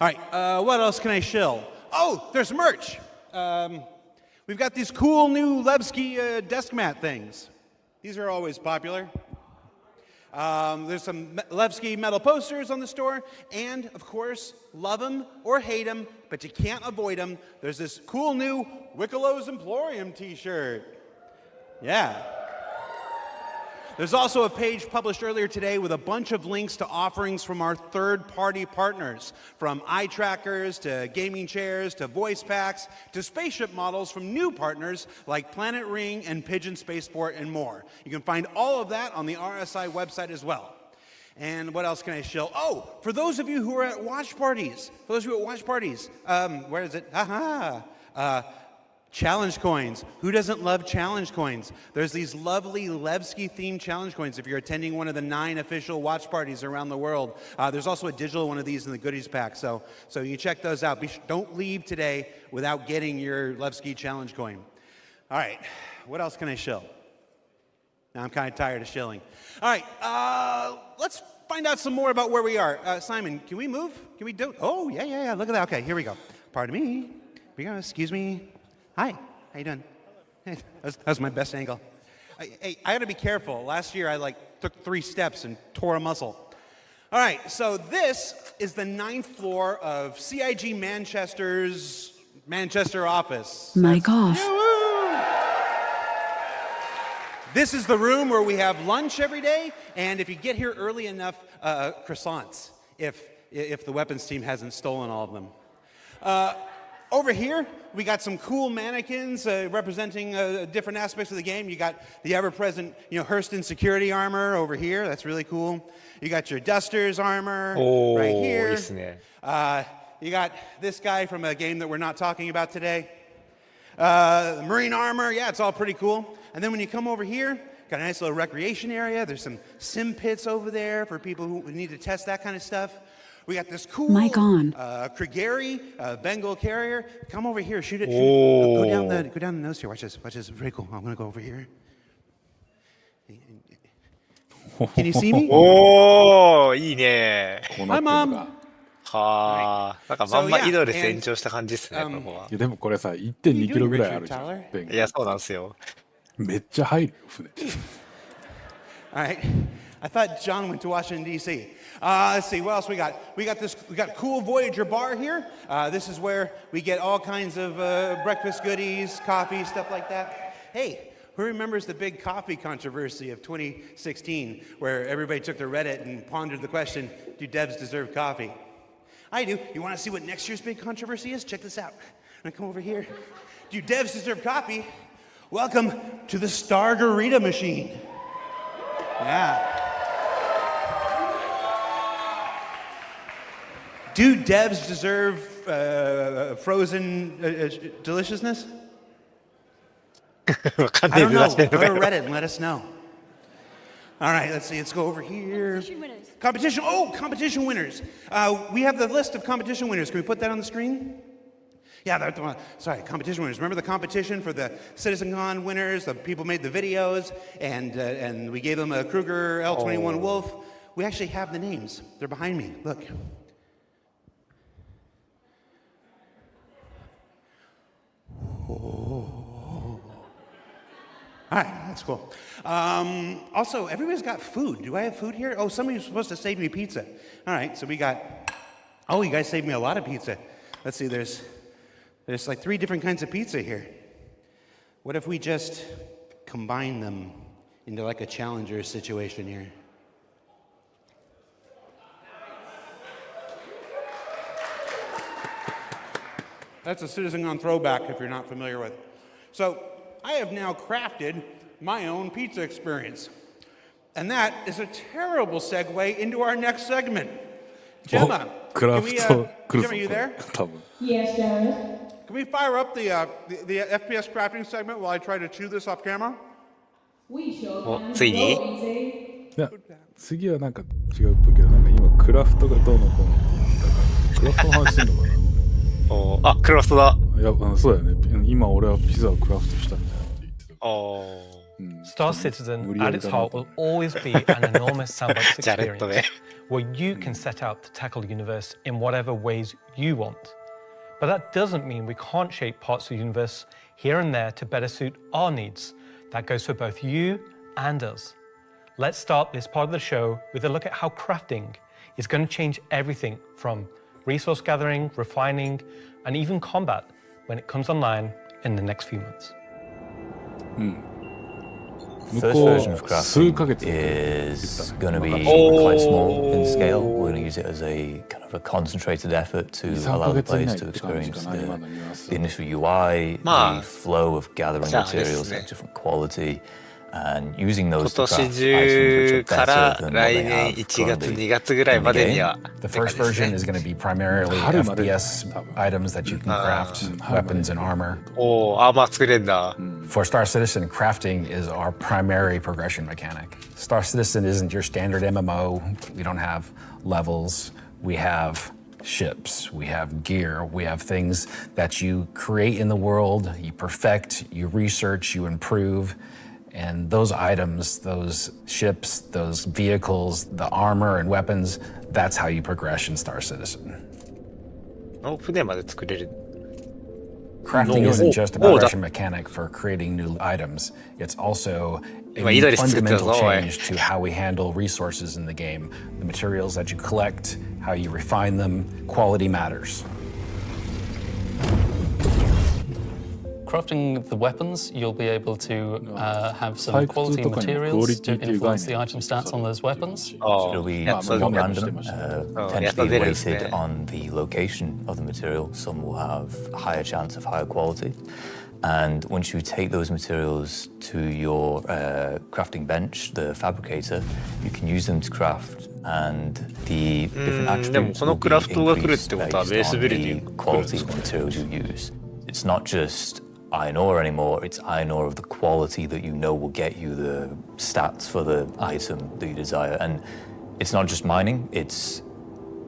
All right, what else can I shill? Oh, there's merch. We've got these cool new Levski desk mat things. These are always popular. There's some Levski metal posters on the store, and of course, love them or hate them, but you can't avoid them. There's this cool new Wickelow's Emporium t-shirt. Yeah. There's also a page published earlier today with a bunch of links to offerings from our third-party partners, from eye trackers to gaming chairs to voice packs to spaceship models from new partners like Planet Ring and Pigeon Spaceport and more. You can find all of that on the RSI website as well. And what else can I shill? Oh, for those of you who are at watch parties, where is it? Challenge coins. Who doesn't love challenge coins? There's these lovely Levski-themed challenge coins if you're attending one of the 9 official watch parties around the world. There's also a digital one of these in the goodies pack, so you check those out. Don't leave today without getting your Levski challenge coin. All right, what else can I shill? Now I'm kind of tired of shilling. All right, let's find out some more about where we are. Simon, can we move? Can we do? Oh, yeah. Look at that. Okay, here we go. Pardon me. Here we go. Excuse me. Hi, how you doing? That was my best angle. Hey, I gotta be careful. Last year I took 3 steps and tore a muscle. All right, so this is the 9th floor of CIG Manchester's Manchester office.
Mic off.
This is the room where we have lunch every day, and if you get here early enough, croissants, if the weapons team hasn't stolen all of them. Over here, we got some cool mannequins representing different aspects of the game. You got the ever-present, Hurston security armor over here. That's really cool. You got your Duster's armor right here. You got this guy from a game that we're not talking about today. Marine armor, yeah, it's all pretty cool. And then when you come over here, got a nice little recreation area. There's some sim pits over there for people who need to test that kind of stuff. We got this cool
Mic on.
Krigeri Bengal carrier. Come over here, shoot it. Go down the nose here. Watch this. It's pretty cool. I'm gonna go over here. Can you see me?
おー、いいね。
Hi, Mom.
はあ、なんかまんまイドル成長した感じですね、ここは。
いやでもこれさ、1.2 キロぐらいあるじゃん。
いや、そうなんですよ。
めっちゃ入るよ、船。
All right. I thought John went to Washington, D.C. Let's see, what else we got? We got a cool Voyager bar here. This is where we get all kinds of breakfast goodies, coffee, stuff like that. Hey, who remembers the big coffee controversy of 2016 where everybody took to Reddit and pondered the question, do devs deserve coffee? I do. You want to see what next year's big controversy is? Check this out. I'm going to come over here. Do devs deserve coffee? Welcome to the Stargarita machine. Yeah. Do devs deserve frozen deliciousness? I don't know. Go to Reddit and let us know. All right, let's see. Let's go over here.
Competition winners.
Competition. Oh, competition winners. We have the list of competition winners. Can we put that on the screen? Yeah, sorry, competition winners. Remember the competition for the CitizenCon winners? The people made the videos, and we gave them a Kruger L21 Wolf. We actually have the names. They're behind me. Look. All right, that's cool. Also, everybody's got food. Do I have food here? Oh, somebody's supposed to save me pizza. All right, so we got, oh, you guys saved me a lot of pizza. Let's see, there's like 3 different kinds of pizza here. What if we just combine them into like a challenger situation here? That's a CitizenCon throwback if you're not familiar with. So I have now crafted my own pizza experience. And that is a terrible segue into our next segment. Gemma, can we, Gemma, are you there?
Yes, Darren.
Can we fire up the FPS crafting segment while I try to chew this off camera?
We shall
ついに
いや、次はなんか違うっぽいけど、なんか今クラフトがどうのこうのって言ったから、クラフトの話すんのかな。
あ、クラフトだ。
いや、そうだよね。今俺はピザをクラフトしたみたいなって言ってた。
Star Citizen, at its heart, will always be an enormous sandbox experience where you can set out to tackle the universe in whatever ways you want. But that doesn't mean we can't shape parts of the universe here and there to better suit our needs. That goes for both you and us. Let's start this part of the show with a look at how crafting is going to change everything from resource gathering, refining, and even combat when it comes online in the next few months.
First version of crafting is going to be quite small in scale. We're going to use it as a kind of a concentrated effort to allow the players to experience the initial UI, the flow of gathering materials of different quality, and using those to craft items which are better than what they have currently in the game.
The first version is going to be primarily FPS items that you can craft, weapons and armor. For Star Citizen, crafting is our primary progression mechanic. Star Citizen isn't your standard MMO. We don't have levels. We have ships, we have gear, we have things that you create in the world, you perfect, you research, you improve. And those items, those ships, those vehicles, the armor and weapons, that's how you progress in Star Citizen. Crafting isn't just a progression mechanic for creating new items. It's also a fundamental change to how we handle resources in the game. The materials that you collect, how you refine them, quality matters.
Crafting the weapons, you'll be able to have some quality materials to influence the item stats on those weapons.
It'll be more random, potentially weighted on the location of the material. Some will have a higher chance of higher quality. And once you take those materials to your crafting bench, the fabricator, you can use them to craft, and the different attributes will be increased based on the quality of the materials you use. It's not just iron ore anymore, it's iron ore of the quality that you know will get you the stats for the item that you desire. And it's not just mining, it's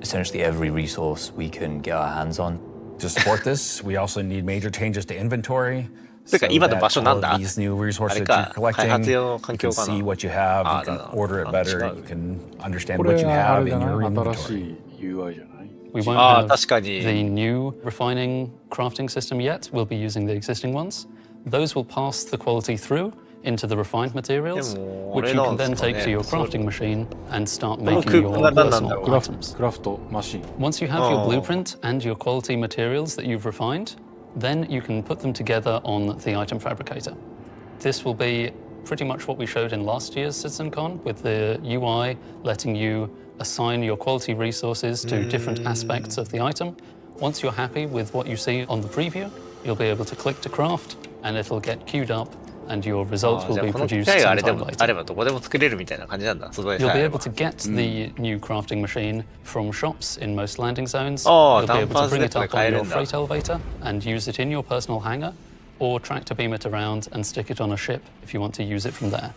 essentially every resource we can get our hands on.
To support this, we also need major changes to inventory. So that all of these new resources that you're collecting, you can see what you have, you can order it better, you can understand what you have in your inventory.
We won't have the new refining crafting system yet. We'll be using the existing ones. Those will pass the quality through into the refined materials, which you can then take to your crafting machine and start making your personal items. Once you have your blueprint and your quality materials that you've refined, then you can put them together on the item fabricator. This will be pretty much what we showed in last year's CitizenCon, with the UI letting you assign your quality resources to different aspects of the item. Once you're happy with what you see on the preview, you'll be able to click to craft, and it'll get queued up and your results will be
この機
produced
械があれで
sometime
も
later.
あればどこでも作れるみたいな感じなんだ。素材
You'll
さ
be
えあれ
able
ば。
to get the new crafting machine from shops in most landing zones.
ああ、
You'll be
ダン
able
パー
to
ズ
bring
ネッ
it
トで
up
買
on
える
your
んだ。
freight elevator and use it in your personal hangar, or tractor beam it around and stick it on a ship if you want to use it from there.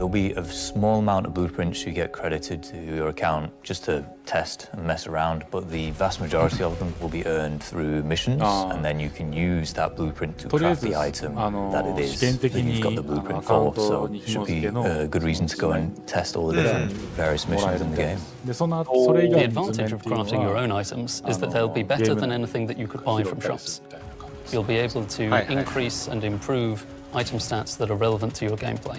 There'll be a small amount of blueprints you get credited to your account just to test and mess around, but the vast majority of them will be earned through missions, and then you can use that blueprint to craft the item that it is that you've got the blueprint for. So it should be a good reason to go and test all the different various missions in the game.
The advantage of crafting your own items is that they'll be better than anything that you could buy from shops. You'll be able to increase and improve item stats that are relevant to your gameplay.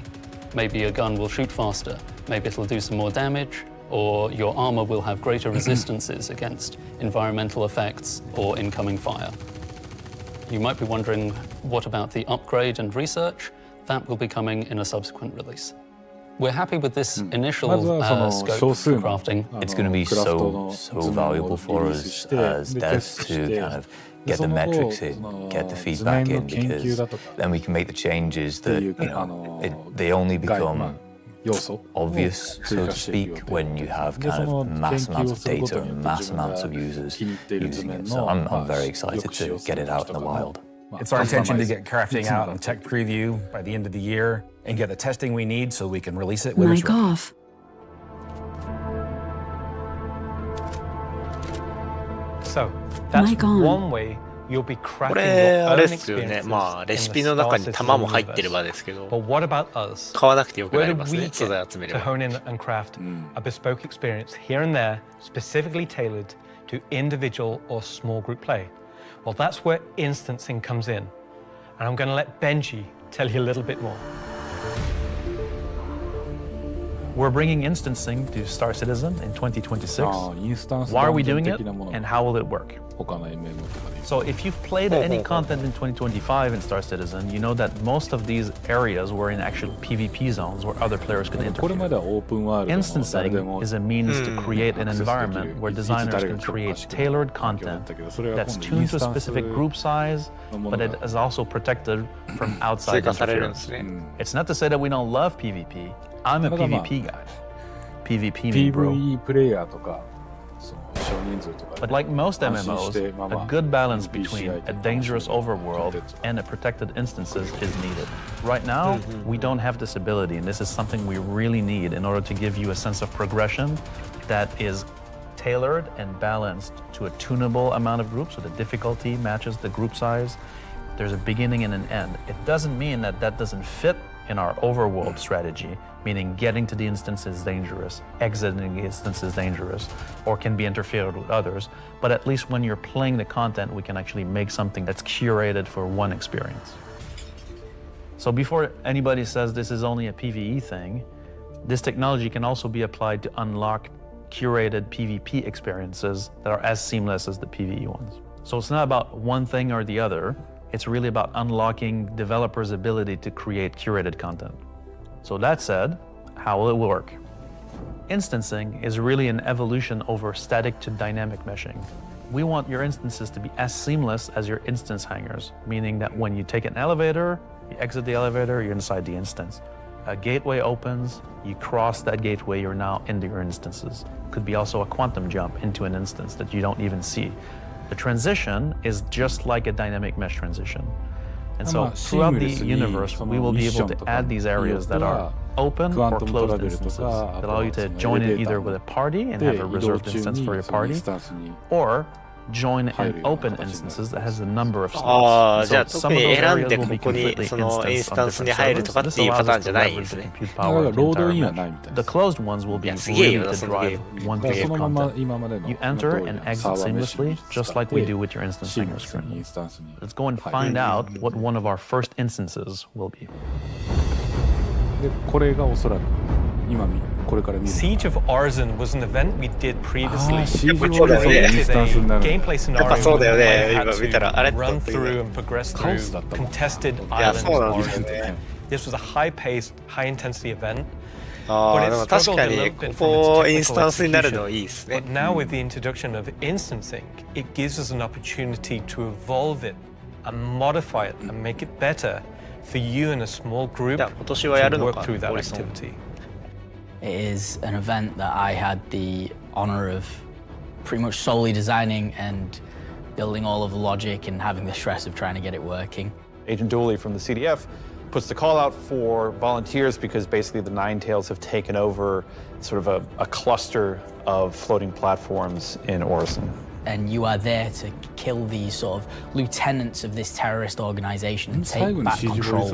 Maybe a gun will shoot faster, maybe it'll do some more damage, or your armor will have greater resistances against environmental effects or incoming fire. You might be wondering, what about the upgrade and research? That will be coming in a subsequent release. We're happy with this initial scope for crafting.
It's going to be so valuable for us as devs to kind of get the metrics in, get the feedback in, because then we can make the changes that, you know, they only become obvious, so to speak, when you have kind of mass amounts of data and mass amounts of users using it. So I'm very excited to get it out in the wild.
It's our intention to get crafting out on tech preview by the end of the year and get the testing we need so we can release it when it's ready.
Off.
So, that's one way you'll be
こ
crafting
れ
your
あれ
own
ですよね。
experiences
まあレ
in
シ
the
ピの中に
Star
玉も
Citizen
入ってれ
universe.
ばですけど、
But what about us?
買わなくてよくな
Where
り
do
ます
we
ね。素
get
材集めれ
to
ば。
hone in and craft a bespoke experience here and there, specifically tailored to individual or small group play? Well, that's where instancing comes in. And I'm going to let Benji tell you a little bit more.
We're bringing instancing to Star Citizen in 2026. Why are we doing it, and how will it work? So if you've played any content in 2025 in Star Citizen, you know that most of these areas were in actual PvP zones where other players could interfere. Instancing is a means to create an environment where designers can create tailored content that's tuned to a specific group size, but it is also protected from outside interference. It's not to say that we don't love PvP. I'm a PvP guy. PvP me, bro. But like most MMOs, a good balance between a dangerous overworld and a protected instances is needed. Right now, we don't have this ability, and this is something we really need in order to give you a sense of progression that is tailored and balanced to a tunable amount of groups, so the difficulty matches the group size. There's a beginning and an end. It doesn't mean that that doesn't fit in our overworld strategy, meaning getting to the instance is dangerous, exiting the instance is dangerous, or can be interfered with others. But at least when you're playing the content, we can actually make something that's curated for one experience. So before anybody says this is only a PvE thing, this technology can also be applied to unlock curated PvP experiences that are as seamless as the PvE ones. So it's not about one thing or the other. It's really about unlocking developers' ability to create curated content. So that said, how will it work? Instancing is really an evolution over static to dynamic meshing. We want your instances to be as seamless as your instance hangars, meaning that when you take an elevator, you exit the elevator, you're inside the instance. A gateway opens, you cross that gateway, you're now into your instances. Could be also a quantum jump into an instance that you don't even see. The transition is just like a dynamic mesh transition. And so throughout the universe, we will be able to add these areas that are open or closed instances that allow you to join in either with a party and have a reserved instance for your party, or join in open instances that has a number of slots.
じゃあ特に選んでここにそのインスタンスに入るとかっていうパターンじゃないんですね。
The closed ones will be ready to drive one piece of content. You enter and exit seamlessly, just like we do with your instance hangers currently. Let's go and find out what one of our first instances will be.
Siege of Arzen was an event we did previously, which created a gameplay scenario where I had to run through and progress through contested islands of Arzen. This was a high-paced, high-intensity event. But it struggled a little bit from its technical execution. But now with the introduction of instancing, it gives us an opportunity to evolve it and modify it and make it better for you and a small group to
今年はやるのか、
work through that
ポリソン。
activity.
It is an event that I had the honor of pretty much solely designing and building all of the logic and having the stress of trying to get it working.
Agent Dooley from the CDF puts the call out for volunteers because basically the Nine Tails have taken over sort of a cluster of floating platforms in Orison.
And you are there to kill these sort of lieutenants of this terrorist organization and take back control.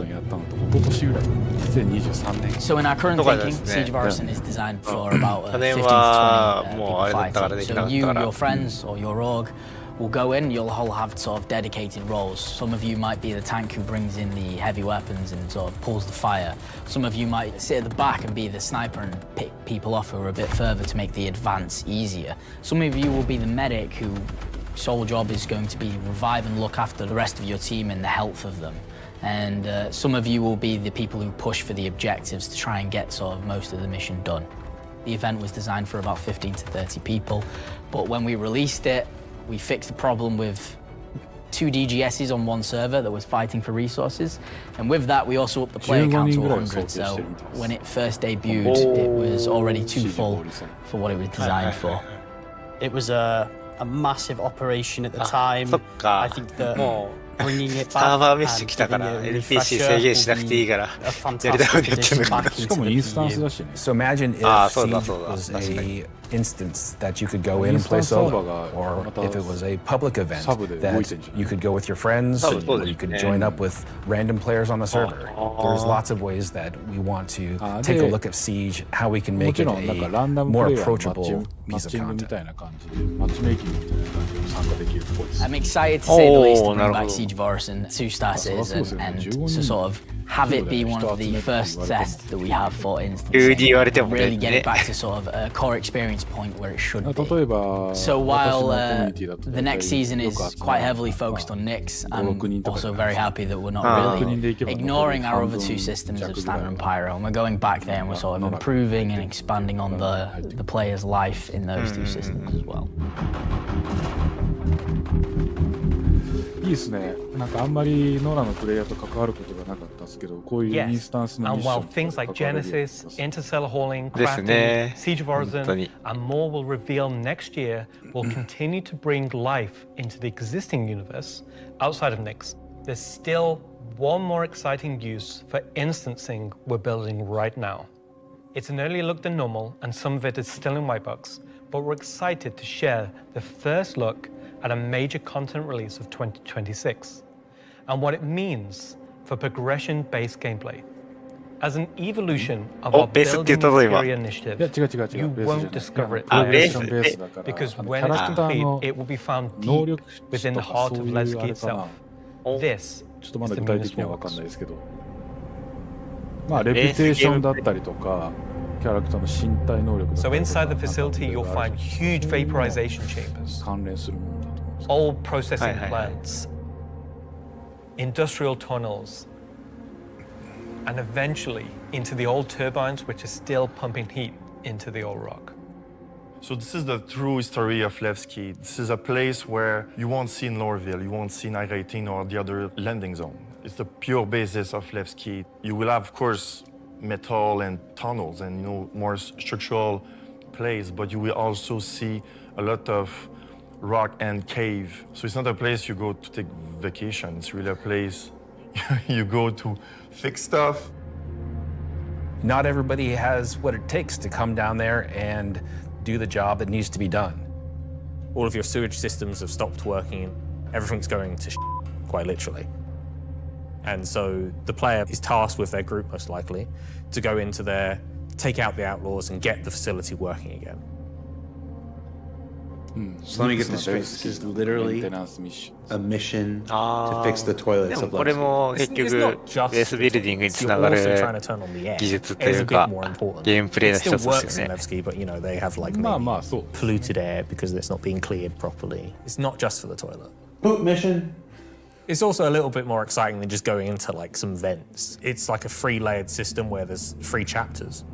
So in our current thinking, Siege of Orison is designed for about 15 to 20 people fighting. So you, your friends, or your org will go in, you'll all have sort of dedicated roles. Some of you might be the tank who brings in the heavy weapons and sort of pulls the fire. Some of you might sit at the back and be the sniper and pick people off who are a bit further to make the advance easier. Some of you will be the medic whose sole job is going to be revive and look after the rest of your team and the health of them. And some of you will be the people who push for the objectives to try and get sort of most of the mission done. The event was designed for about 15 to 30 people, but when we released it, we fixed the problem with 2 DGSs on one server that was fighting for resources. And with that, we also upped the player count to 100. So when it first debuted, it was already too full for what it was designed for.
It was a massive operation at the time. I think that bringing it back and giving it a refresher will be a fantastic addition back into the PU.
So imagine if Siege was a instance that you could go in and play solo, or if it was a public event that you could go with your friends, or you could join up with random players on the server. There's lots of ways that we want to take a look at Siege, how we can make it a more approachable piece of content.
I'm excited to say the least to bring back Siege of Orison to Star Citizen and to sort of have it be one of the first tests that we have for instances. Really get it back to sort of a core experience point where it should be. So while the next season is quite heavily focused on Nyx, I'm also very happy that we're not really ignoring our other 2 systems of Standard and Pyro, and we're going back there and we're sort of improving and expanding on the player's life in those 2 systems as well.
いいですね。なんかあんまりノラのプレイヤーと関わることがなかったですけど、こういうインスタンスのミッション
And while things like Genesis, Interstellar Hauling,
ですね。
Crafting, Siege of Orison, and more will reveal next year, will continue to bring life into the existing universe outside of Nyx. There's still one more exciting use for instancing we're building right now. It's an earlier look than normal, and some of it is still in white box, but we're excited to share the first look at a major content release of 2026, and what it means for progression-based gameplay. As an evolution of our building area initiative, you won't discover it because when it's complete, it will be found deep within the heart of Levski itself. This is the Munis Works.
まあレピュテーションだったりとか、キャラクターの身体能力だったりとか。
So inside the facility, you'll find huge vaporization chambers,
関連するものだと思うんですけど。
old processing plants, industrial tunnels, and eventually into the old turbines which are still pumping heat into the old rock.
So this is the true history of Levski. This is a place where you won't see in Lorville, you won't see Night 18 or the other landing zone. It's the pure basis of Levski. You will have, of course, metal and tunnels and more structural plays, but you will also see a lot of rock and cave. So it's not a place you go to take vacation. It's really a place you go to fix stuff.
Not everybody has what it takes to come down there and do the job that needs to be done.
All of your sewage systems have stopped working. Everything's going to quite literally. And so the player is tasked with their group, most likely, to go into there, take out the outlaws, and get the facility working again.
So let me get this straight. This is literally a mission to fix the toilets of
これも結局ベースビルディングにつながる技術というかゲームプレイの一つですよね。
まあまあそう。Polluted air because it's not being cleared properly. It's not just for the toilet.
Poop mission.
It's also a little bit more exciting than just going into like some vents. It's like a free-layered system where there's 3 chapters.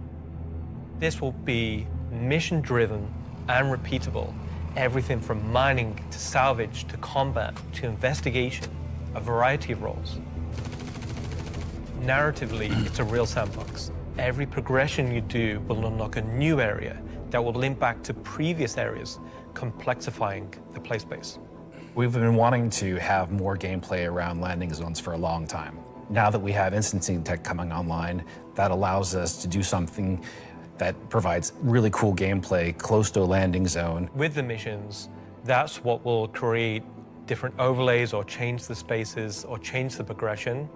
This will be mission-driven and repeatable. Everything from mining to salvage to combat to investigation. a variety of roles. Narratively, it's a real sandbox. Every progression you do will unlock a new area that will link back to previous areas, complexifying the play space.
We've been wanting to have more gameplay around landing zones for a long time. Now that we have instancing tech coming online, that allows us to do something that provides really cool gameplay close to a landing zone.
With the missions, that's what will create different overlays or change the spaces or change the progression,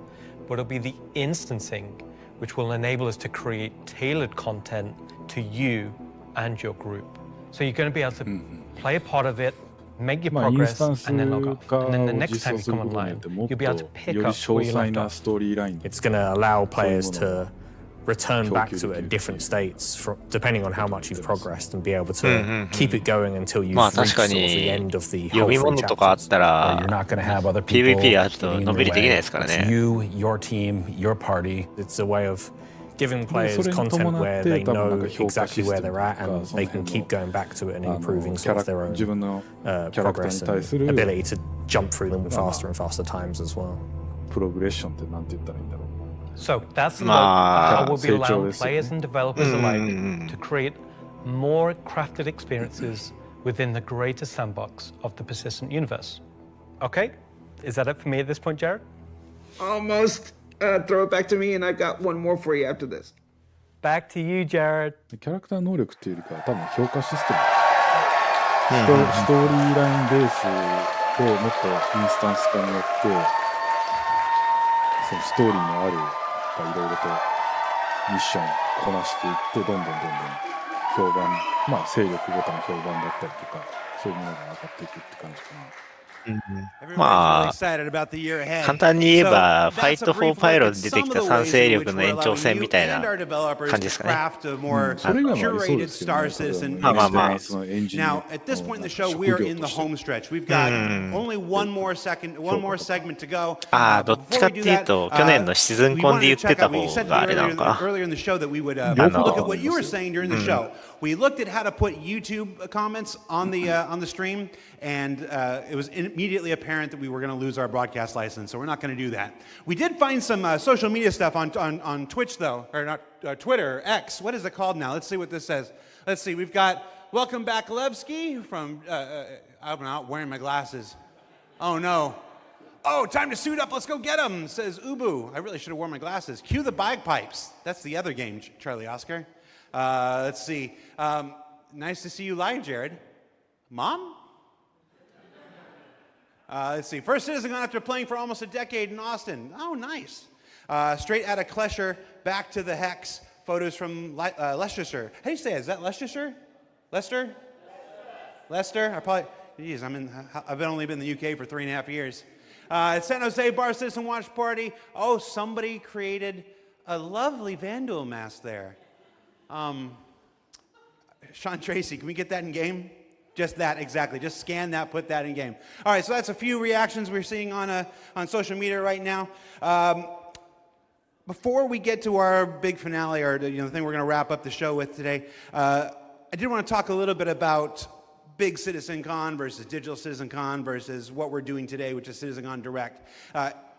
but it'll be the instancing which will enable us to create tailored content to you and your group. So you're going to be able to play a part of it, make your progress, and then log off. And then the next time you come online, you'll be able to pick up where you left off.
It's going to allow players to return back to it at different states depending on how much you've progressed and be able to keep it going until you've reached sort of the end of the whole three chapters.
You're not going to have other people
PVP あるとのびりできないですからね。
It's you, your team, your party.
It's a way of giving players content where they know exactly where they're at and they can keep going back to it and improving sort of their own progress and ability to jump through them faster and faster times as well.
プログレッションってなんて言ったらいいんだろう。
So that's how we'll be allowing players and developers alike to create more crafted experiences within the greater sandbox of the persistent universe. Okay? Is that it for me at this point, Jared?
Almost. Throw it back to me, and I've got one more for you after this.
Back to you, Jared.
キャラクター能力っていうよりかは多分評価システム。ストーリーラインベースでもっとインスタンス化によってそのストーリーのあるいろいろとミッションこなしていってどんどん評判勢力ごとの評判だったりとかそういうものが上がっていくって感じかな。
まあ簡単に言えばファイトフォーパイロで出てきた3勢力の延長線みたいな感じですかね。
それがまあそうですけどね。
まあまあまあ。
Now, at this point in the show, we are in the home stretch. We've got only one more segment to go.
ああ、どっちかっていうと去年のシーズンコンで言ってた方があれなのかな。
Earlier in the show that we would look at what you were saying during the show. We looked at how to put YouTube comments on the stream, and it was immediately apparent that we were going to lose our broadcast license, so we're not going to do that. We did find some social media stuff on Twitch, though, or not Twitter, X. What is it called now? Let's see what this says. Let's see. We've got Welcome Back Levski from. I'm not wearing my glasses. Oh no. Oh, time to suit up. Let's go get them, says Ubu. I really should have worn my glasses. Cue the bagpipes. That's the other game, Charlie Oscar. Let's see. Nice to see you live, Jared. Mom? Let's see. First CitizenCon after playing for almost a decade in Austin. Oh, nice. Straight out of Klesher, back to the Hex. Photos from Leicestershire. How do you say it? Is that Leicestershire? Leicester? Leicester? I've only been in the UK for 3.5 years. San Jose Bar Citizen Watch Party. Oh, somebody created a lovely Vandal mask there. Sean Tracy, can we get that in game? Just that, exactly. Just scan that, put that in game. All right, so that's a few reactions we're seeing on social media right now. Before we get to our big finale, or the thing we're going to wrap up the show with today, I did want to talk a little bit about big CitizenCon versus digital CitizenCon versus what we're doing today, which is CitizenCon Direct.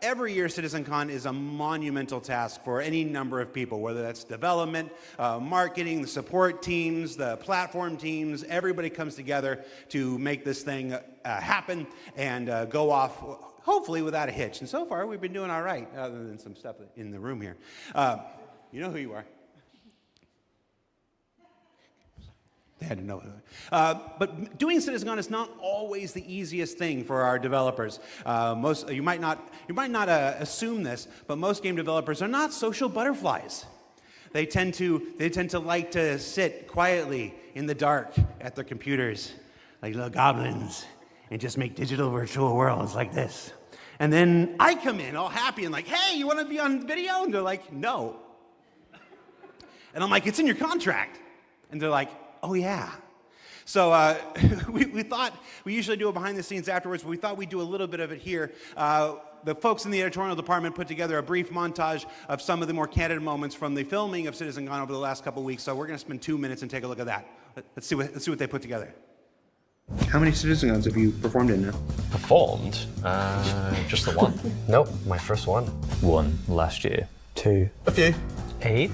Every year, CitizenCon is a monumental task for any number of people, whether that's development, marketing, the support teams, the platform teams. Everybody comes together to make this thing happen and go off, hopefully without a hitch. And so far, we've been doing all right, other than some stuff in the room here. You know who you are. They had to know. But doing CitizenCon is not always the easiest thing for our developers. You might not assume this, but most game developers are not social butterflies. They tend to like to sit quietly in the dark at their computers, like little goblins, and just make digital virtual worlds like this. And then I come in all happy and like, hey, you want to be on video? And they're like, no. And I'm like, it's in your contract. And they're like, oh, yeah. So we thought, we usually do it behind the scenes afterwards, but we thought we'd do a little bit of it here. The folks in the editorial department put together a brief montage of some of the more candid moments from the filming of CitizenCon over the last couple of weeks. So we're going to spend 2 minutes and take a look at that. Let's see what they put together. How many CitizenCons have you performed in now?
Performed? Just the one. Nope, my first one.
One last year.
2. A few.
8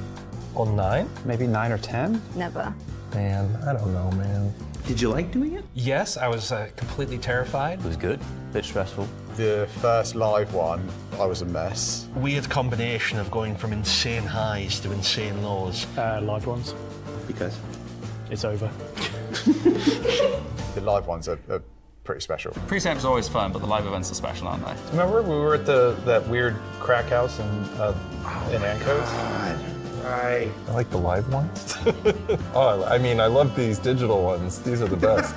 or 9?
Maybe 9 or 10?
Never.
Man, I don't know, man.
Did you like doing it?
Yes, I was completely terrified.
It was good, a bit stressful.
The first live one, I was a mess.
Weird combination of going from insane highs to insane lows.
Live ones.
Because?
It's over.
The live ones are pretty special.
Pre-samp's always fun, but the live events are special, aren't they?
Remember we were at that weird crack house in Ancos?
Right.
I like the live ones. Oh, I mean, I love these digital ones. These are the best.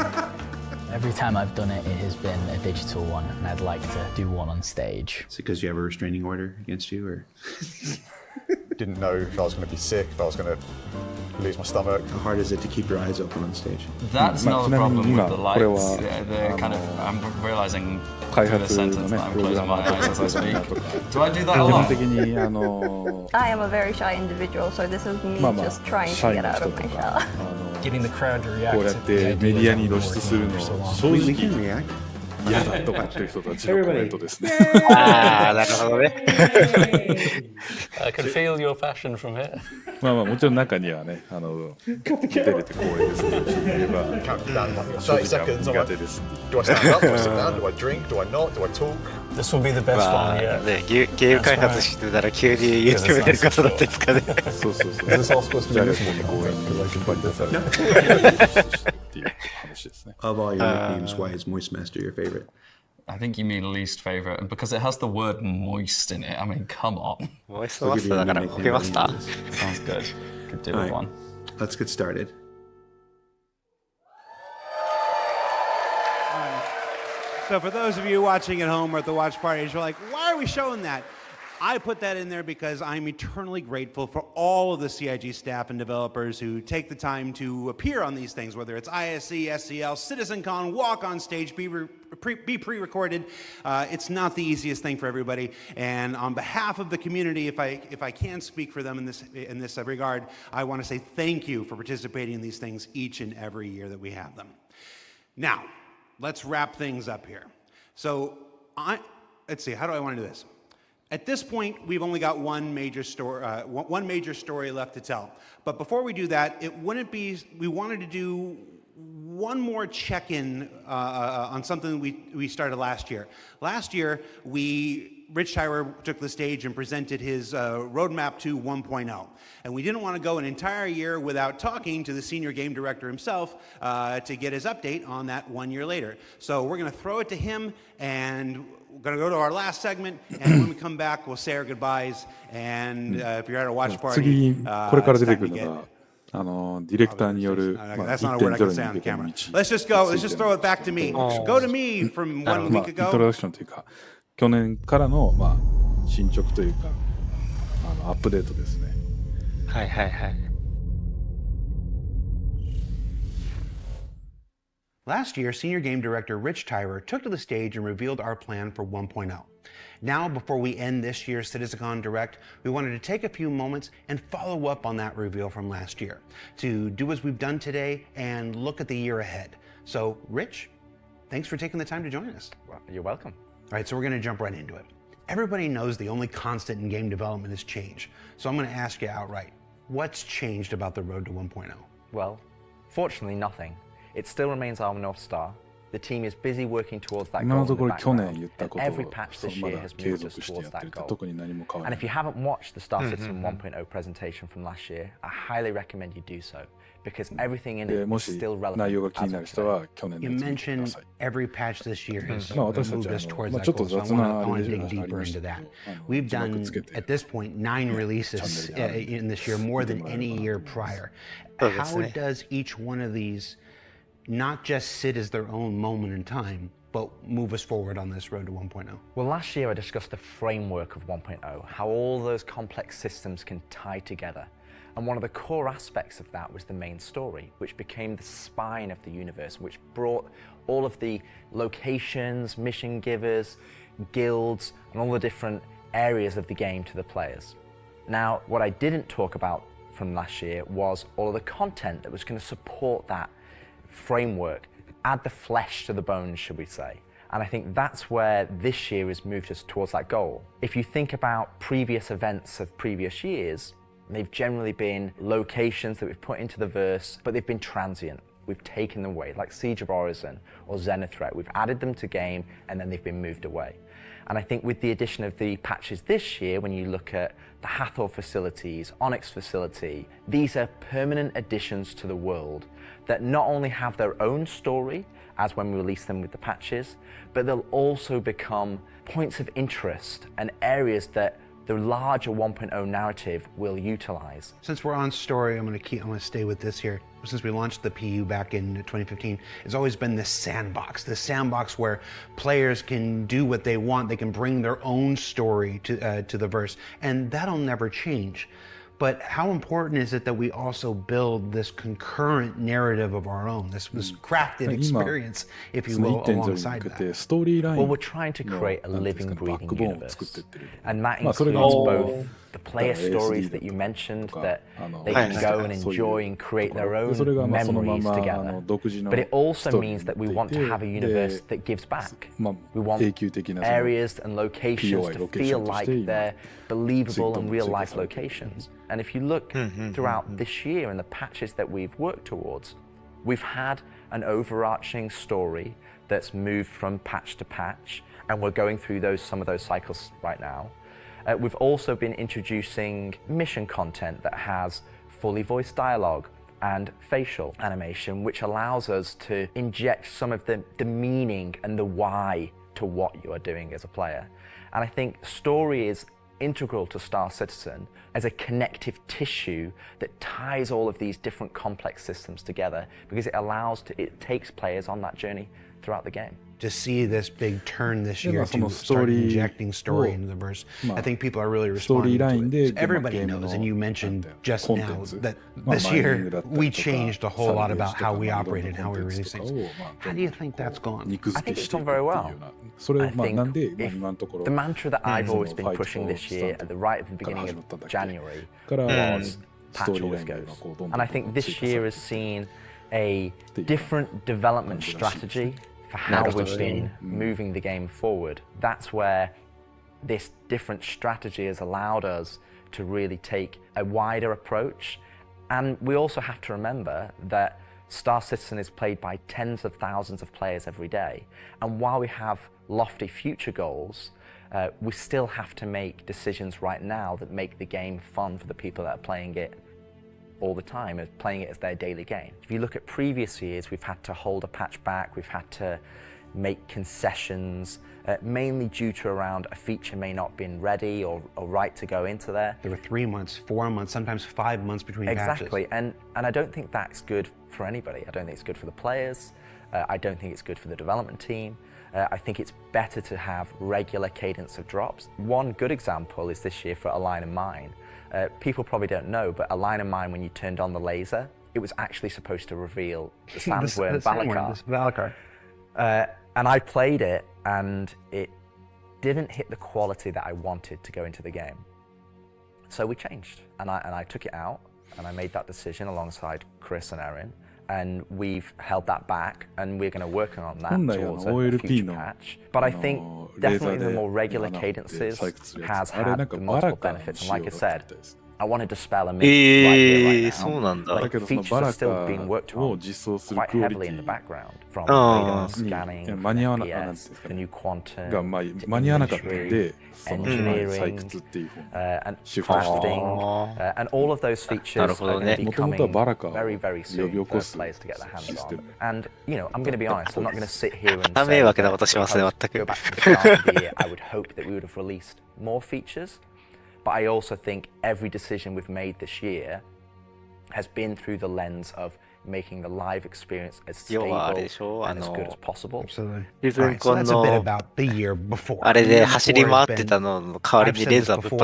Every time I've done it, it has been a digital one, and I'd like to do one on stage.
Is it because you have a restraining order against you, or?
Didn't know if I was going to be sick, if I was going to lose my stomach.
How hard is it to keep your eyes open on stage?
That's not a problem with the lights. They're kind of, I'm realizing through the sentence that I'm closing my eyes as I speak. Do I do that a lot?
I am a very shy individual, so this is me just trying to get out of my shell.
Getting the crowd to react.
こうやってメディアに露出するの正直嫌だとかっていう人たちのコメントですね。
ああ、なるほどね。
I can feel your passion from here.
まあまあもちろん中にはね、出れて光栄ですけど、言えば正直苦手です。
Do I stand up? Do I sit down? Do I drink? Do I not? Do I talk?
This will be the best one yet.
ね、ゲーム開発してたら急に YouTube 出ることだったんですかね。
そうそうそう。
This is all supposed to be
じゃあですね、公演に引っ張り出されてっていう話ですね。
Of all your nicknames, why is Moistmaster your favorite?
I think you mean least favorite, and because it has the word moist in it. I mean, come on.
Moistmaster だからコケマスター。
Sounds good. Could do with one.
Let's get started. So for those of you watching at home or at the watch parties, you're like, why are we showing that? I put that in there because I'm eternally grateful for all of the CIG staff and developers who take the time to appear on these things, whether it's ISC, SCL, CitizenCon, walk on stage, be pre-recorded. It's not the easiest thing for everybody. And on behalf of the community, if I can speak for them in this regard, I want to say thank you for participating in these things each and every year that we have them. Now, let's wrap things up here. So, let's see, how do I want to do this? At this point, we've only got one major story left to tell. But before we do that, we wanted to do one more check-in on something we started last year. Last year, Rich Tyler took the stage and presented his roadmap to 1.0. And we didn't want to go an entire year without talking to the senior game director himself to get his update on that 1 year later. So we're going to throw it to him, and we're going to go to our last segment, and when we come back, we'll say our goodbyes. And if you're at a watch party,
次これから出てくるのがディレクターによる
That's not a word I can say on the camera. Let's just go. Let's just throw it back to me. Go to me from 1 week ago.
イントロダクションというか、去年からの進捗というか、アップデートですね。
はいはいはい。
Last year, Senior Game Director Rich Tyler took to the stage and revealed our plan for 1.0. Now, before we end this year's CitizenCon Direct, we wanted to take a few moments and follow up on that reveal from last year, to do as we've done today and look at the year ahead. So, Rich, thanks for taking the time to join us.
Well, you're welcome.
All right, so we're going to jump right into it. Everybody knows the only constant in game development is change. So I'm going to ask you outright, what's changed about the road to 1.0?
Well, fortunately, nothing. It still remains our North Star. The team is busy working towards that goal in the background, and every patch this year has moved us towards that goal. And if you haven't watched the Star Citizen 1.0 presentation from last year, I highly recommend you do so, because everything in it is still relevant as of today.
You mentioned every patch this year has moved us towards that goal, so I want to dig deeper into that. We've done, at this point, 9 releases in this year, more than any year prior. How does each one of these not just sit as their own moment in time, but move us forward on this road to 1.0?
Well, last year I discussed the framework of 1.0, how all those complex systems can tie together. And one of the core aspects of that was the main story, which became the spine of the universe, which brought all of the locations, mission givers, guilds, and all the different areas of the game to the players. Now, what I didn't talk about from last year was all of the content that was going to support that framework add the flesh to the bones, should we say. And I think that's where this year has moved us towards that goal. If you think about previous events of previous years, they've generally been locations that we've put into the verse, but they've been transient. We've taken them away, like Siege of Orison or Zenithreat. We've added them to game and then they've been moved away. And I think with the addition of the patches this year, when you look at the Hathor facilities, Onyx facility, these are permanent additions to the world that not only have their own story, as when we release them with the patches, but they'll also become points of interest and areas that the larger 1.0 narrative will utilize.
Since we're on story, I'm going to stay with this here. Since we launched the PU back in 2015, it's always been this sandbox where players can do what they want. They can bring their own story to the verse, and that'll never change. But how important is it that we also build this concurrent narrative of our own, this crafted experience, if you will, alongside that?
Well, we're trying to create a living, breathing universe. And that includes both the player stories that you mentioned, that they can go and enjoy and create their own memories together. But it also means that we want to have a universe that gives back. We want areas and locations to feel like they're believable and real-life locations. And if you look throughout this year and the patches that we've worked towards, we've had an overarching story that's moved from patch to patch, and we're going through some of those cycles right now. We've also been introducing mission content that has fully voiced dialogue and facial animation, which allows us to inject some of the meaning and the why to what you are doing as a player. And I think story is integral to Star Citizen as a connective tissue that ties all of these different complex systems together, because it takes players on that journey throughout the game.
To see this big turn this year to start injecting story into the verse, I think people are really responding to it. Everybody knows, and you mentioned just now that this year we changed a whole lot about how we operate and how we release things. How do you think that's gone?
I think it's gone very well. I think the mantra that I've always been pushing this year right at the beginning of January was patch always goes. And I think this year has seen a different development strategy for how we've been moving the game forward. That's where this different strategy has allowed us to really take a wider approach. And we also have to remember that Star Citizen is played by tens of thousands of players every day. And while we have lofty future goals, we still have to make decisions right now that make the game fun for the people that are playing it all the time, playing it as their daily game. If you look at previous years, we've had to hold a patch back, we've had to make concessions, mainly due to around a feature may not have been ready or right to go into there.
There were 3 months, 4 months, sometimes 5 months between patches.
Exactly, and I don't think that's good for anybody. I don't think it's good for the players. I don't think it's good for the development team. I think it's better to have regular cadence of drops. One good example is this year for A Line of Mine. People probably don't know, but A Line of Mine, when you turned on the laser, it was actually supposed to reveal the sandworm Valakar. And I played it, and it didn't hit the quality that I wanted to go into the game. So we changed, and I took it out, and I made that decision alongside Chris and Erin, and we've held that back, and we're going to work on that towards a future patch. But I think definitely the more regular cadences has had the multiple benefits, and like I said, I want to dispel a myth right here, right now. Like, features are still being worked on quite heavily in the background, from radar scanning, FPS, the new quantum, to engineering, and crafting, and all of those features are going to be coming very, very soon for players to get their hands on. And, you know, I'm going to be honest, I'm not going to sit here and say that go back to the start of the year, I would hope that we would have released more features. But I also think every decision we've made this year has been through the lens of making the live experience as stable and as good as possible.
Absolutely. Right, so that's a bit about the year before. I've said it before,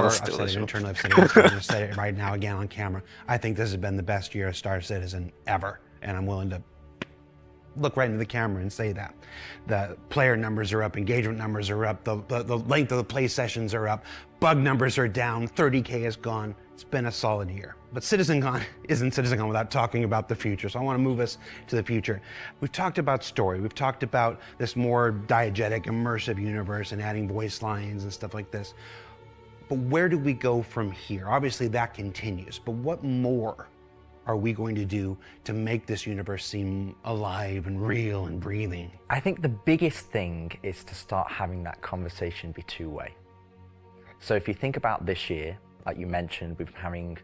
I've said it internally, I've said it, I'm going to say it right now again on camera. I think this has been the best year of Star Citizen ever, and I'm willing to look right into the camera and say that. The player numbers are up, engagement numbers are up, the length of the play sessions are up, bug numbers are down, 30K is gone. It's been a solid year. But CitizenCon isn't CitizenCon without talking about the future. So I want to move us to the future. We've talked about story. We've talked about this more diegetic, immersive universe and adding voice lines and stuff like this. But where do we go from here? Obviously that continues, but what more are we going to do to make this universe seem alive and real and breathing?
I think the biggest thing is to start having that conversation be two-way. So if you think about this year, like you mentioned, we've been having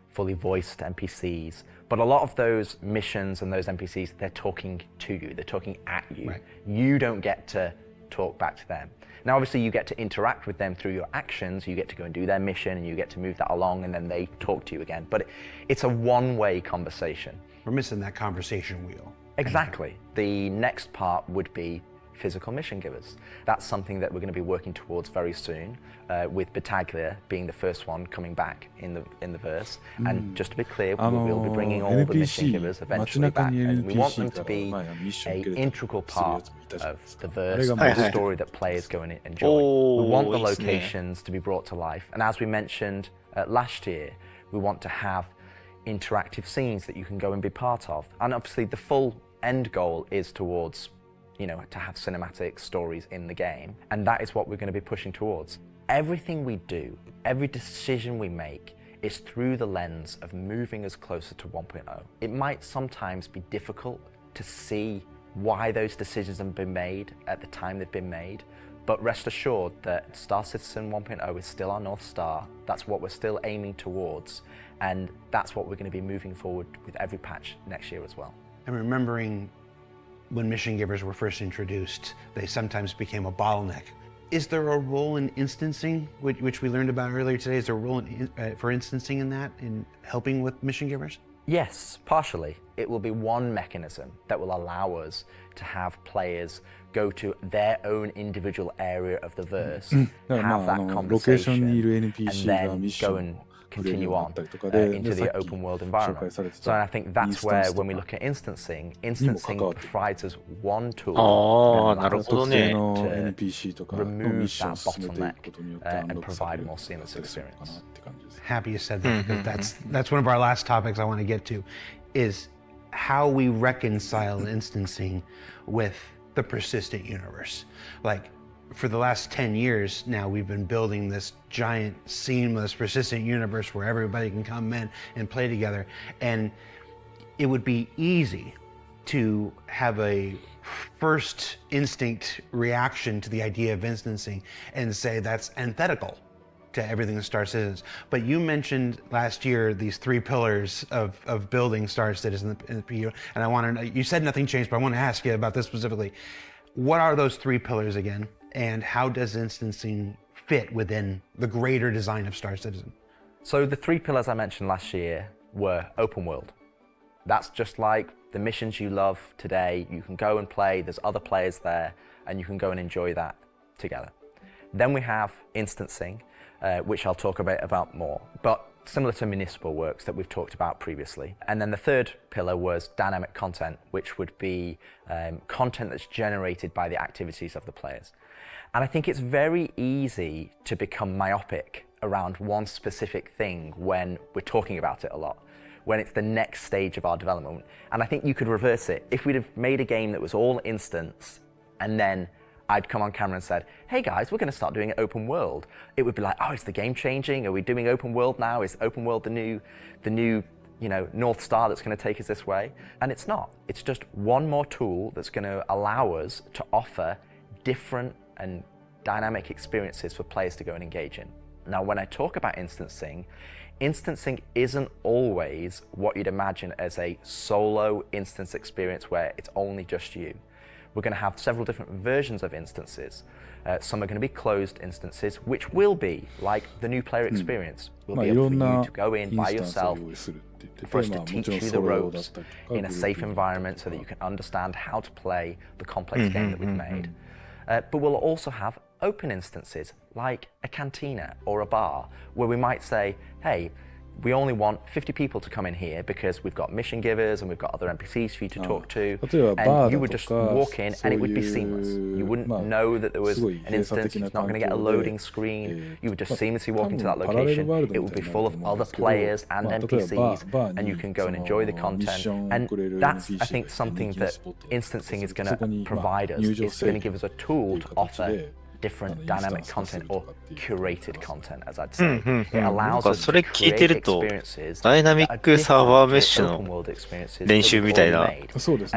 fully voiced NPCs, but a lot of those missions and those NPCs, they're talking to you, they're talking at you. Right. You don't get to talk back to them. Now, obviously, you get to interact with them through your actions. You get to go and do their mission, and you get to move that along, and then they talk to you again. But it's a one-way conversation.
We're missing that conversation wheel.
Exactly. The next part would be physical mission givers. That's something that we're going to be working towards very soon, with Battaglia being the first one coming back in the verse. And just to be clear, we will be bringing all the mission givers eventually back, and we want them to be an integral part of the verse and the story that players go and enjoy. We want the locations to be brought to life, and as we mentioned last year, we want to have interactive scenes that you can go and be part of. And obviously the full end goal is towards, you know, to have cinematic stories in the game, and that is what we're going to be pushing towards. Everything we do, every decision we make is through the lens of moving us closer to 1.0. It might sometimes be difficult to see why those decisions have been made at the time they've been made, but rest assured that Star Citizen 1.0 is still our North Star. That's what we're still aiming towards, and that's what we're going to be moving forward with every patch next year as well.
And remembering when mission givers were first introduced, they sometimes became a bottleneck. Is there a role in instancing, which we learned about earlier today? Is there a role for instancing in that, in helping with mission givers?
Yes, partially. It will be one mechanism that will allow us to have players go to their own individual area of the verse, have that conversation, and then go and continue on into the open world environment. So I think that's where, when we look at instancing provides us one tool that allows us to remove that bottleneck and provide a more seamless experience.
Happy you said that, because that's one of our last topics I want to get to, is how we reconcile instancing with the persistent universe. Like, for the last 10 years now, we've been building this giant, seamless, persistent universe where everybody can come in and play together. And it would be easy to have a first instinct reaction to the idea of instancing and say that's antithetical to everything that Star Citizen. But you mentioned last year these three pillars of building Star Citizen in the PU, and I want to know, you said nothing changed, but I want to ask you about this specifically. What are those three pillars again, and how does instancing fit within the greater design of Star Citizen?
So the three pillars I mentioned last year were open world. That's just like the missions you love today. You can go and play, there's other players there, and you can go and enjoy that together. Then we have instancing, which I'll talk about more, but similar to municipal works that we've talked about previously. And then the third pillar was dynamic content, which would be content that's generated by the activities of the players. And I think it's very easy to become myopic around one specific thing when we're talking about it a lot, when it's the next stage of our development. And I think you could reverse it. If we'd have made a game that was all instance, and then I'd come on camera and said, hey guys, we're going to start doing it open world, it would be like, oh, is the game changing? Are we doing open world now? Is open world the new North Star that's going to take us this way? And it's not. It's just one more tool that's going to allow us to offer different and dynamic experiences for players to go and engage in. Now, when I talk about instancing isn't always what you'd imagine as a solo instance experience where it's only just you. We're going to have several different versions of instances. Some are going to be closed instances, which will be like the new player experience. We'll be able for you to go in by yourself, for us to teach you the ropes in a safe environment so that you can understand how to play the complex game that we've made. But we'll also have open instances, like a cantina or a bar, where we might say, hey, we only want 50 people to come in here because we've got mission givers and we've got other NPCs for you to talk to, and you would just walk in and it would be seamless. You wouldn't know that there was an instance, it's not going to get a loading screen, you would just seamlessly walk into that location, it would be full of other players and NPCs, and you can go and enjoy the content, and that's, I think, something that instancing is going to provide us. It's going to give us a tool to offer different dynamic content or curated content, as I'd say. It allows us to create experiences
ダイナミックサーバーメッシュの
open world experiences
練習みたいな
and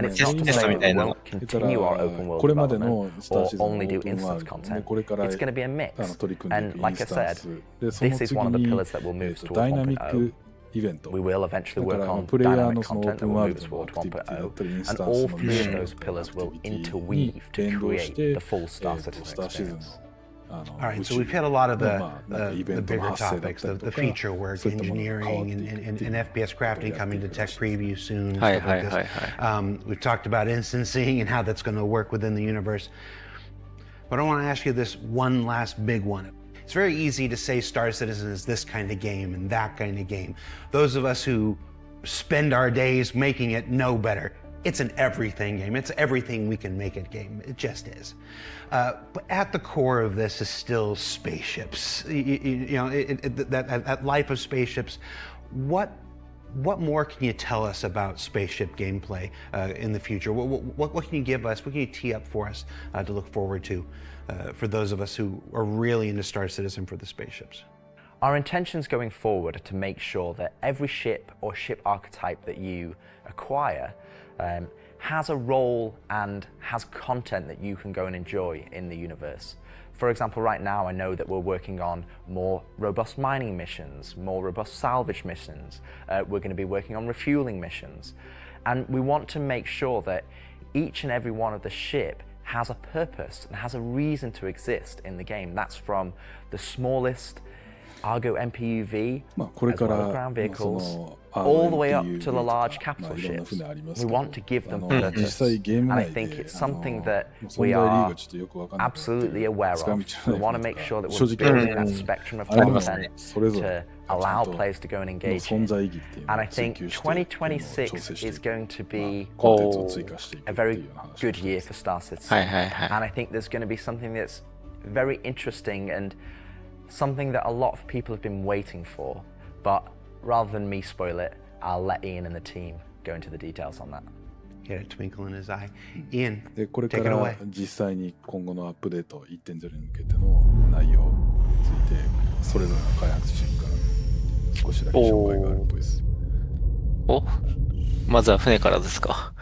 it's not to say we won't continue our open world development or only do instance content. It's going to be a mix. And like I said, this is one of the pillars that will move towards 1.0. We will eventually work on dynamic content that will move us toward 1.0, and all three of those pillars will interweave to create the full Star Citizen experience.
All right, so we've had a lot of the bigger topics, the feature work, engineering, and FPS crafting coming to tech preview soon. We've talked about instancing and how that's going to work within the universe. But I want to ask you this one last big one. It's very easy to say Star Citizen is this kind of game and that kind of game. Those of us who spend our days making it know better. It's an everything game. It's everything we can make it game. It just is. But at the core of this is still spaceships. That life of spaceships. What more can you tell us about spaceship gameplay in the future? What can you give us? What can you tee up for us to look forward to for those of us who are really into Star Citizen for the spaceships?
Our intentions going forward are to make sure that every ship or ship archetype that you acquire has a role and has content that you can go and enjoy in the universe. For example, right now I know that we're working on more robust mining missions, more robust salvage missions. We're going to be working on refueling missions. And we want to make sure that each and every one of the ship has a purpose and has a reason to exist in the game. That's from the smallest Argo MPUV, as well as ground vehicles, all the way up to the large capital ships. We want to give them purpose, and I think it's something that we are absolutely aware of. We want to make sure that we're building that spectrum of content to allow players to go and engage in. And I think 2026 is going to be a very good year for Star Citizen. And I think there's going to be something that's very interesting and something that a lot of people have been waiting for. But rather than me spoil it, I'll let Ian and the team go into the details on that.
He had a twinkle in his eye. Ian,
これか
take it
ら
away.
実際に今後のアップデート 1.0 に向けての内容についてそれぞれの開発チームから少しだけ紹介があるっぽいです。
まずは船からですか。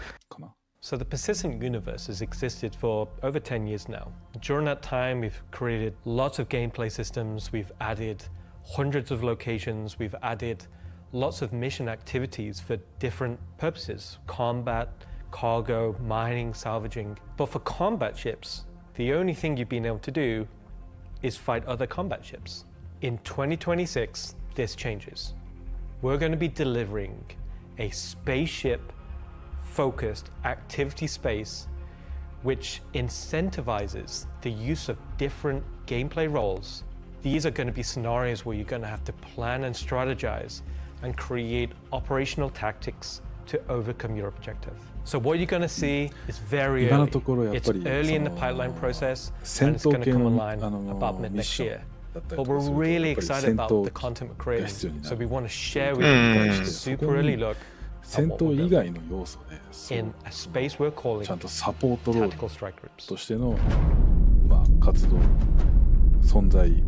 So the persistent universe has existed for over 10 years now. During that time, we've created lots of gameplay systems, we've added hundreds of locations, we've added lots of mission activities for different purposes: combat, cargo, mining, salvaging. But for combat ships, the only thing you've been able to do is fight other combat ships. In 2026, this changes. We're going to be delivering a spaceship-focused activity space which incentivizes the use of different gameplay roles. These are going to be scenarios where you're going to have to plan and strategize and create operational tactics to overcome your objective. So what you're going to see is very early. It's early in the pipeline process, and it's going to come online about mid next year. But we're really excited about the content we're creating, so we want to share with you guys a super early look
戦闘以外の要素で
in a space we're calling
ちゃんとサポートロー
tactical strike groups
としての、活動存在、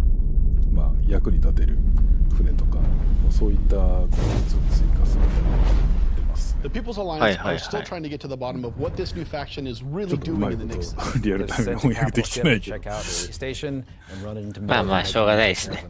役に立てる船とかそういったコンテンツを追加するみたいなのが出ますね。
The People's Alliance are still trying to get to the bottom of what this new faction is really doing in the next.
リアルタイムに翻訳できてないけど。
まあしょうがないですね。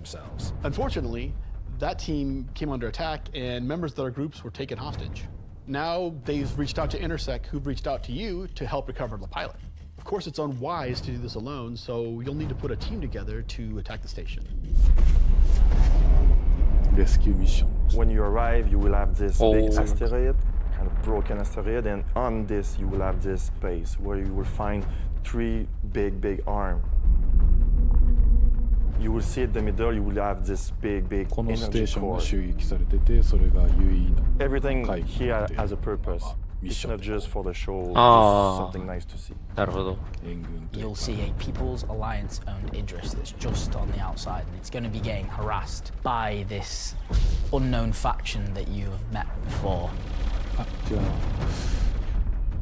Unfortunately, that team came under attack and members of their groups were taken hostage. Now they've reached out to Intersec, who've reached out to you to help recover the pilot. Of course, it's unwise to do this alone, so you'll need to put a team together to attack the station.
Rescue mission.
When you arrive, you will have this big asteroid, kind of broken asteroid, and on this you will have this space where you will find three big arms. You will see at the middle, you will have this big
このステー
energy
ションが
core.
襲撃されてて、それが UE の
Everything
回
here
で
has a purpose.
ミッ
It's
ション
not just for the show,
Ah.
just something nice to see.
なるほど。
援軍という
You'll
か
see a People's Alliance owned Idris that's just on the outside, and it's going to be getting harassed by this unknown faction that you have met before.
あ、違うな。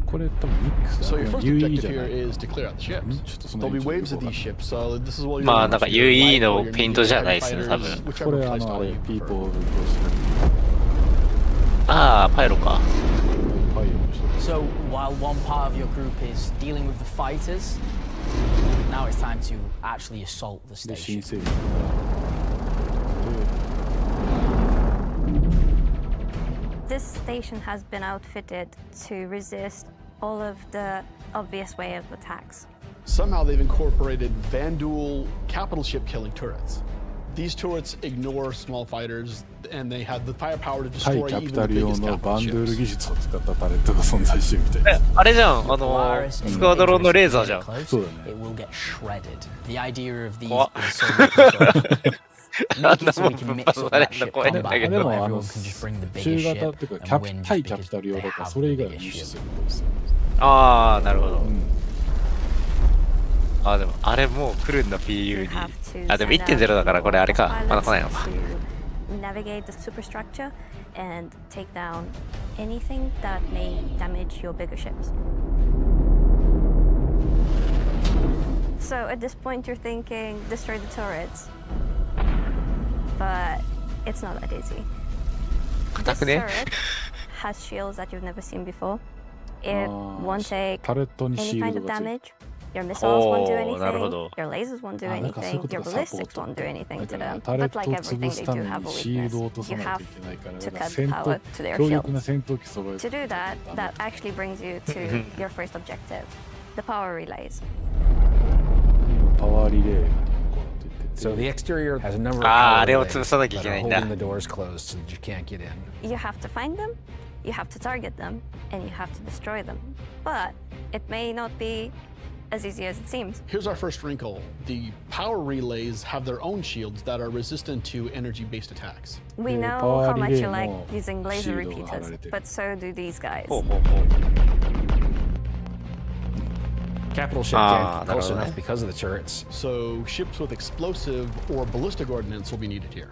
これ多分ミックス
So
だ
your
ね。
first
UE
objective
じゃな
here
い。
is to clear out the ships.
ちょっとその
There'll be
辺
waves
ちょっ
of
と
these
よくわかんない
ships, so this is what you're
まあなんか UE の
your
ペイントじゃないですね、多
fighters,
分。
whichever
これ
playstyle
あれ
you
ピー
prefer.
ポール
ああ、パイロか。
パイロの人
So while one part of your group is dealing with the fighters, now it's time to actually assault the
で
station.
新整備で
This station has been outfitted to resist all of the obvious way of attacks.
Somehow they've incorporated Vanduul capital ship killing turrets. These turrets ignore small fighters, and they have the firepower to
対
destroy
キャピ
even
タ
the
ル用
biggest
のバ
capital
ンドゥール
ships.
技術を使ったタレットが存在してるみたいな。
あれじゃん、スクワドロンのレーザーじゃん。
そうだ
It
ね。
will get shredded. The idea of these
怖っ
is so much make it so we can mix up that ship
怖いん
combat.
だけど。
でも
Everyone can just bring the
中
biggest
型
ship
っていうか
and
キャ
win
ピ対
just
キャピ
because
タル用
they
だから
have
それ以
the
外は
biggest
無視
ship.
するっぽいですよ。
ああ、なるほど。あ、でもあれもう来るんだ、PU に。あ、でも 1.0 だからこれあれか。まだ来ないのか。
Navigate the superstructure and take down anything that may damage your bigger ships. So at this point you're thinking destroy the turrets, but it's not that easy. This turret has shields that you've never seen before. It won't take
タレットにシ
any
ー
kind
ル
of
ドがついて
damage. Your missiles won't do
おー、なるほ
anything.
ど。
Your lasers won't do
あ、なんかそういう
anything.
こと
Your
がサポー
ballistics
ト
won't do anything
だ
to
から
them.
タレッ
But
ト
like
を
everything,
潰す
they
た
do
め
have a
にシールドを
weakness.
落とさ
You
ないと
have
いけないから
to
だから
cut
戦
power
闘
to their
強力
shields.
な戦闘機揃え
To do that, that actually brings you to your first objective, the power relays.
パワーリレーがこうって言って
So the exterior has a number of
ああ、あ
power
れを
relays
潰さなきゃい
that
け
are
ないんだ。
holding the doors closed so that you can't get in.
You have to find them, you have to target them, and you have to destroy them. But it may not be as easy as it seems.
Here's our first wrinkle. The power relays have their own shields that are resistant to energy-based attacks.
We know
power
how much you
relay
like
も
using laser
シールドが貼
repeaters,
られてる。
but so do these guys.
ほうほうほう。
Capital ship
Ah,
can't get close
that'll-
enough because of the turrets.
So ships with explosive or ballistic ordnance will be needed here.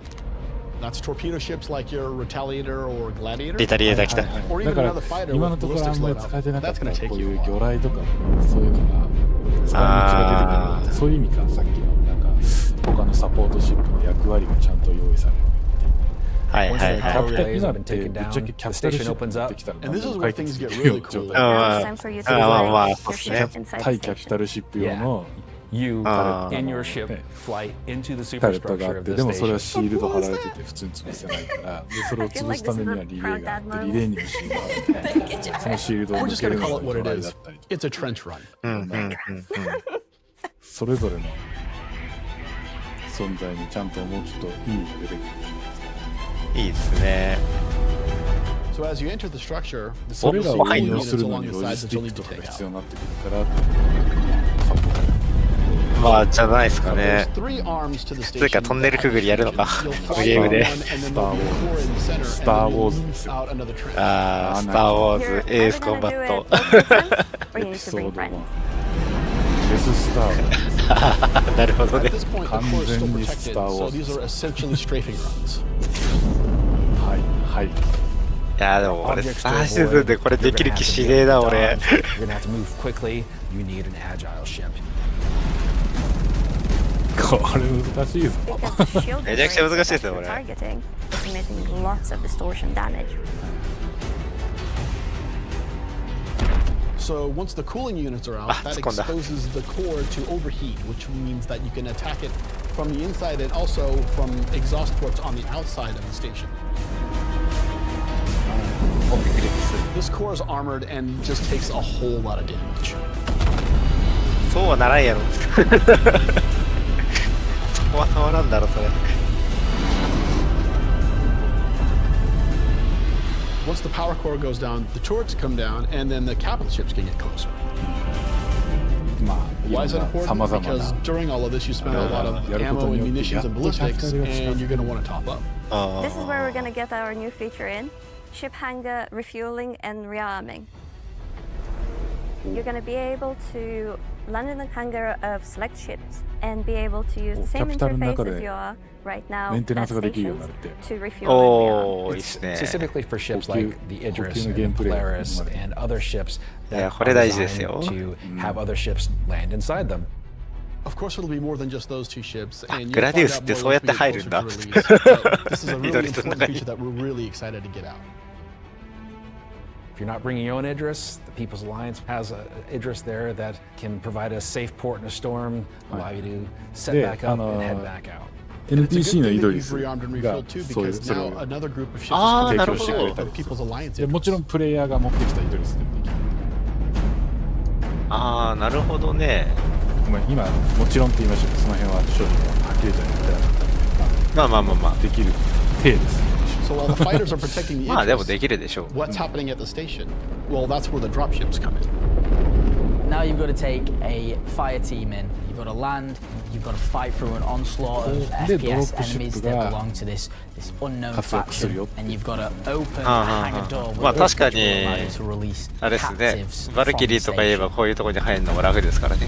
That's torpedo ships like your Retaliator or Gladiator.
リタリエーター来た。
Or
だ
even
から
another fighter
今
with
のところあ
ballistics
んまり
loadout.
使えてなかっ
That's
た
going to
こ
take
う
you
い
a
う
while.
魚雷とかそういうのが使い道が出てくるそういう意味かさっきのなんか他のサポートシップの役割がちゃんと用意される
はいはいはい。
Once the power
キャピタル
relays
今
have
っ
been
て
taken
ぶっ
down,
ちゃけ
the
キャピタル
station
シップ
opens
持っ
up.
てきたら
And this is
何でも
where
解
things
決
get
できるよ
really
状
cool.
態
Now it's time for you to
まあまあ
design
そう
your
ですね
ship inside
対
the
キャピタ
station.
ルシップ用の
You,
Ah.
in your ship, fly into the
タレットが
superstructure
あっ
of
て
the
でもそれは
station.
シールド貼られてて普通に潰せないからでそれを潰すためにはリレーがあってリレーにもシールドがあってそのシールドを
We're
抜
just
け
going
る
to
の
call
が
it what
魚
it
雷だ
is.
ったりとか
It's a trench run.
それぞれの存在にちゃんともうちょっと意味が出てくる
いいですね。
So as you enter the structure,
それらを
you'll
運
see
用
units
するの
along
に
the
ロジ
sides
ス
that
ティ
you'll
ッ
need
ク
to
とか
take
が
out.
必要になってくるからサポート
まあ、じゃないですか
There's
ね。
three arms to the
つうか
station.
トンネルくぐりやるのか。
You'll
この
fly
ゲーム
one,
で。
and then there'll be a core in the center, and
Star
then you'll
Wars
move
ですよ
out another trench.
あー、スター・ウォー
You're
ズ、エー
either
ス・コン
gonna
バ
do
ッ
it
ト。
both of them, or you
エ
need
ピ
to
ソ
bring
ード1
friends.
デススター
なるほど
At
ね。
this point, the core is still protected, so these are essentially strafing runs.
はいはい
いや、でも俺、スターシーズンでこれできる気しねえな、俺。
You're gonna have to move quickly. You need an agile ship.
これ難しいぞ
Because the shield
めちゃくちゃ難しいですよ、
you're
これ。
targeting is emitting lots of distortion damage.
So once the cooling units are out, that
突っ込んだ。
exposes the core to overheat, which means that you can attack it from the inside and also from exhaust ports on the outside of the station. This core is armored and just takes a whole lot of damage.
そうはならんやろ。そこはたまらんだろ、それ。
Once the power core goes down, the turrets come down, and then the capital ships can get closer. Why is that important? Because during all of this, you spend a lot of ammo and munitions and ballistics, and you're going to want to top up.
This is where we're going to get our new feature in. Ship hangar refueling and rearming. You're going to be able to land in the hangar of select ships and be able to use the same interface as you are right now at stations to refuel and rearm.
Specifically for ships like the Idris and the Polaris and other ships that are designed to have other ships land inside them.
Of course, it'll be more than just those two ships, and you'll
グラディウ
find
ス
out
って
more
そうやっ
once
て
we
入
get
るん
closer
だ
to release. But this is a
緑
really
スの
important
中に
feature that we're really excited to get out.
If you're not bringing your own Idris, the People's Alliance has an Idris there that can provide a safe port in a storm, allow you to set back up and head back out.
NPC のイドリス
Rearmed and
が
refilled too,
そういう
because
それ
now
を
another group of ships
あー
is
な
coming
るほ
to
ど
ship the People's Alliance.
でもちろんプレイヤーが持ってきたイドリスでもできる。
ああ、なるほどね。
ごめん、今、もちろんって言いましたけど、その辺は正直はっきりとは言ってなかったりとか、
まあまあまあまあ。
できる体です。
So while the fighters are protecting the
まあでも
Idris,
できるでしょう。
what's happening at the station? Well, that's where the dropships come in.
Now you've got to take a fire team in. You've got to land. You've got to fight through an onslaught of FPS enemies that belong to this unknown faction, and you've got to open a hangar door.
まあ確かにあれですね。バルキリーとか言えばこういうところに入るのも楽ですからね。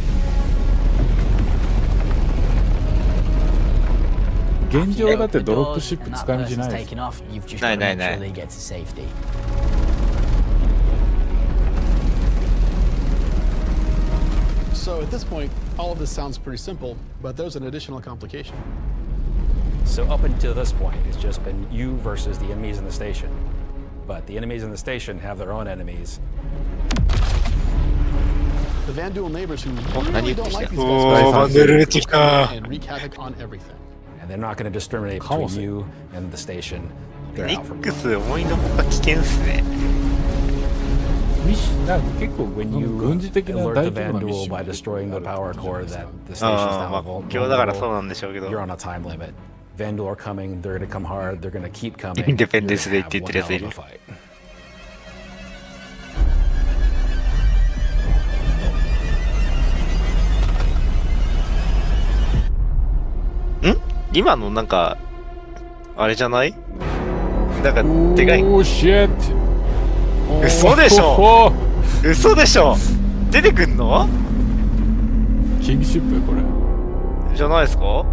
現状だってドロップシップ使い道ないです。
ないないない。
So at this point, all of this sounds pretty simple, but there's an additional complication.
So up until this point, it's just been you versus the enemies in the station. But the enemies in the station have their own enemies.
The Van Duel neighbors who
お、何
really
言って
don't
き
like
た
these
お
guys
ー、バンドル出てきた
and wreak havoc on everything.
And they're not going to discriminate between you and the station. They're
ニ
out
ッ
for
ク
blood.
ス思いのほか危険っすね。
なんか結構
When you
軍事的な
alert
大
the
規模
Van
なミッ
Duel
ション
by
が
destroying the power core that the station's
ああ、ま
now
あ国境だからそう
vulnerable,
なんでしょうけど。
you're on a time limit. Van Duel are coming, they're going to come hard, they're going to keep coming.
インディペンデン
You're
ス
gonna
デー
have
って言ってるやつ
one
い
hell
る
of a。fight.
今のなんか、あれじゃないなんか、でかい。嘘でしょ嘘でしょ出てくんの
キングシップこれ。
じゃないですか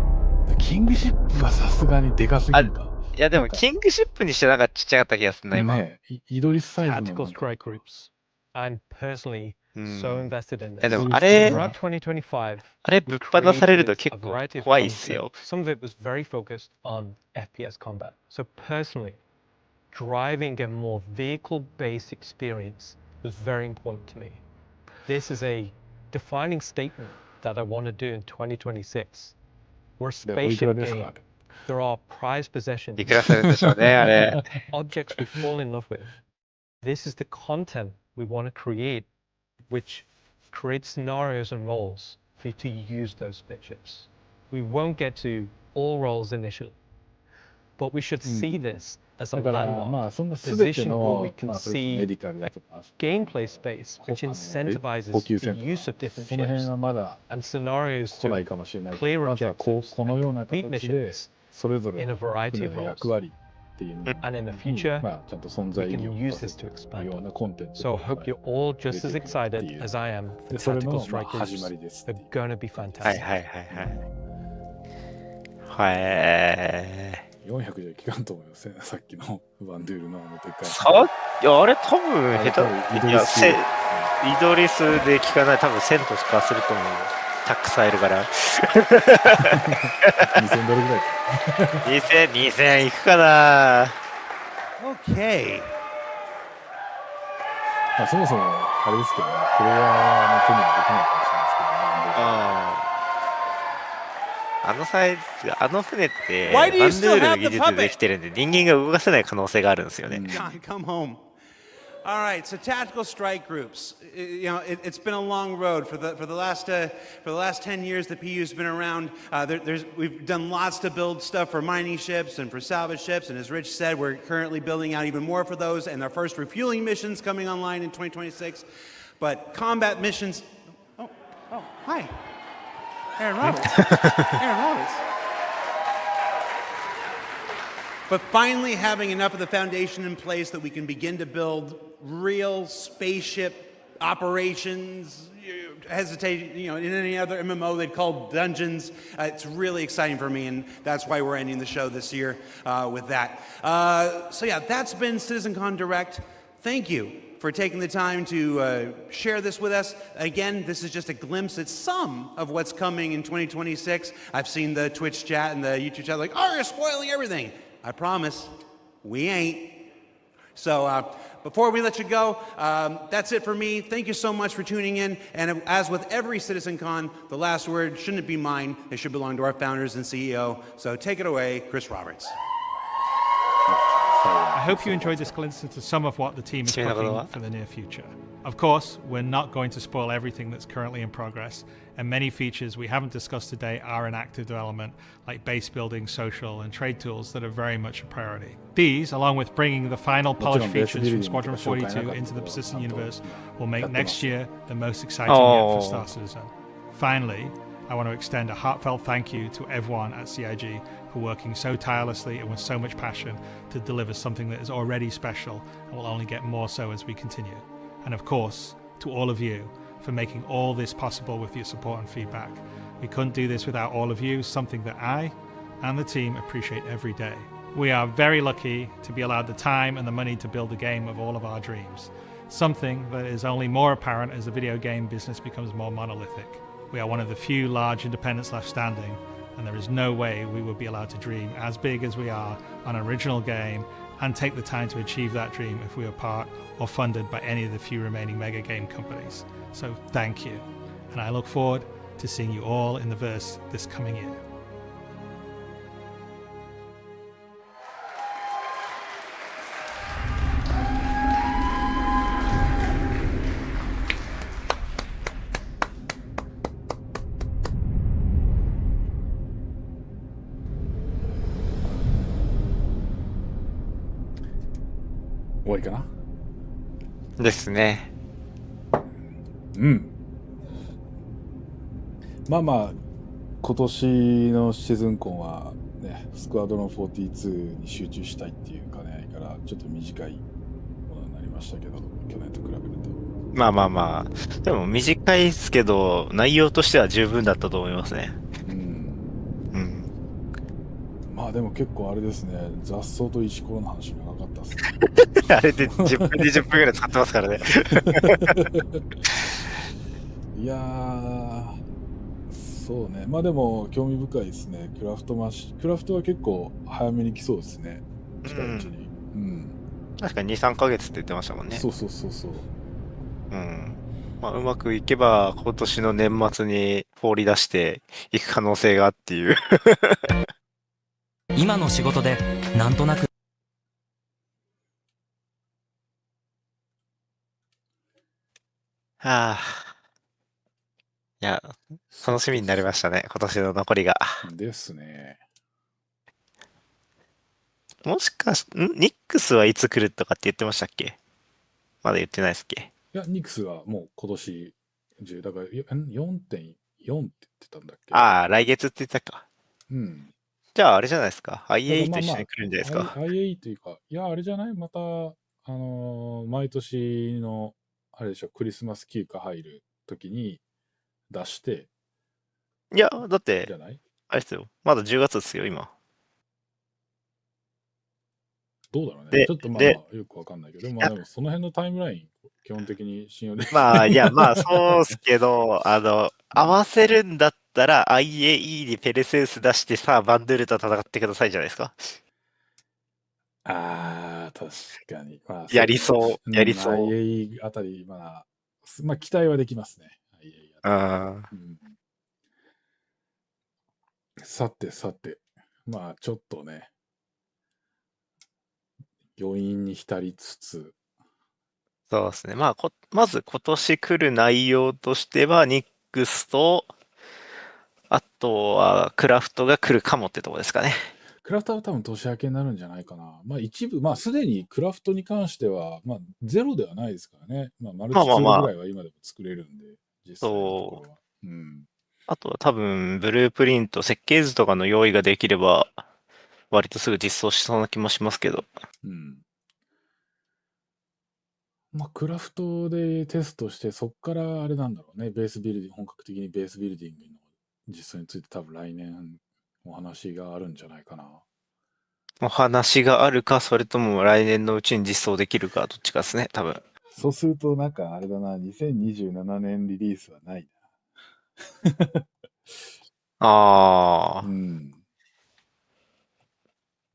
キングシップはさすがにでかすぎるか。
いやでも、キングシップにしてなんかちっちゃかった気がするな、今。
ねえ、イドリスサイズ
Tactical
の。
strike groups. I'm personally so invested in
いやで
this.
も、あれ、
Throughout 2025,
あれぶっ放されると結構怖いっすよ。
Some of it was very focused on FPS combat. So personally, driving a more vehicle-based experience was very important to me. This is a defining statement that I want to do in 2026. We're a spaceship game. There are prized possessions,
いくらするんでしょうね、あれ。
objects we fall in love with. This is the content we want to create, which creates scenarios and roles for you to use those spaceships. We won't get to all roles initially, but we should see this as a
だからま
landmark
あそんな全て
position where
の
we can
まあそれこそメ
see
ディカルだとか
gameplay space which incentivizes
補給
the
センター
use of different
その辺
ships
はまだ
and scenarios
来ない
to
かもしれないけ
clear
ど、まずはこ
objectives
このような
complete
形で
missions
それぞれ
in a
の
variety
船
of
の
roles.
役割っていうの
And in the
に
future,
まあちゃんと存在
we
意
can
義を
use
持た
this
せ
to
る
expand
ようなコンテンツ
So
を
I hope you're all just as excited as I am for
でそれ
tactical
のまあ
strike
始
groups.
まりです。
They're gonna be
はい
fantastic.
はいはいはい。はい。
400じゃ効かんと思いますね。さっきのワンドゥールのあのでっかい。
いや、あれ多分下手。いや、イドリスで効かない。多分1000とかすると思う。たくさんいるから。
2000ドルぐらいか。
2000いくかな。
Okay.
まあそもそもあれですけどね、プレイヤーの手にはできないかもしれないですけど、
あのサイズ、あの船ってバンドゥールの技術でできてるんで人間が動かせない可能性があるんですよね。
John, come home. All right, so tactical strike groups. You know, it's been a long road for the last 10 years. The PU's been around. We've done lots to build stuff for mining ships and for salvage ships. And as Rich said, we're currently building out even more for those. And our first refueling missions coming online in 2026. But combat missions. Oh, Oh, hi. Aaron Roberts. Aaron Roberts. But finally having enough of the foundation in place that we can begin to build real spaceship operations, hesitate, in any other MMO they'd call dungeons. It's really exciting for me, and that's why we're ending the show this year with that. So yeah, that's been CitizenCon Direct. Thank you for taking the time to share this with us. Again, this is just a glimpse at some of what's coming in 2026. I've seen the Twitch chat and the YouTube chat like, oh, you're spoiling everything. I promise, we ain't. So before we let you go, that's it for me. Thank you so much for tuning in. And as with every CitizenCon, the last word shouldn't be mine. It should belong to our founders and CEO. So take it away, Chris Roberts.
I hope you enjoyed this glimpse into some of what the team is cooking for the near future. Of course, we're not going to spoil everything that's currently in progress, and many features we haven't discussed today are in active development, like base building, social, and trade tools that are very much a priority. These, along with bringing the final polished features from Squadron 42 into the persistent universe, will make next year the most exciting year for Star Citizen. Finally, I want to extend a heartfelt thank you to everyone at CIG for working so tirelessly and with so much passion to deliver something that is already special and will only get more so as we continue. And of course, to all of you for making all this possible with your support and feedback. We couldn't do this without all of you, something that I and the team appreciate every day. We are very lucky to be allowed the time and the money to build the game of all of our dreams, something that is only more apparent as the video game business becomes more monolithic. We are one of the few large independents left standing, and there is no way we would be allowed to dream as big as we are on an original game and take the time to achieve that dream if we were part or funded by any of the few remaining mega game companies. So thank you, and I look forward to seeing you all in the verse this coming year.
終わりかな
ですね。
うん。まあまあ、今年のシーズンコンはね、スクワドロン42に集中したいっていう兼ね合いから、ちょっと短いものになりましたけど、去年と比べると。
まあまあまあ、でも短いですけど、内容としては十分だったと思いますね。
まあでも結構あれですね、雑草と石ころの話が長かったっすね。
あれで10分、20分ぐらい使ってますからね。
いやー、そうね。まあでも興味深いですね。クラフトは結構早めに来そうですね。近いうちに。
確かに2、3ヶ月って言ってましたもんね。
そうそうそうそう。
まあうまくいけば今年の年末に放り出していく可能性がっていう。
今の仕事でなんとなく
いや、楽しみになりましたね、今年の残りが。
ですね。
もしかし、ニックスはいつ来るとかって言ってましたっけ？まだ言ってないですっけ？
いや、ニックスはもう今年中、だから 4.4 って言ってたんだっけ？
ああ、来月って言ってたか。じゃああれじゃないですか。IA と一緒に来るんじゃないですか。
IA というか、いや、あれじゃない？また、毎年の、あれでしょ、クリスマス休暇入るときに出して。
いや、だって、
じゃない？
あれですよ。まだ10月ですよ、今。
どうだろうね。ちょっとまあ、よくわかんないけど、でもその辺のタイムライン、基本的に信用できない。
まあ、いや、まあ、そうっすけど、合わせるんだったら IAE にペルセウス出してさあ、バンドゥールと戦ってくださいじゃないですか。
ああ、確かに。まあ、
やりそう。やりそう。
IAE あたり、まあ、期待はできますね。IAE あたり。さて、まあ、ちょっとね、余韻に浸りつつ。
そうですね。まあ、まず今年来る内容としては、ニックスと、あとはクラフトが来るかもってとこですかね。
クラフトは多分年明けになるんじゃないかな。まあ一部、まあすでにクラフトに関しては、まあゼロではないですからね。まあマルチツールぐらいは今でも作れるんで、実際のところは。うん。
あとは多分、ブループリント、設計図とかの用意ができれば、割とすぐ実装しそうな気もしますけど。
うん。まあ、クラフトでテストして、そっからあれなんだろうね、本格的にベースビルディングの実装について多分来年お話があるんじゃないかな。
お話があるか、それとも来年のうちに実装できるか、どっちかですね、多分。
そうすると、なんかあれだな、2027年リリースはない
な。ああ。
うん。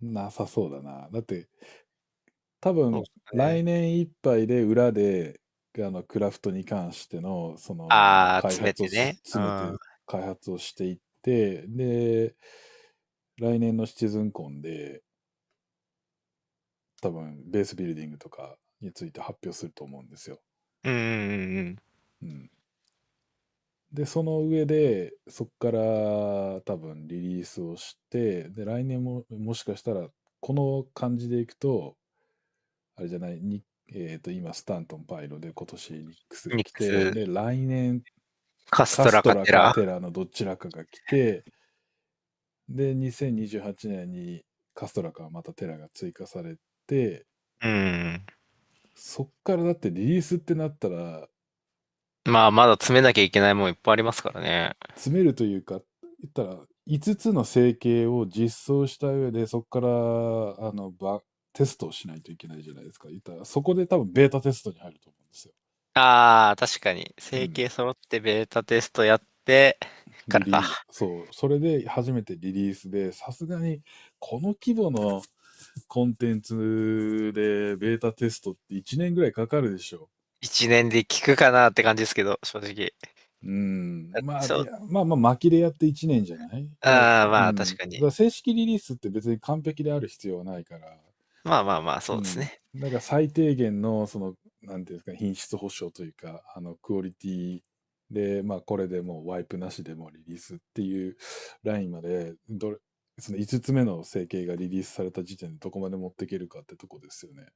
なさそうだな。だって、多分、来年いっぱいで裏で、クラフトに関しての、開発を開発をしていって、で、来年のシチズンコンで、多分、ベースビルディングとかについて発表すると思うんですよ。
うん。
で、その上で、そこから多分リリースをして、で、来年ももしかしたら、この感じでいくと、あれじゃない、今、スタントンパイロで今年ニックスが来て、で、来年、
カストラか
テラのどちらかが来て、で、2028年にカストラかまたテラが追加されて、そっからだってリリースってなったら、
まあ、まだ詰めなきゃいけないもんいっぱいありますからね。
詰めるというか、言ったら、5つの整形を実装した上で、そこからテストをしないといけないじゃないですか。言ったら、そこで多分ベータテストに入ると思うんですよ。
ああ、確かに。整形揃ってベータテストやって、からか。
そう、それで初めてリリースで、さすがにこの規模のコンテンツでベータテストって1年ぐらいかかるでしょ。
1年で効くかなって感じですけど、正直。
まあ、巻きでやって1年じゃない？
まあ、確かに。
正式リリースって別に完璧である必要はないから。
まあ、そうですね。
だから最低限の、なんていうんですか、品質保証というか、クオリティで、これでもうワイプなしでもリリースっていうラインまで、その5つ目の整形がリリースされた時点でどこまで持っていけるかってとこですよね。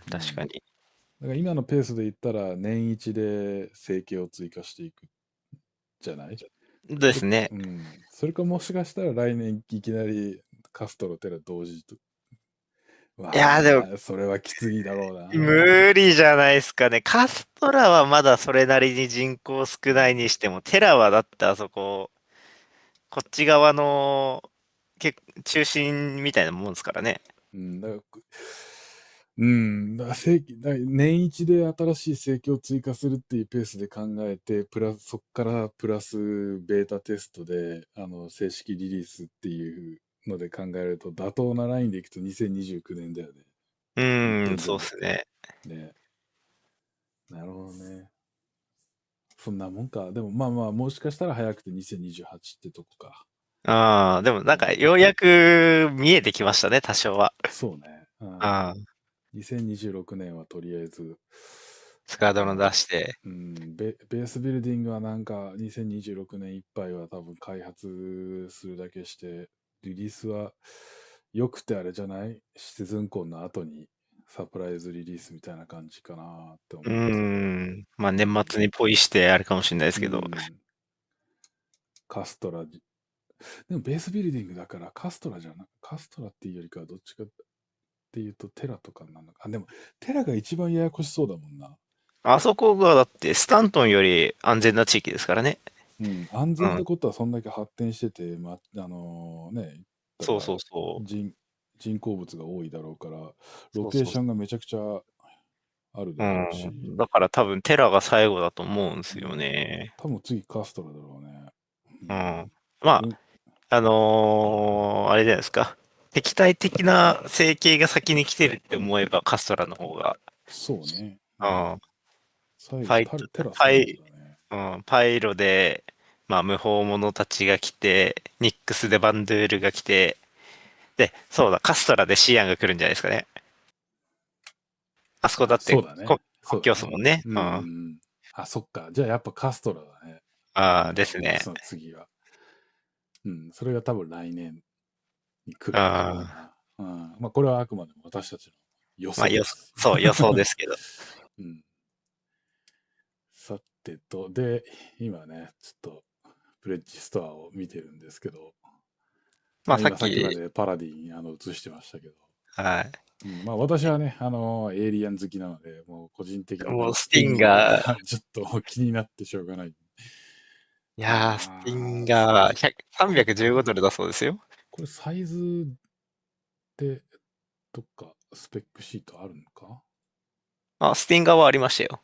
確かに。
だから今のペースで言ったら、年一で整形を追加していくじゃない
ですね。
それかもしかしたら来年いきなりカストロテラ同時と。
いやでも、
それはきついだろうな。
無理じゃないですかね。カストラはまだそれなりに人口少ないにしても、テラはだってあそこ、こっち側の中心みたいなもんですからね。
年一で新しい整形を追加するっていうペースで考えて、そこからプラスベータテストで正式リリースっていうので考えると、妥当なラインでいくと2029年だよね。
そうっすね。
なるほどね。そんなもんか。でももしかしたら早くて2028ってとこか。
でもなんかようやく見えてきましたね、多少は。
そうね。2026年はとりあえず
スカードの出して、
ベースビルディングはなんか2026年いっぱいは多分開発するだけして、リリースはよくてあれじゃない？シティズンコンの後にサプライズリリースみたいな感じかなって思う。
年末にポイしてあるかもしれないですけど。
カストラ、でもベースビルディングだからカストラっていうよりかはどっちかっていうとテラとかなのか。でもテラが一番ややこしそうだもんな。
あそこがだってスタントンより安全な地域ですからね。
安全ってことはそんだけ発展してて、
そう。
人工物が多いだろうから、ロケーションがめちゃくちゃあるだろうし。
だから多分テラが最後だと思うんですよね。
多分次カストラだろうね。
あれじゃないですか。敵対的な整形が先に来てるって思えばカストラの方が。
そうね。
パイロで、無法者たちが来て、ニックスでバンドゥールが来て、で、そうだ、カストラでシアンが来るんじゃないですかね。あそこだって、国境ですもんね。
そっか。じゃあやっぱカストラだね。
ですね。
その次は。それが多分来年に来るかな。これはあくまでも私たちの予想です。
予想ですけど。
さテッドで、今ね、ちょっと、プレッジストアを見てるんですけど、
まあ
今さっきまでパラディに映してましたけど、
はい。
まあ私はね、エイリアン好きなので、もう個人的に
もうスティンガー。
ちょっと気になってしょうがない。
いやー、スティンガー、$315だそうですよ。
これサイズで、どっかスペックシートあるのか？
スティンガーはありましたよ。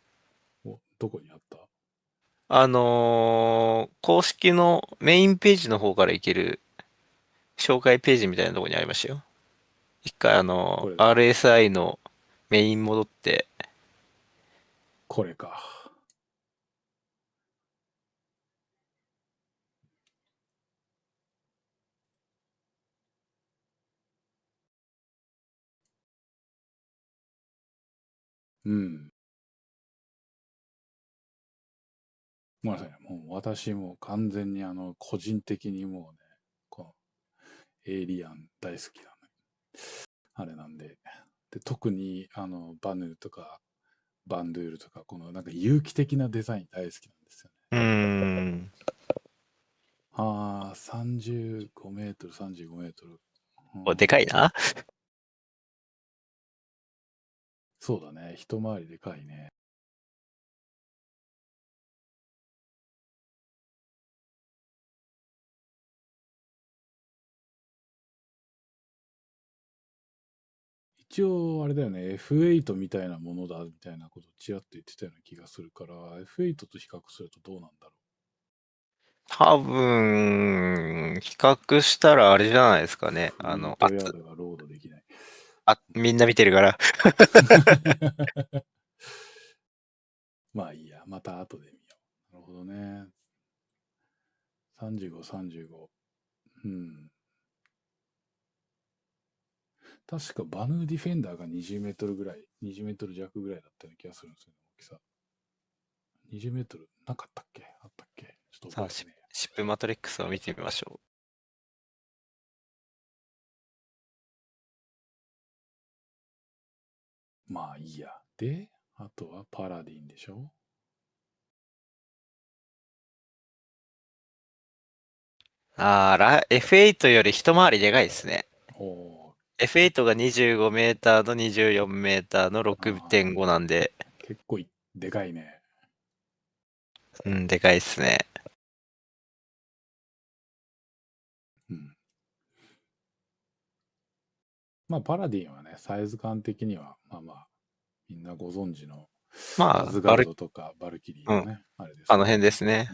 どこにあった？
公式のメインページの方から行ける紹介ページみたいなところにありましたよ。一回RSI のメイン戻って。
これか。うん。ごめんなさいね。もう私も完全に個人的にもうね、このエイリアン大好きなの。あれなんで。で、特にバヌーとかバンドゥールとか、このなんか有機的なデザイン大好きなんですよね。35メートル、35メートル。
でかいな。
そうだね。一回りでかいね。一応、あれだよね。F8 みたいなものだみたいなことをちらっと言ってたような気がするから、F8 と比較するとどうなんだろう。
多分、比較したらあれじゃないですかね。
フリートヤードがロードできない。
みんな見てるから。
まあいいや。また後で見よう。なるほどね。35、35。うん。確かバヌーディフェンダーが20メートルぐらい、20メートル弱ぐらいだったような気がするんですよね、大きさ。20メートルなかったっけ？あったっけ？ちょっと覚えてね。
シップマトリックスを見てみましょ
う。まあいいや。で、あとはパラディンでしょ？F8
より一回りでかいですね。F8 が25メーターの24メーターの 6.5 なんで。
結構でかいね。
うん、でかいっすね。
うん。まあパラディンはね、サイズ感的には、まあまあ、みんなご存知の、アズガルドとかバルキリーのね、あれですね。
あの辺ですね。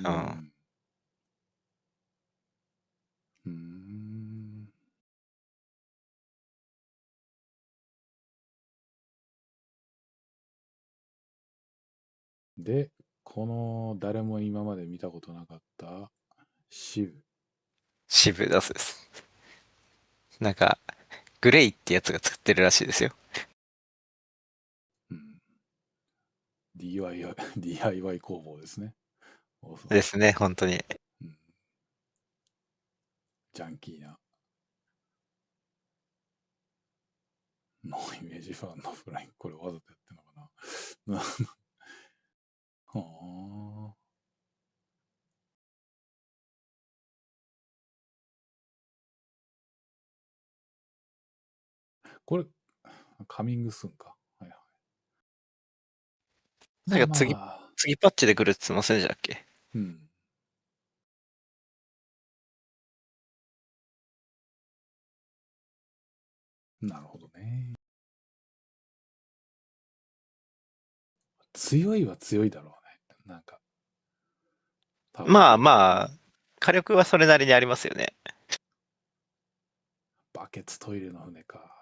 で、この誰も今まで見たことなかったシブ。
シブだそうです。なんか、グレイってやつが作ってるらしいですよ。
うん。DIY 工房ですね。
ですね、本当に。
うん、ジャンキーな。ノーイメージファンのフライング、これわざとやってんのかな。はあ。これ、カミングスンか。はいはい。
なんか次パッチで来るって言ってませんでしたっけ？
うん。なるほどね。強いは強いだろうね。なんか。
まあまあ、火力はそれなりにありますよね。
バケツトイレの船か。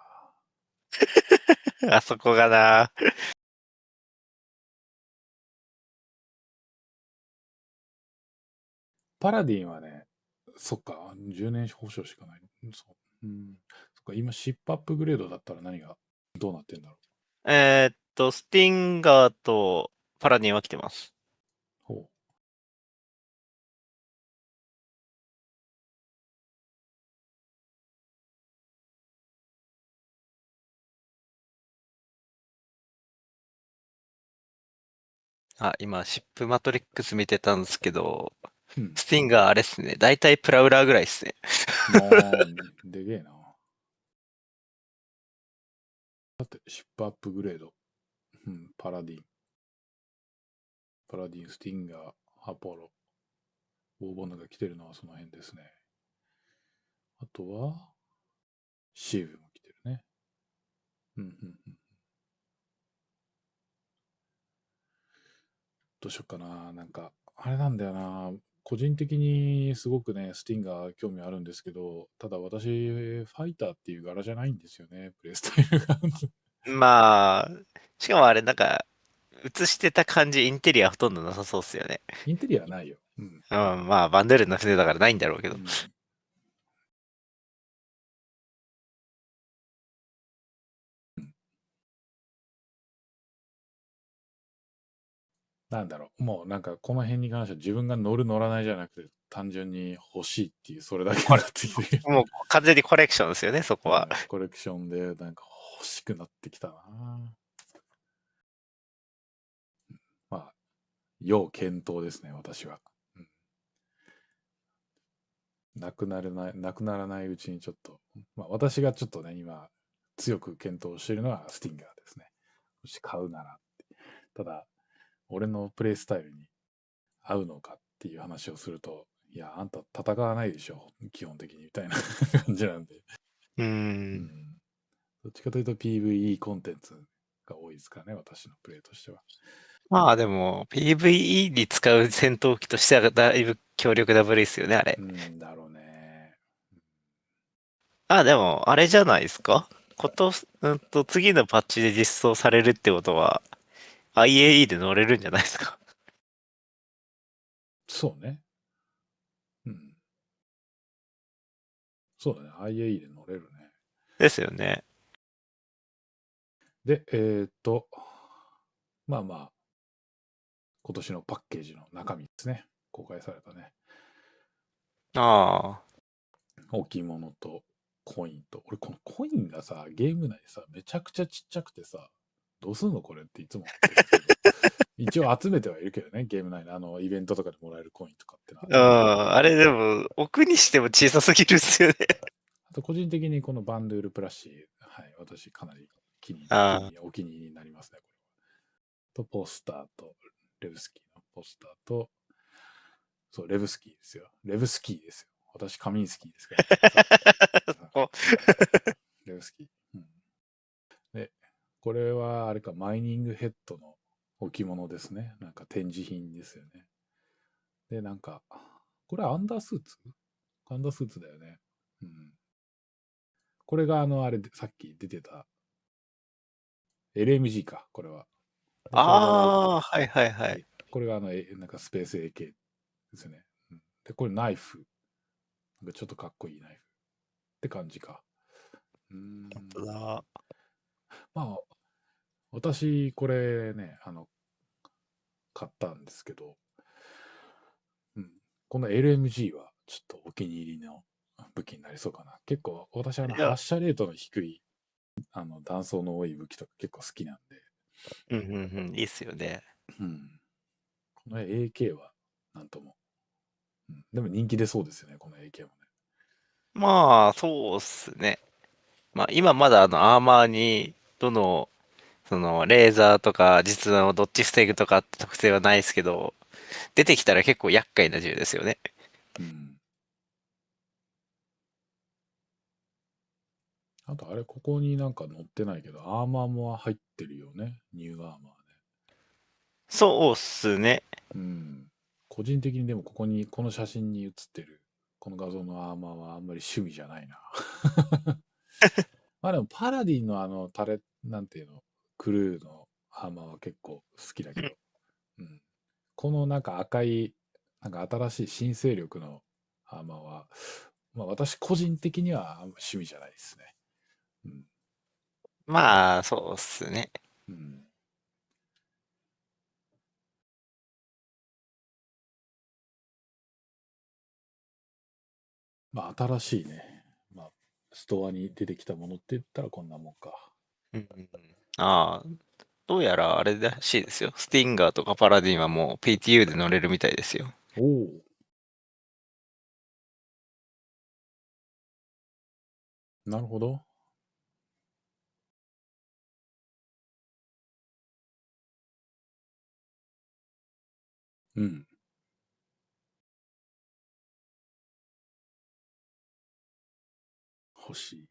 あそこがな。
パラディンはね、そっか、10年保証しかない。そっか、今、シップアップグレードだったら何がどうなってんだろ
う。スティンガーとパラディンは来てます。
ほう。
あ、今、シップマトリックス見てたんですけど、スティンガーあれっすね。だいたいプラウラーぐらいっすね。
でげえな。だって、シップアップグレード。パラディン、スティンガー、アポロ。オーボンヌが来てるのはその辺ですね。あとは、シーブも来てるね。どうしよっかな。なんか、あれなんだよな。個人的にすごくね、スティンガー興味あるんですけど、ただ私、ファイターっていう柄じゃないんですよね、プレイスタイルが。
まあ、しかもあれ、なんか、映してた感じ、インテリアほとんどなさそうっすよね。
インテリアはないよ。
まあ、バンデルの船だからないんだろうけど。
なんだろう。もうなんかこの辺に関しては自分が乗る乗らないじゃなくて、単純に欲しいっていう、それだけになってきて。
もう完全にコレクションですよね、そこは。
コレクションでなんか欲しくなってきたな。まあ、要検討ですね、私は。なくならないうちにちょっと、まあ私がちょっとね、今、強く検討しているのはスティンガーですね。もし買うならって。ただ、俺のプレイスタイルに合うのかっていう話をすると、いや、あんた戦わないでしょ、基本的にみたいな感じなんで。どっちかというと PVE コンテンツが多いですからね、私のプレイとしては。
まあでも、PVE に使う戦闘機としてはだいぶ強力な部類ですよね、あれ。
だろうね。
あ、でも、あれじゃないですか次のパッチで実装されるってことは、IAE で乗れるんじゃないですか。
そうね。そうだね。IAE で乗れるね。
ですよね。
で、まあまあ、今年のパッケージの中身ですね。公開されたね。
ああ。
置物とコインと。俺、このコインがさ、ゲーム内でさ、めちゃくちゃちっちゃくてさ、どうすんのこれっていつも思ってるけど。一応集めてはいるけどね、ゲーム内のイベントとかでもらえるコインとかってのは。
あれでも、置くにしても小さすぎるっすよね。
あと、個人的にこのバンドゥールプラッシー、はい、私かなりお気に入りになりますね、これは。と、ポスターと、レブスキーのポスターと、そう、レブスキーですよ。レブスキーですよ。私、カミンスキーですから。レブスキー。で、これは、あれか、マイニングヘッドの置物ですね。なんか展示品ですよね。で、なんか、これアンダースーツだよね。これがあれ、さっき出てた、LMG か、これは。
ああ、はいはいはい。
これがなんかスペース AK ですよね。で、これナイフ。なんかちょっとかっこいいナイフ。って感じか。
本当だ。
まあ、私、これね、買ったんですけど、この LMG はちょっとお気に入りの武器になりそうかな。結構、私は発射レートの低い、弾倉の多い武器とか結構好きなんで。
いいっすよね。
この AK は、なんとも。でも人気出そうですよね、この AK もね。
まあ、そうっすね。まあ、今まだアーマーに、レーザーとか、実弾をどっち防ぐとかって特性はないですけど、出てきたら結構厄介な銃ですよね。
あと、あれ、ここになんか載ってないけど、アーマーも入ってるよね。ニューアーマーね。
そうっすね。
個人的にでもこの写真に写ってる、この画像のアーマーはあんまり趣味じゃないな。まあでも、パラディのなんていうの、クルーのアーマーは結構好きだけど、このなんか赤い、なんか新しい新勢力のアーマーは、まあ私個人的には趣味じゃないですね。
まあ、そうっすね。
まあ新しいね、まあストアに出てきたものって言ったらこんなもんか。
ああ、どうやらあれらしいですよ。スティンガーとかパラディンはもう PTU で乗れるみたいですよ。
おお。なるほど。うん。欲しい。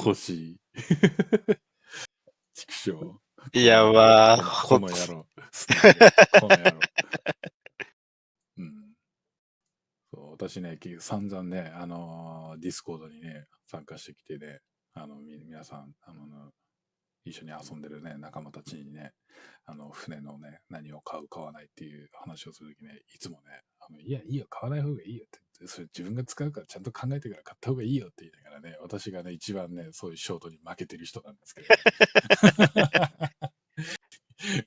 欲しい。畜生。
いや、まあ、
この野郎。この野郎。うん。そう、私ね、散々ね、ディスコードにね、参加してきてね、皆さん、一緒に遊んでるね、仲間たちにね、船のね、何を買う、買わないっていう話をするときね、いつもね、いや、いいよ、買わない方がいいよって、それ自分が使うからちゃんと考えてから買った方がいいよって言いながらね、私がね、一番ね、そういうショートに負けてる人なんですけど、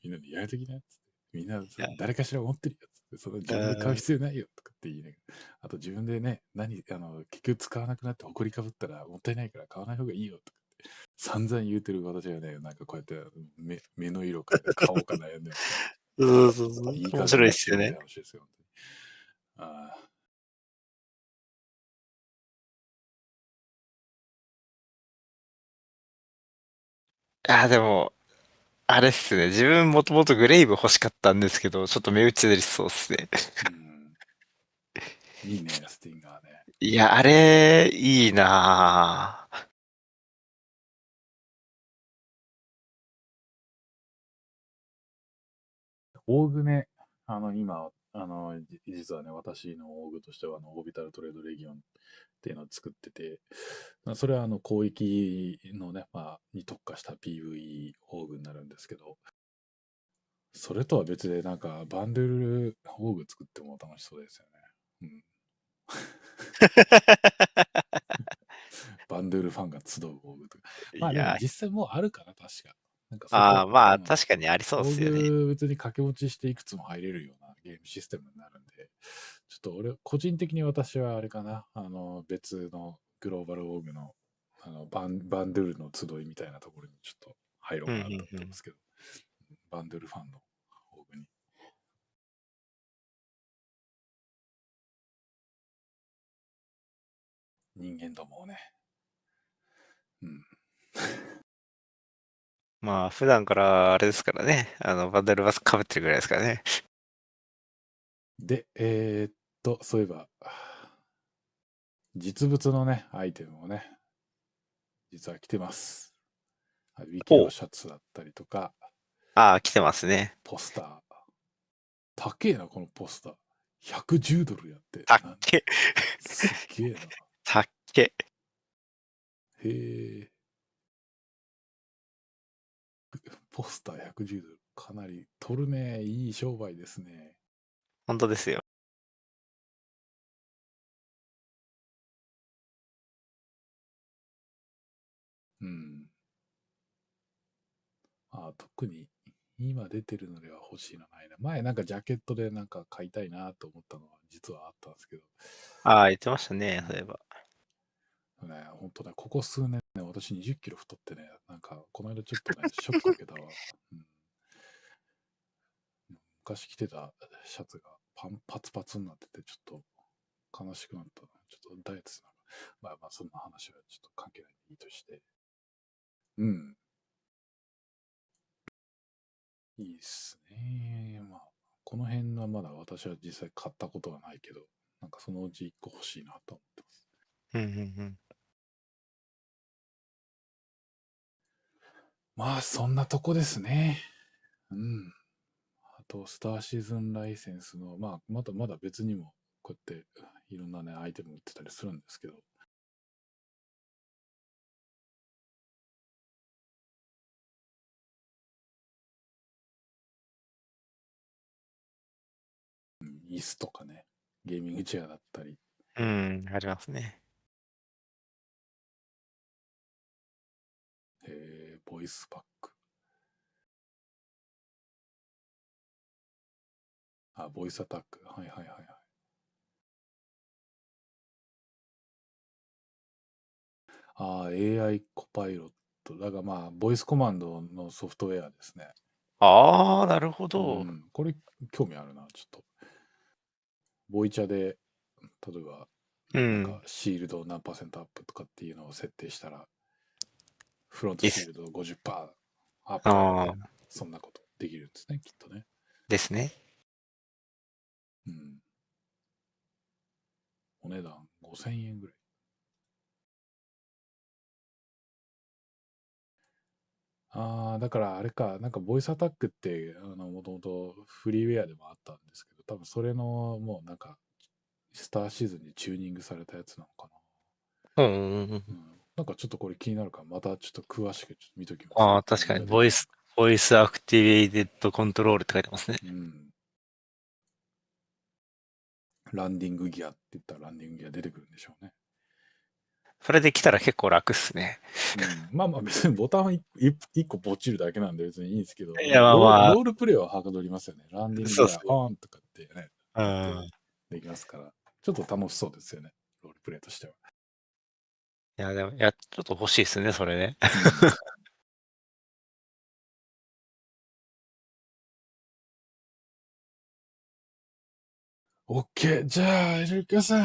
みんなにやめときなっつって、みんな誰かしら持ってるよっつって、その自分で買う必要ないよとかって言いながら、あと自分でね、結局使わなくなって埃かぶったらもったいないから買わない方がいいよとかって散々言うてる私がね、なんかこうやって目の色から買おうか悩んでます、ね。
そうそうそう。
いい
面白いですよね。
話ですよ。ああ。
でも、あれっすね。自分もともとグレイブ欲しかったんですけど、ちょっと目打ち出りそうっすね。
いいね、スティンガーね。
いや、あれ、いいなぁ。
オーグね、今、実はね、私のオーグとしては、オービタルトレードレギオンっていうのを作ってて、それは広域のね、に特化した PVE オーグになるんですけど、それとは別で、なんか、バンドルオーグ作っても楽しそうですよね。うん。バンドルファンが集うオーグとか。まあでも実際もうあるかな、確か。なんか
まあ、確かにありそうですよね。
別に掛け持ちしていくつも入れるようなゲームシステムになるんで、ちょっと個人的に私はあれかな、別のグローバルオーグの、バンドゥールの集いみたいなところにちょっと入ろうかなと思ってますけど、バンドゥールファンのオーグに。人間どもをね。うん。
まあ、普段からあれですからね。バンダルバス被ってるぐらいですからね。
で、そういえば、実物のね、アイテムをね、実は着てます。ウィキのシャツだったりとか。
来てますね。
ポスター。高えな、このポスター。110ドルやって。
たっけ。
すっげえな。
たっけ。
へえ。ポスター110ドル。かなり取るね。いい商売ですね。
本当ですよ。
うん。特に今出てるのでは欲しいのないな。前なんかジャケットでなんか買いたいなと思ったのは実はあったんですけど。
言ってましたね、そういえば。
ね、本当ね、ここ数年ね、私20キロ太ってね、なんかこの間ちょっとね、ショック受けたわ。昔着てたシャツがパツパツになってて、ちょっと悲しくなった。ちょっとダイエットする。まあそんな話はちょっと関係ないでいいとして。うん。いいっすね。まあ、この辺はまだ私は実際買ったことはないけど、なんかそのうち1個欲しいなと思ってます。まあ、そんなとこですね。うん。あと、スターシーズンライセンスの、まだ別にも、こうやっていろんなね、アイテム売ってたりするんですけど。椅子とかね、ゲーミングチェアだったり。
ありますね。
ボイスパック。ボイスアタック。はいはいはいはい。AI コパイロッだからまあ、ボイスコマンドのソフトウェアですね。
ああ、なるほど。
これ、興味あるな、ちょっと。ボイチャで、例えば、なんかシールド何%アップとかっていうのを設定したら、フロントシールド 50% アップとか、そんなことできるんですね、きっとね。
ですね。
お値段5000円ぐらい。だからあれか、なんかボイスアタックって、もともとフリーウェアでもあったんですけど、多分それのもうなんか、スターシーズンにチューニングされたやつなのかな。なんかちょっとこれ気になるから、またちょっと詳しくちょっと見ときます。
ああ、確かに。ボイスアクティベイテッドコントロールって書いてますね。
ランディングギアって言ったらランディングギア出てくるんでしょうね。
それできたら結構楽っすね。
まあまあ別にボタン1個ポチるだけなんで別にいいんですけど、
いやまあまあ
ロールプレイははかどりますよね。ランディングギアオンとかってね、できますから、ちょっと楽しそうですよね、ロールプレイとしては。
いや、でも、ちょっと欲しいですね、それね。
OK、じゃあ、エルカさん。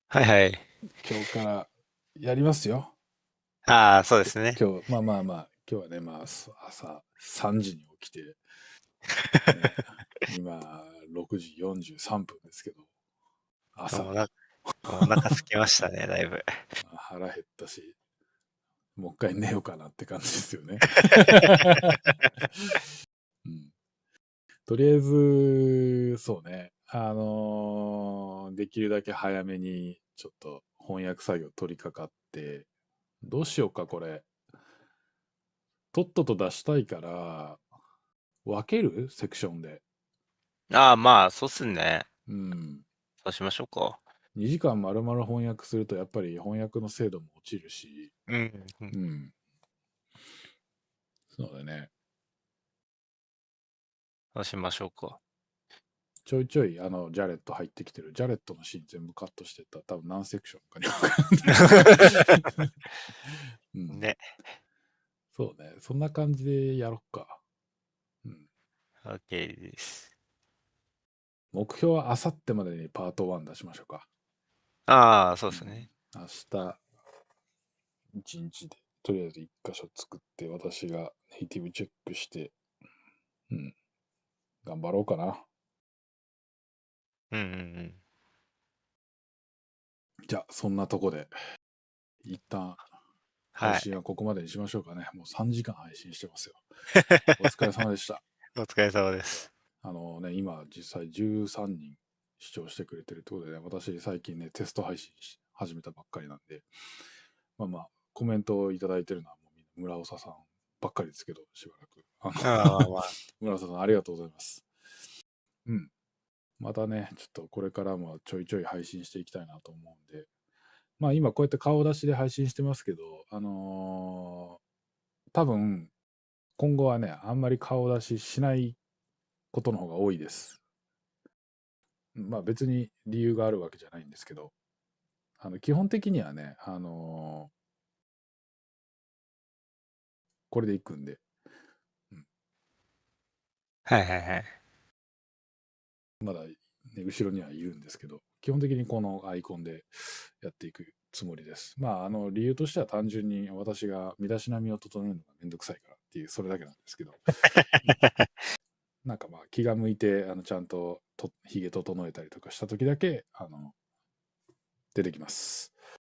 はいはい。
今日からやりますよ。
ああ、そうですね。
今日はね、まあ、朝3時に起きて、今、6時43分ですけど、朝。
お腹空きましたね、だいぶ。
腹減ったし、もう一回寝ようかなって感じですよね。とりあえず、そうね、できるだけ早めにちょっと翻訳作業取り掛かって、どうしようか、これ。とっとと出したいから、分けるセクションで。
ああ、まあ、そうっすね。
うん。
そうしましょうか。
2時間丸々翻訳すると、やっぱり翻訳の精度も落ちるし。そうだね。
そうしましょうか。
ちょいちょい、ジャレット入ってきてる。ジャレットのシーン全部カットしてったら、多分何セクションかに分かる。
ね。
そうね。そんな感じでやろっか。
OK です。
目標はあさってまでにパート1出しましょうか。
ああ、そうですね。
明日、1日で、とりあえず1箇所作って、私がネイティブチェックして、頑張ろうかな。じゃあ、そんなとこで、一旦、配信はここまでにしましょうかね。もう3時間配信してますよ。お疲れ様でした。
お疲れ様です。
今、実際13人視聴してくれてるってことでね、私最近ね、テスト配信始めたばっかりなんで、まあ、コメントをいただいてるのはもう村長さんばっかりですけど、しばらく。村長さんありがとうございます。またね、ちょっとこれからもちょいちょい配信していきたいなと思うんで、まあ今こうやって顔出しで配信してますけど、多分、今後はね、あんまり顔出ししないことの方が多いです。まあ別に理由があるわけじゃないんですけど、基本的にはね、これでいくんで。
はいはいはい。
まだ、ね、後ろにはいるんですけど、基本的にこのアイコンでやっていくつもりです。まあ、理由としては単純に私が身だしなみを整えるのがめんどくさいからっていう、それだけなんですけど。なんかまあ、気が向いて、ちゃんとひげ整えたりとかした時だけ、出てきます。